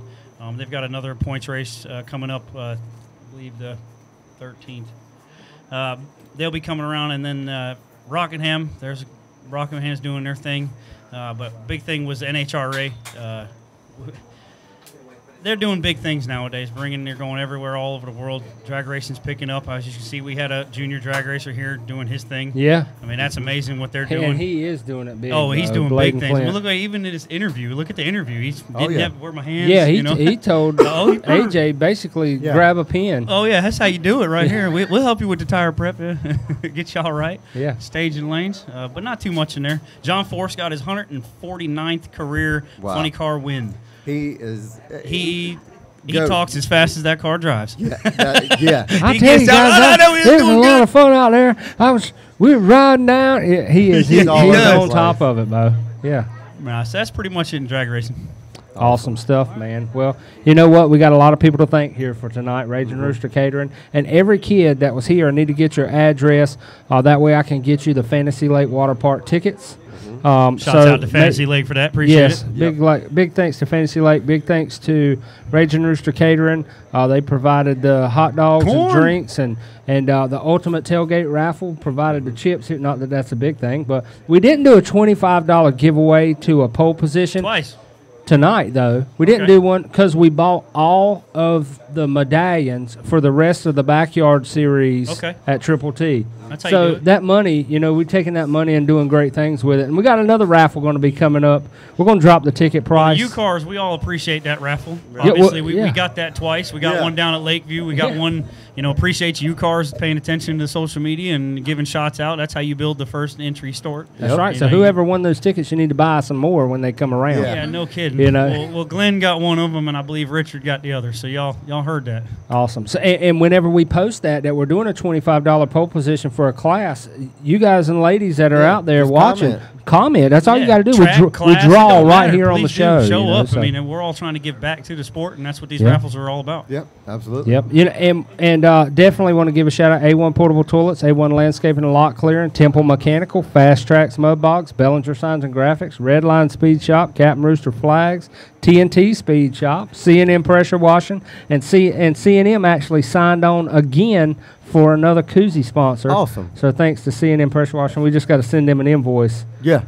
They've got another points race coming up, I believe the 13th. They'll be coming around, and then Rockingham. Rockingham's doing their thing. But big thing was NHRA. They're doing big things nowadays. They're going everywhere, all over the world. Drag racing's picking up. As you can see, we had a junior drag racer here doing his thing. Yeah. I mean, that's amazing what they're doing. And he is doing it big. Oh, he's doing Blade big and things. Flint. Well, look, even in his interview, look at the interview. He didn't have to wear my hands. Yeah, he told AJ basically grab a pen. Oh, yeah, that's how you do it right here. We'll help you with the tire prep, get you all right. Yeah. Staging lanes, but not too much in there. John Force got his 149th career funny car win. He is... He talks as fast as that car drives. Yeah. I tell you guys, there's a lot of fun out there. We were riding down. He's on top of it, Bo. Yeah. So that's pretty much it in drag racing. Awesome stuff, man. Well, you know what? We got a lot of people to thank here for tonight, Raging Rooster Catering. And every kid that was here, I need to get your address. That way I can get you the Fantasy Lake Water Park tickets. Shouts out to Fantasy Lake for that. Appreciate it. Yes, big thanks to Fantasy Lake. Big thanks to Raging Rooster Catering. They provided the hot dogs and drinks, and the Ultimate Tailgate Raffle provided the chips. Not that that's a big thing, but we didn't do a $25 giveaway to a pole position. Twice. Tonight, though. We didn't do one because we bought all of the medallions for the rest of the Backyard Series at Triple T. That's how you do it. That money, we're taking that money and doing great things with it. And we got another raffle going to be coming up. We're going to drop the ticket price. U-Cars, we all appreciate that raffle. Obviously, we got that twice. We got one down at Lakeview. We got one, appreciate U-Cars paying attention to social media and giving shots out. That's how you build the first entry store. That's right. So whoever won those tickets, you need to buy some more when they come around. Yeah, no kidding. Well, Glenn got one of them, and I believe Richard got the other. So y'all heard that. Awesome. So and whenever we post that we're doing a $25 pole position for a class, you guys and ladies that are out there watching, comment. That's all you got to do. We draw right here on the show. Show up. So. I mean, and we're all trying to give back to the sport, and that's what these raffles are all about. Yep, absolutely. Yep. And definitely want to give a shout out A1 Portable Toilets, A1 Landscaping and Lot Clearing, Temple Mechanical, Fast Tracks Mud Box, Bellinger Signs and Graphics, Red Line Speed Shop, Captain Rooster Flags, TNT Speed Shop, C&M Pressure Washing, and C&M actually signed on again for another koozie sponsor. Awesome. So thanks to C&M Pressure Washing. We just got to send them an invoice. Yeah.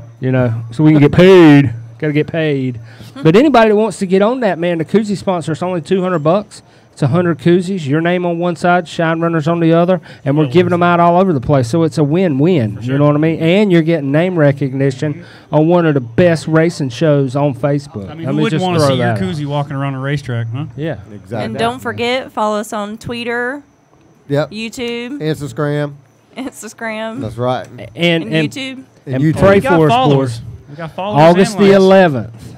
So we can get paid. Got to get paid. But anybody that wants to get on that, man, the koozie sponsor is only $200. It's 100 koozies. Your name on one side, Shine Runners on the other, and we're giving them out all over the place. So it's a win-win. Sure. You know what I mean? And you're getting name recognition on one of the best racing shows on Facebook. I mean, who wouldn't want to see your koozie walking around a racetrack, huh? Yeah, exactly. And don't forget, follow us on Twitter, YouTube, Instagram. That's right. And YouTube. And pray for us, boys. We got followers. August the 11th,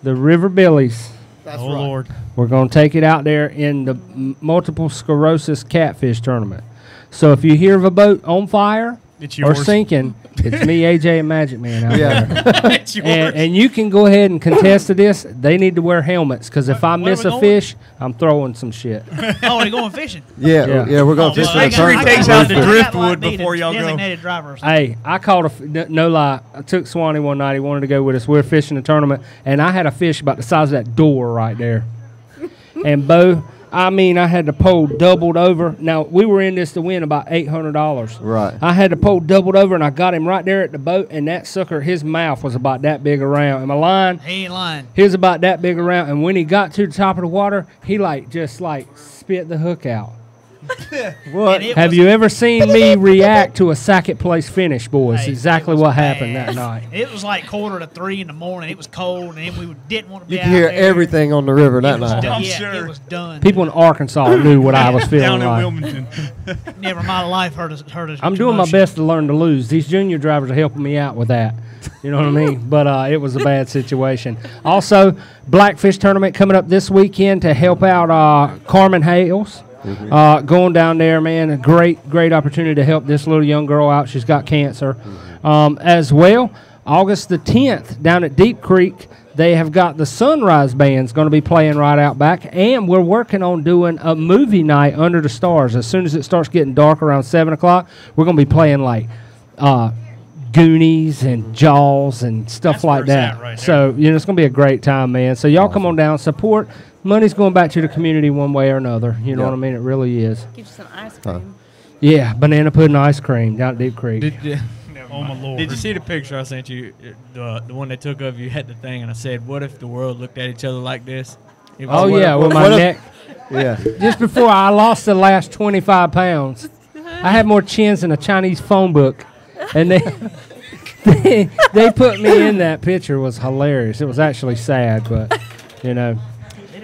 the River Billies. That's right. Lord. We're going to take it out there in the multiple sclerosis catfish tournament. So if you hear of a boat on fire, It's or yours. sinking, it's me, AJ, and Magic Man out Yeah. there. It's yours. And you can go ahead and contest to this. They need to wear helmets because if I miss we a going? fish, I'm throwing some shit. Oh, they going fishing. Yeah, we're going to Just fish make sure he that takes tournament. out the I got driftwood like before y'all go. designated drivers. Hey, I caught no lie. I took Swanee one night. He wanted to go with us. We were fishing the tournament, and I had a fish about the size of that door right there. And Bo, I mean, I had the pole doubled over. Now, we were in this to win about $800. Right. I had the pole doubled over, and I got him right there at the boat, and that sucker, his mouth was about that big around. Am I lying? He ain't lying. He was about that big around, and when he got to the top of the water, he just spit the hook out. What? Have you ever seen me react to a second place finish, boys? Hey, Exactly it was what happened bad. that night. It was like 2:45 in the morning. It was cold, and we didn't want to be You out can hear there. everything on the river that It was night. done. I'm Yeah, sure. it was done. People in Arkansas knew what I was feeling Down in like. Wilmington. Never in my life heard us. I'm doing my best to learn to lose. These junior drivers are helping me out with that. You know what I mean? But it was a bad situation. Also, Blackfish tournament coming up this weekend to help out Carmen Hales. Going down there, man, a great opportunity to help this little young girl out. She's got cancer. As well, August the 10th down at Deep Creek, they have got the Sunrise Band's going to be playing right out back, and we're working on doing a movie night under the stars. As soon as it starts getting dark around 7 o'clock, we're going to be playing like Goonies and Jaws and stuff like that. Right So, it's going to be a great time, man. So y'all come on down, support. Money's going back to the community one way or another. You know what I mean? It really is. Get you some ice cream. Yeah, banana pudding ice cream down at Deep Creek. Oh, my Lord. Did you see the picture I sent you? The one they took of you had the thing, and I said, "What if the world looked at each other like this?" Oh, yeah, with my neck. Yeah. Just before I lost the last 25 pounds, I had more chins than a Chinese phone book. And they put me in that picture. It was hilarious. It was actually sad, but,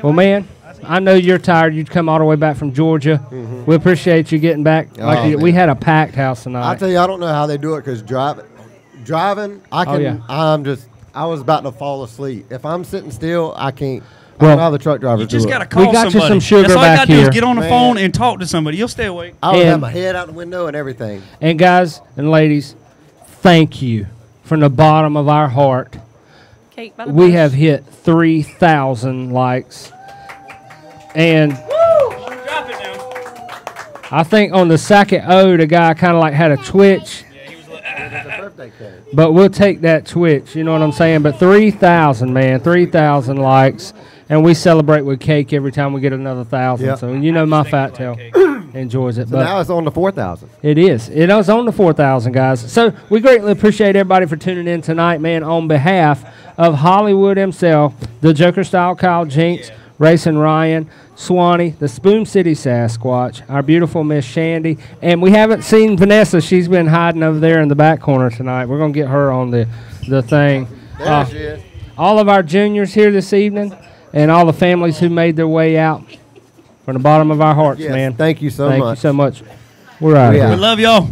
Well, man, I know you're tired. You'd come all the way back from Georgia. Mm-hmm. We appreciate you getting back. We had a packed house tonight. I tell you, I don't know how they do it because driving, I can. I was about to fall asleep. If I'm sitting still, I can't. I don't know how the truck drivers You just do got to it. call We got you somebody. some sugar That's all you back got to do here. is get on the Man. phone and talk to somebody. You'll stay awake. I would And- have my head out the window and everything. And guys and ladies, thank you from the bottom of our heart. Cake by the We bush. have hit 3,000 likes. And I think on the second the guy kind of had a twitch. But we'll take that twitch, you know what I'm saying? But 3,000, man, 3,000 likes. And we celebrate with cake every time we get another 1,000. Yep. So, my fat tail enjoys it. So but now it's on to 4,000. It is. It is on to 4,000, guys. So we greatly appreciate everybody for tuning in tonight, man. On behalf of Hollywood himself, the Joker Style Kyle Jinks, Racing Ryan, Swanee, the Spoon City Sasquatch, our beautiful Miss Shandy, and we haven't seen Vanessa. She's been hiding over there in the back corner tonight. We're going to get her on the thing. There she is. All of our juniors here this evening and all the families who made their way out from the bottom of our hearts, Yes, man. thank you so Thank much. you so much. We're out of We here. We love y'all.